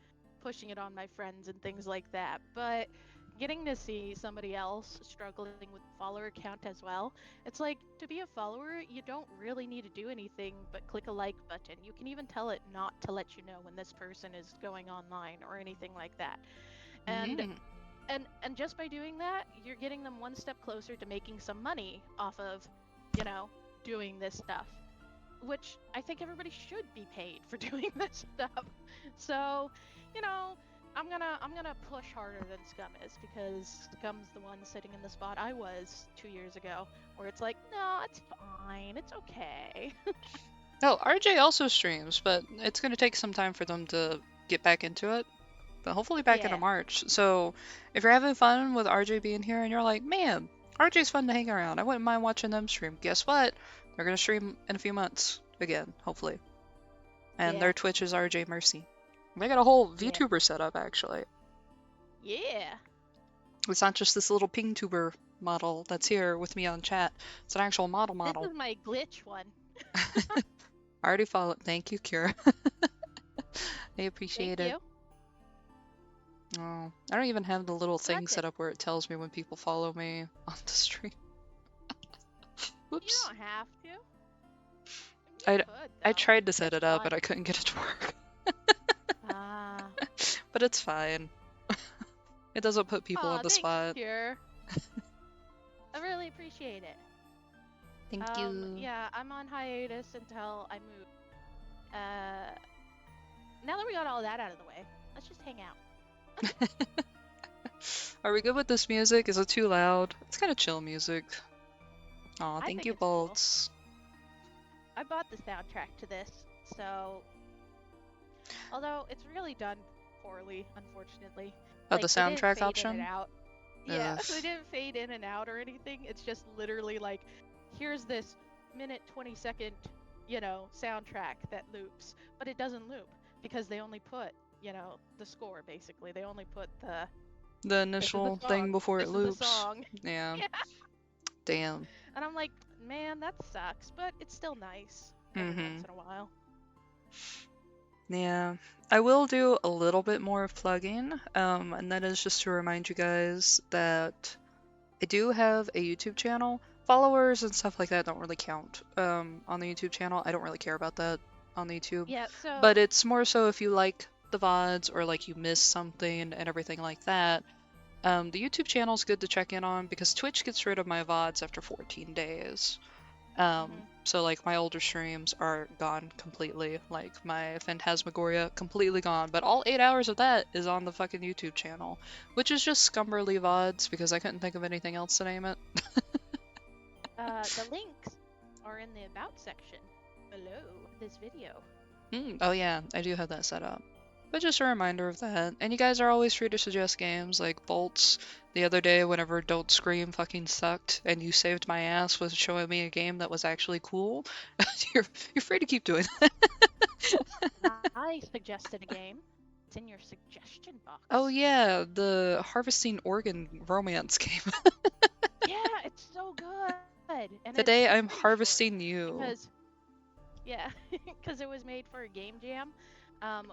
pushing it on my friends and things like that. But getting to see somebody else struggling with follower count as well, it's like to be a follower, you don't really need to do anything but click a like button. You can even tell it not to let you know when this person is going online or anything like that. And Mm. and just by doing that, you're getting them one step closer to making some money off of, you know, doing this stuff. Which I think everybody should be paid for doing this stuff. So, you know, I'm gonna push harder than Scum is, because Scum's the one sitting in the spot I was 2 years ago, where it's like, no, it's fine, it's okay. Oh, RJ also streams, but it's gonna take some time for them to get back into it. But hopefully back into Yeah. March. So if you're having fun with RJ being here and you're like, man, RJ's fun to hang around, I wouldn't mind watching them stream. Guess what? They're gonna stream in a few months again, hopefully. And Yeah. their Twitch is RJ Mercy. They got a whole Yeah. VTuber setup actually. Yeah. It's not just this little Pngtuber model that's here with me on chat. It's an actual model. This is my glitch one. I already followed. Thank you, Kira. I appreciate Thank it. you. Oh, I don't even have the little thing That's set it. up where it tells me when people follow me on the stream. You Whoops. don't have to. You I could, I though. tried to set It's it up, fun. but I couldn't get it to work. Ah. But it's fine. It doesn't put people on the Thanks, spot. Cure. I really appreciate it. Thank you. Yeah, I'm on hiatus until I move. Now that we got all that out of the way, let's just hang out. Are we good with this music? Is it too loud? It's kind of chill music. Aw, I thank think you, it's cool. Bolts. I bought the soundtrack to this, so although it's really done poorly, unfortunately. Oh, Like, the they didn't soundtrack fade in option? and out. Yeah, Ugh. they didn't fade in and out or anything. It's just literally like, here's this minute 20-second, you know, soundtrack that loops, but it doesn't loop because they only put, you know, the score basically. They only put the The initial thing before it This is the loops. song. Yeah. Yeah. Damn. And I'm like, man, that sucks, but it's still nice every once in a while. Yeah, I will do a little bit more of plugging, and that is just to remind you guys that I do have a YouTube channel. Followers and stuff like that don't really count on the YouTube channel. I don't really care about that on the YouTube. Yeah, so But it's more so if you like the VODs or like you miss something and everything like that. The YouTube channel is good to check in on because Twitch gets rid of my VODs after 14 days. So like my older streams are gone completely, like my Phantasmagoria completely gone, but all 8 hours of that is on the fucking YouTube channel, which is just Scumberly VODs because I couldn't think of anything else to name it. the links are in the About section below this video. Oh yeah, I do have that set up. But just a reminder of that. And you guys are always free to suggest games, like Bolts the other day whenever Don't Scream fucking sucked and you saved my ass with showing me a game that was actually cool. you're free to keep doing that. I suggested a game. It's in your suggestion box. Oh yeah, the Harvesting Organ romance game. Yeah, it's so good. And Today it's I'm pretty harvesting short you. Because, yeah, because it was made for a game jam,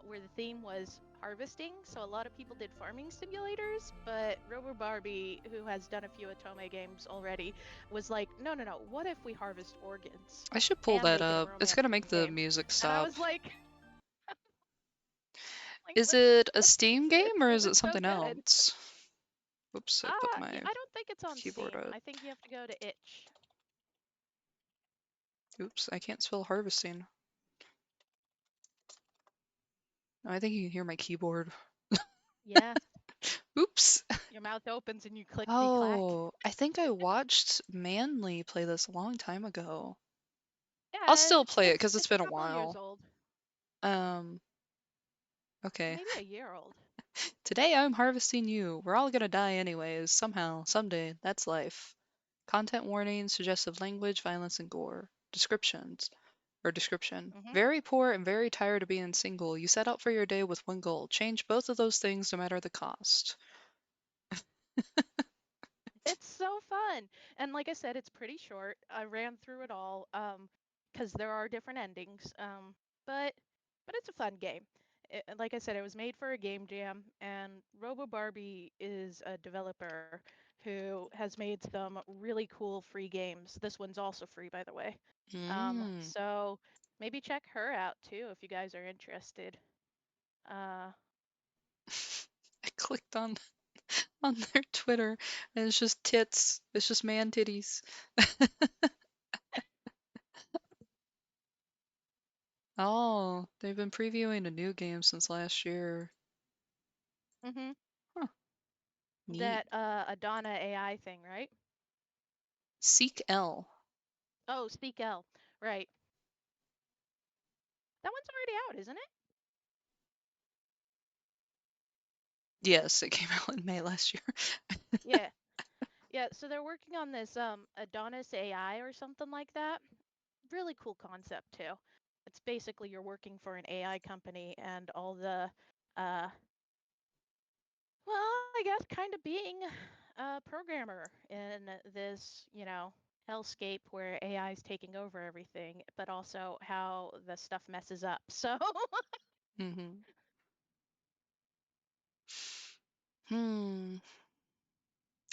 where the theme was harvesting. So a lot of people did farming simulators, but Robo Barbie, who has done a few Otome games already, was like, no, what if we harvest organs? I should pull and that make it a up. It's gonna make romance the game? music And I stop. was like, Is it a let's Steam do this. game or is it was so something good. else? Oops, I put my I don't think it's on keyboard Steam. up. I think you have to go to itch. Oops, I can't spell harvesting. I think you can hear my keyboard. Yeah, Oops. your mouth opens and you clickety clack. Oh, I think I watched Manly play this a long time ago. I'll Yeah, still play it because it's it's a been a couple years while. old, Okay. maybe a year old. Today I'm harvesting you. We're all gonna die anyways, somehow, someday. That's life. Content warning, suggestive language, violence, and gore. Descriptions. Or description. Hmm. Very poor and very tired of being single. You set out for your day with one goal. Change both of those things no matter the cost. It's so fun. And like I said, it's pretty short. I ran through it all because there are different endings. But it's a fun game. Like I said, it was made for a game jam, and Robo Barbie is a developer who has made some really cool free games. This one's also free, by the way. Mm. So maybe check her out too if you guys are interested. Uh, I clicked on their Twitter and it's just tits. It's just man titties. Oh, they've been previewing a new game since last year. hmm Huh, neat. That Adana AI thing, right? Seek L. Oh, Speak L. Right. That one's already out, isn't it? Yes, it came out in May last year. Yeah. Yeah, so they're working on this Adonis AI or something like that. Really cool concept too. It's basically you're working for an AI company and all the well, I guess kind of being a programmer in this, hellscape where AI is taking over everything, but also how the stuff messes up. So, hmm Hmm.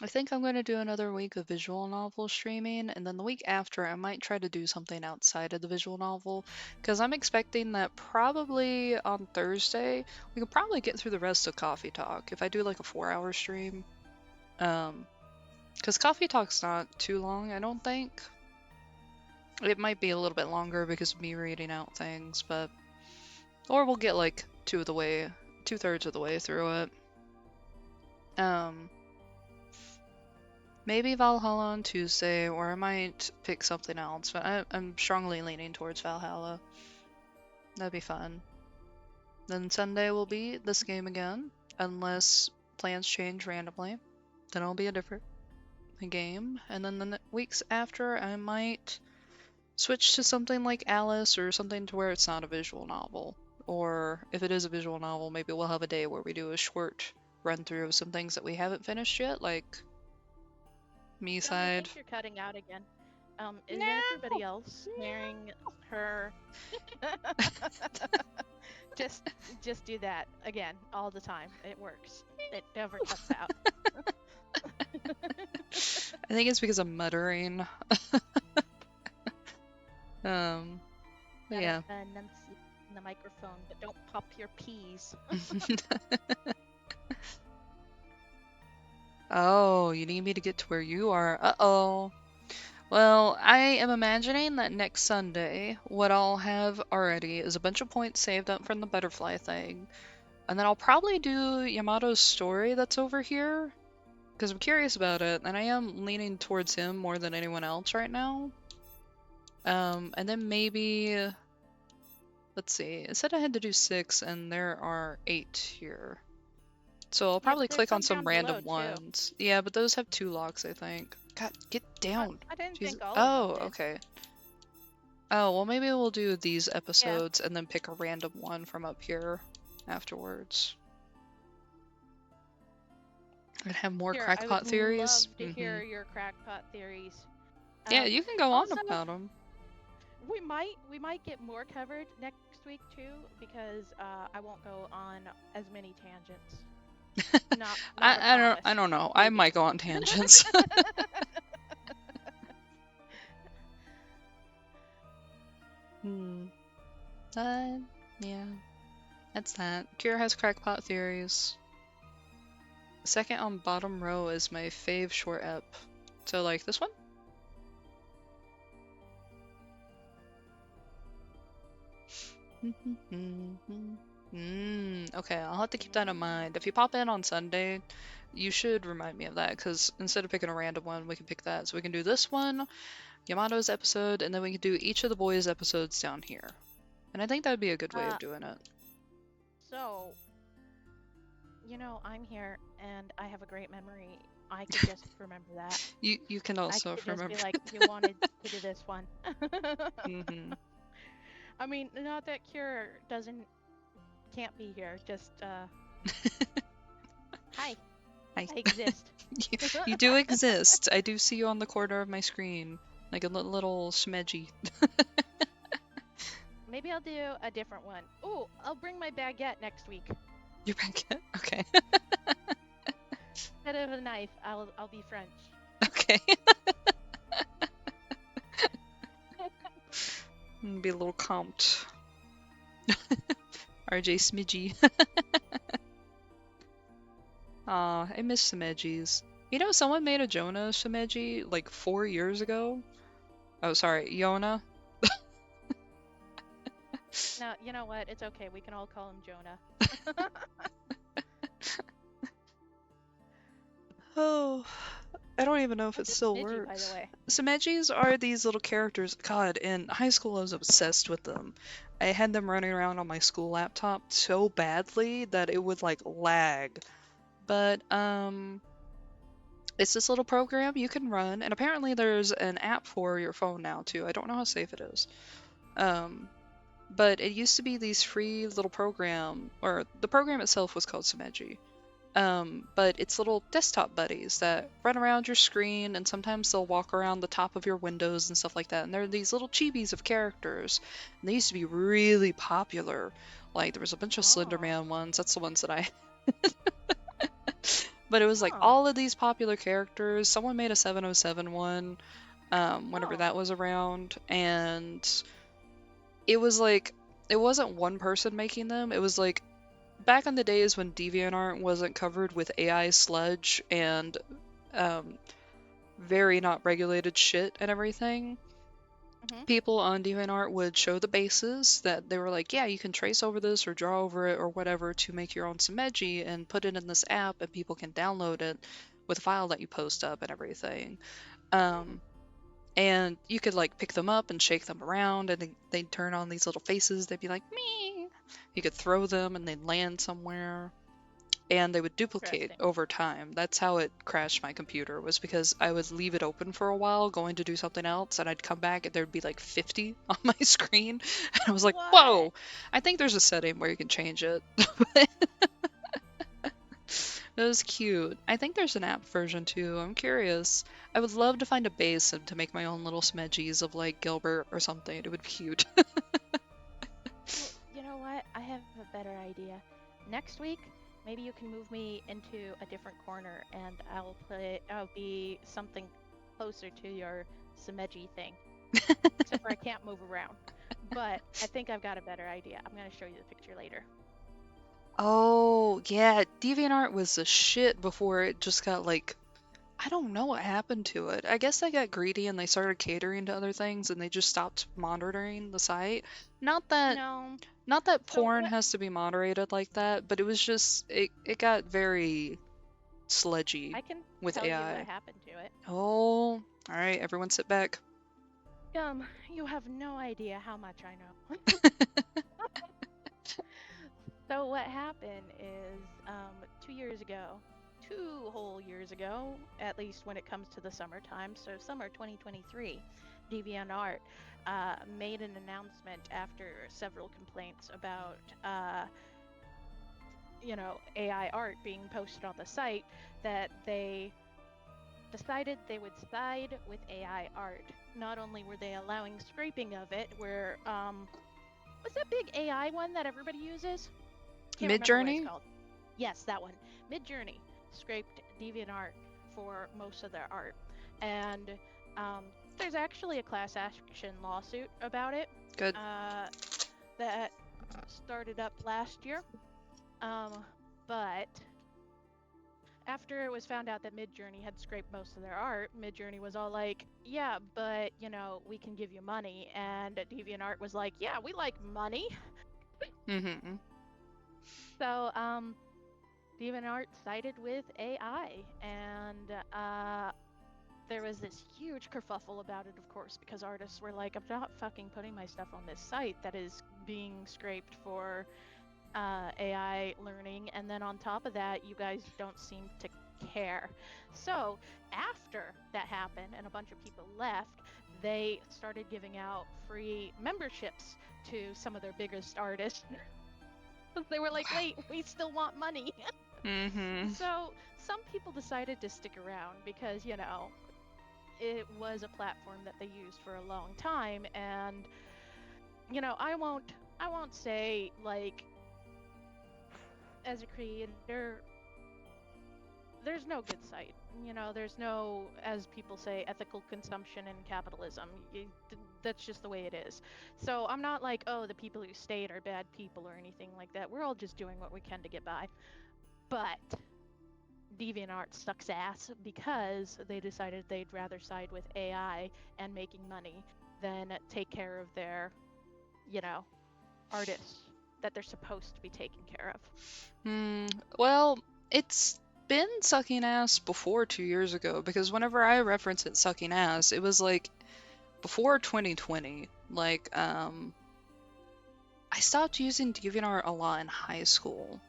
I think I'm going to do another week of visual novel streaming, and then the week after, I might try to do something outside of the visual novel, because I'm expecting that probably on Thursday, we can probably get through the rest of Coffee Talk if I do like a 4-hour stream. Because Coffee Talk's not too long, I don't think. It might be a little bit longer because of me reading out things, but or we'll get like 2/3 of the way through it. Maybe Valhalla on Tuesday, or I might pick something else, but I'm strongly leaning towards Valhalla. That'd be fun. Then Sunday will be this game again, unless plans change randomly. Then it'll be a different game. And then the weeks after, I might switch to something like Alice or something to where it's not a visual novel. Or if it is a visual novel, maybe we'll have a day where we do a short run through of some things that we haven't finished yet, like me John, I side. think you're cutting out again. Is No. everybody else hearing her? just just do that again all the time. It works. It never cuts out. I think it's because I'm muttering. But Gotta yeah. enunciate in the microphone, but don't pop your peas. Oh, you need me to get to where you are. Uh-oh. Well, I am imagining that next Sunday, what I'll have already is a bunch of points saved up from the butterfly thing. And then I'll probably do Yamato's story that's over here, because I'm curious about it, and I am leaning towards him more than anyone else right now. And then maybe, let's see, it said I had to do 6, and there are 8 here. So I'll Yep, probably there's click on some some down below random too. ones. Yeah, but those have 2 locks, I think. God, get down. I didn't Jesus. think all Oh, of them did. okay. Oh, well, maybe we'll do these Yeah. episodes and then pick a random one from up here afterwards. And have more Here, I crackpot would theories. love to hear your crackpot theories. Yeah, you can go on Also, about them. we might get more covered next week too because I won't go on as many tangents. Not a I promise. don't know. I Maybe. might go on tangents. Yeah. That's that. Kira has crackpot theories. Second on bottom row is my fave short ep. So like this one? Okay, I'll have to keep that in mind. If you pop in on Sunday, you should remind me of that, because instead of picking a random one, we can pick that. So we can do this one, Yamato's episode, and then we can do each of the boys' episodes down here. And I think that would be a good way of doing it. So, you know, I'm here and I have a great memory. I could just remember that. You can also I could remember. just be like, you wanted to do this one. Mm-hmm. I mean, not that Cure can't be here. Just hi. I I exist. you do exist. I do see you on the corner of my screen, like a little smedgy. Maybe I'll do a different one. Ooh, I'll bring my baguette next week. Your baguette? Okay. Instead of a knife, I'll be French. Okay. Be a little comped. RJ Smidgy. Aw, I miss Smedgies. You know, someone made a Jonah Smedgy like 4 years ago. Oh, sorry, Yona. No, you know what? It's okay. We can all call him Jonah. Oh, I don't even know if it What's a still Smidgy, by works. the way? Smedgies are these little characters. God, in high school I was obsessed with them. I had them running around on my school laptop so badly that it would like lag. But it's this little program you can run, and apparently there's an app for your phone now too. I don't know how safe it is. But it used to be these free little program, or the program itself was called Smedgy. But it's little desktop buddies that run around your screen, and sometimes they'll walk around the top of your windows and stuff like that. And they're these little chibis of characters. And they used to be really popular. Like, there was a bunch of Slenderman ones. That's the ones that I... But it was like all of these popular characters. Someone made a 707 one, whenever that was around. And it was like... It wasn't one person making them. It was like... Back in the days when DeviantArt wasn't covered with AI sludge and very not regulated shit and everything, people on DeviantArt would show the bases that they were like, yeah, you can trace over this or draw over it or whatever to make your own Smedgy and put it in this app, and people can download it with a file that you post up and everything. And you could like pick them up and shake them around, and they'd turn on these little faces. They'd be like, me. You could throw them and they'd land somewhere, and they would duplicate over time. That's how it crashed my computer, was because I would leave it open for a while going to do something else, and I'd come back and there'd be like 50 on my screen, and I was like, whoa. I think there's a setting where you can change it. It was cute. I think there's an app version too. I'm curious. I would love to find a base and to make my own little Smedgies of like Gilbert or something. It would be cute. You know what? I have a better idea. Next week, maybe you can move me into a different corner, and I'll be something closer to your Smedgy thing. Except for I can't move around. But I think I've got a better idea. I'm gonna show you the picture later. Oh, yeah, DeviantArt was the shit before it just got like, I don't know what happened to it. I guess they got greedy and they started catering to other things, and they just stopped monitoring the site. Not that porn has to be moderated like that, but it was just it got very sludgy with tell AI. You what happened to it. Oh, all right, everyone sit back. You have no idea how much I know. So what happened is, 2 years ago, 2 whole years ago, at least when it comes to the summertime, so summer 2023, DeviantArt made an announcement after several complaints about, AI art being posted on the site, that they decided they would side with AI art. Not only were they allowing scraping of it, where, what's that big AI one that everybody uses? Midjourney? Yes, that one. Midjourney scraped DeviantArt for most of their art, and there's actually a class action lawsuit about it. Good. That started up last year, but after it was found out that Midjourney had scraped most of their art, Midjourney was all like, yeah, but, we can give you money, and DeviantArt was like, yeah, we like money. So, DeviantArt sided with AI, and there was this huge kerfuffle about it, of course, because artists were like, I'm not fucking putting my stuff on this site that is being scraped for AI learning, and then on top of that, you guys don't seem to care. So, after that happened and a bunch of people left, they started giving out free memberships to some of their biggest artists. They were like, wait, we still want money. Mm-hmm. So some people decided to stick around because, you know, it was a platform that they used for a long time, and you know, I won't say, like, as a creator, there's no good site. You know, there's no, as people say, ethical consumption in capitalism. That's just the way it is. So I'm not like, oh, the people who stayed are bad people or anything like that. We're all just doing what we can to get by. But DeviantArt sucks ass because they decided they'd rather side with AI and making money than take care of their, you know, artists that they're supposed to be taking care of. Well, it's been sucking ass before 2 years ago, because whenever I reference it sucking ass, it was like before 2020. Like, I stopped using DeviantArt a lot in high school.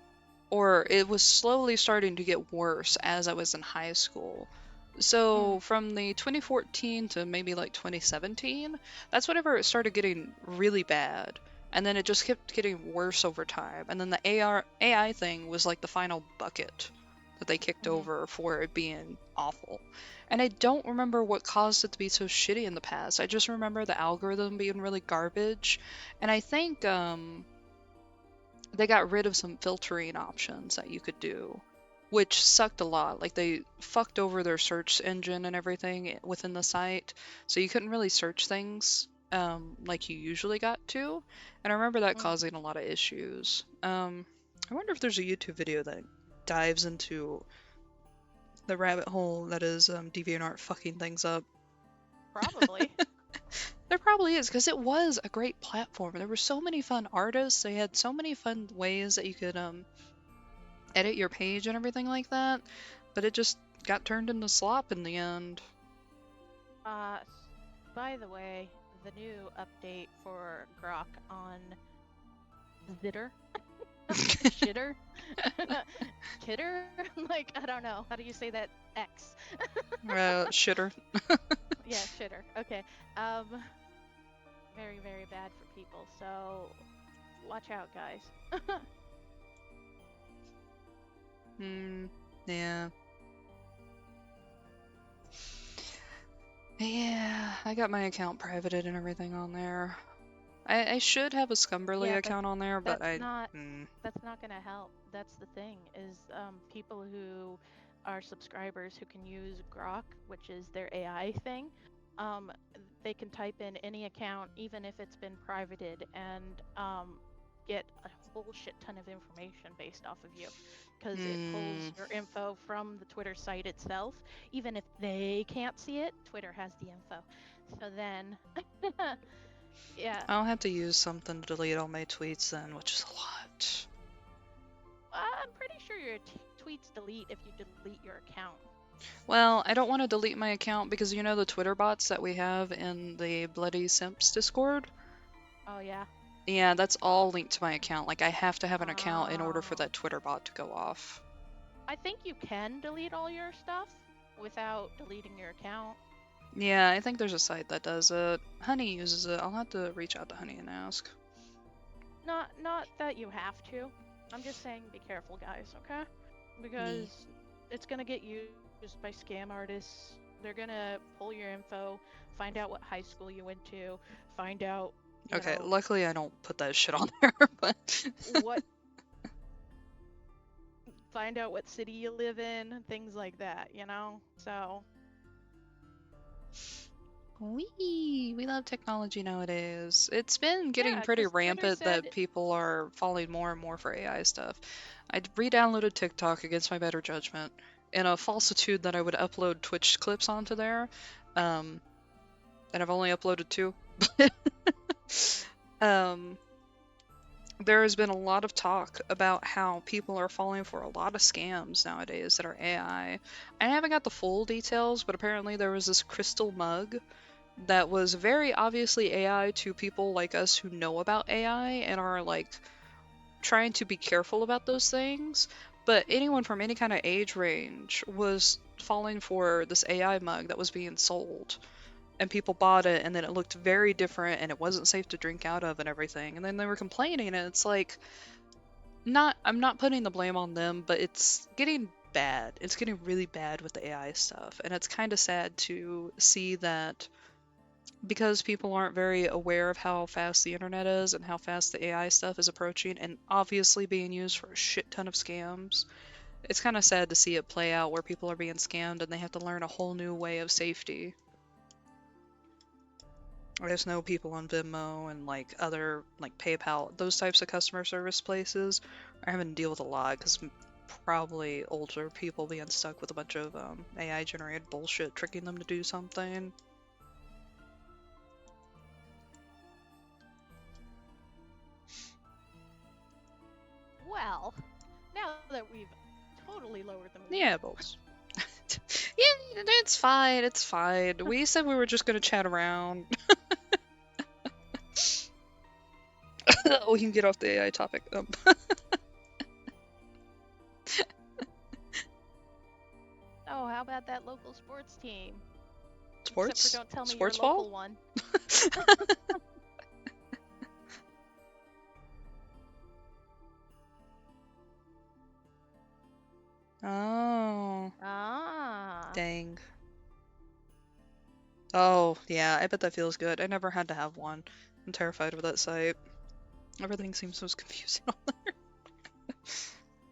Or it was slowly starting to get worse as I was in high school. So from the 2014 to maybe like 2017, that's whenever it started getting really bad. And then it just kept getting worse over time. And then the AI thing was like the final bucket that they kicked over for it being awful. And I don't remember what caused it to be so shitty in the past. I just remember the algorithm being really garbage. And I think they got rid of some filtering options that you could do, which sucked a lot. Like, they fucked over their search engine and everything within the site, so you couldn't really search things like you usually got to. And I remember that causing a lot of issues. I wonder if there's a YouTube video that dives into the rabbit hole that is DeviantArt fucking things up. Probably. There probably is, because it was a great platform. There were so many fun artists. They had so many fun ways that you could edit your page and everything like that. But it just got turned into slop in the end. By the way, the new update for Grok on Zitter, Shitter, Kitter, like, I don't know. How do you say that? X. Shitter. Yeah, shitter. Okay. Very, very bad for people. So watch out, guys. Yeah. Yeah, I got my account privated and everything on there. I should have a Scumberly account on there, but that's not gonna help. That's the thing, is people who are subscribers who can use Grok, which is their AI thing, they can type in any account, even if it's been privated, and get a bullshit ton of information based off of you, because it pulls your info from the Twitter site itself. Even if they can't see it, Twitter has the info. So then, yeah. I'll have to use something to delete all my tweets then, which is a lot. I'm pretty sure your tweets delete if you delete your account. Well, I don't want to delete my account because you know the Twitter bots that we have in the Bloody Simps Discord? Oh, yeah. Yeah, that's all linked to my account. Like, I have to have an account in order for that Twitter bot to go off. I think you can delete all your stuff without deleting your account. Yeah, I think there's a site that does it. Honey uses it. I'll have to reach out to Honey and ask. Not that you have to. I'm just saying be careful, guys, okay? Because it's gonna get used by scam artists. They're gonna pull your info, find out what high school you went to, find out. Okay, luckily I don't put that shit on there, but find out what city you live in, things like that, you know? So we love technology nowadays. It's been getting pretty rampant that people are falling more and more for AI stuff. I re-downloaded TikTok against my better judgment in a falsitude that I would upload Twitch clips onto there. And I've only uploaded 2. there has been a lot of talk about how people are falling for a lot of scams nowadays that are AI. I haven't got the full details, but apparently there was this crystal mug that was very obviously AI to people like us who know about AI and are like trying to be careful about those things. But anyone from any kind of age range was falling for this AI mug that was being sold. And people bought it, and then it looked very different, and it wasn't safe to drink out of, and everything. And then they were complaining, and it's like, I'm not putting the blame on them, but it's getting bad. It's getting really bad with the AI stuff, and it's kind of sad to see that because people aren't very aware of how fast the internet is and how fast the AI stuff is approaching, and obviously being used for a shit ton of scams. It's kind of sad to see it play out where people are being scammed and they have to learn a whole new way of safety. I just know people on Venmo and like other like PayPal, those types of customer service places are having to deal with a lot because probably older people being stuck with a bunch of AI generated bullshit tricking them to do something. Well, now that we've totally lowered the mood. Yeah, but yeah, it's fine. It's fine. We said we were just gonna chat around. We can get off the AI topic. Oh, how about that local sports team? Sports? Except for don't tell me Sports your ball? local one. Oh, Ah. dang. Oh, yeah, I bet that feels good. I never had to have one. I'm terrified of that site. Everything seems so confusing on there.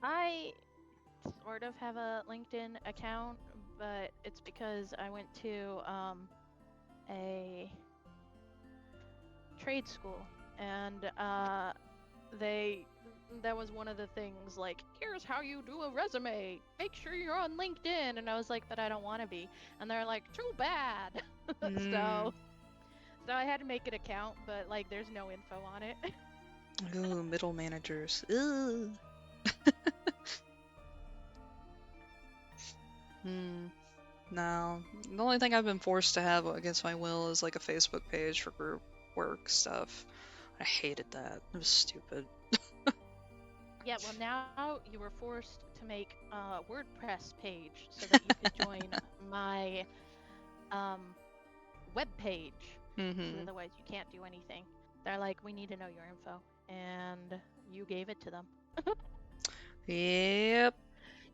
I sort of have a LinkedIn account, but it's because I went to a trade school, and that was one of the things, like, here's how you do a resume, make sure you're on LinkedIn, and I was like, but I don't want to be, and they're like, too bad. So I had to make an account, but like there's no info on it. Ooh, middle managers. Ugh. No. The only thing I've been forced to have against my will is like a Facebook page for group work stuff. I hated that. It was stupid. Yeah, well now you were forced to make a WordPress page so that you could join my web page. Otherwise you can't do anything. They're like, we need to know your info, and you gave it to them. Yep.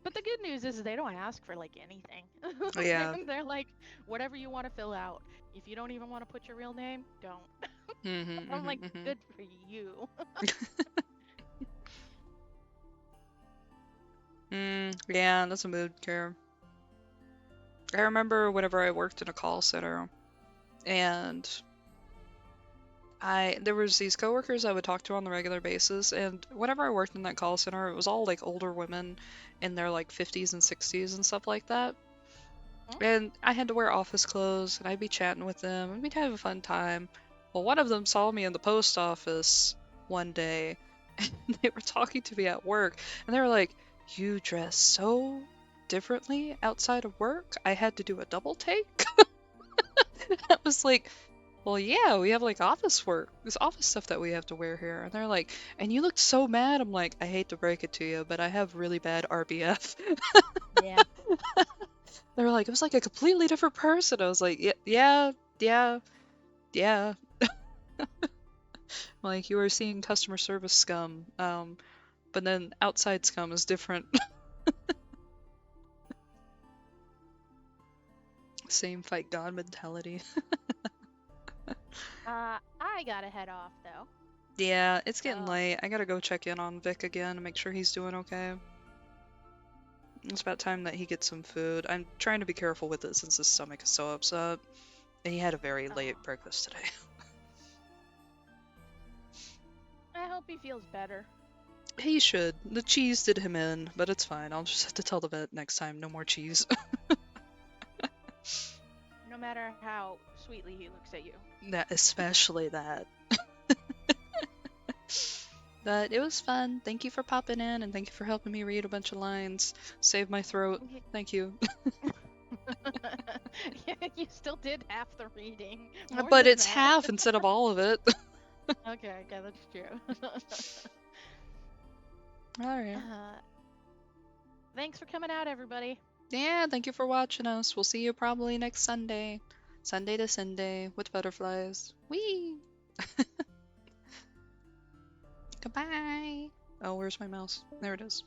But the good news is they don't ask for like anything. Yeah. They're like, whatever you want to fill out. If you don't even want to put your real name, don't. I'm like, good for you. Yeah, that's a mood care. I remember whenever I worked in a call center, and there was these coworkers I would talk to on the regular basis, and whenever I worked in that call center, it was all like older women in their like 50s and 60s and stuff like that. And I had to wear office clothes, and I'd be chatting with them, and we'd have a fun time. Well, one of them saw me in the post office one day, and they were talking to me at work, and they were like, "You dress so differently outside of work. I had to do a double take." I was like, well, yeah, we have like office work, this office stuff that we have to wear here. And they're like, and you looked so mad. I'm like, I hate to break it to you, but I have really bad RBF. Yeah. They were like, it was like a completely different person. I was like, yeah. Like, you were seeing customer service scum, but then outside scum is different. Same fight God mentality. I gotta head off though. Yeah, it's getting late. I gotta go check in on Vic again and make sure he's doing okay. It's about time that he gets some food. I'm trying to be careful with it since his stomach is so upset. And he had a very late breakfast today. I hope he feels better. He should. The cheese did him in, but it's fine. I'll just have to tell the vet next time, no more cheese. No matter how sweetly he looks at you. Especially that. But it was fun. Thank you for popping in, and thank you for helping me read a bunch of lines. Save my throat. Yeah. Thank you. Yeah, you still did half the reading. More But than it's that. half instead of all of it. Okay, that's true. Alright. Thanks for coming out, everybody. Yeah, thank you for watching us. We'll see you probably next Sunday. Sunday to Sunday with butterflies. Whee! Goodbye! Oh, where's my mouse? There it is.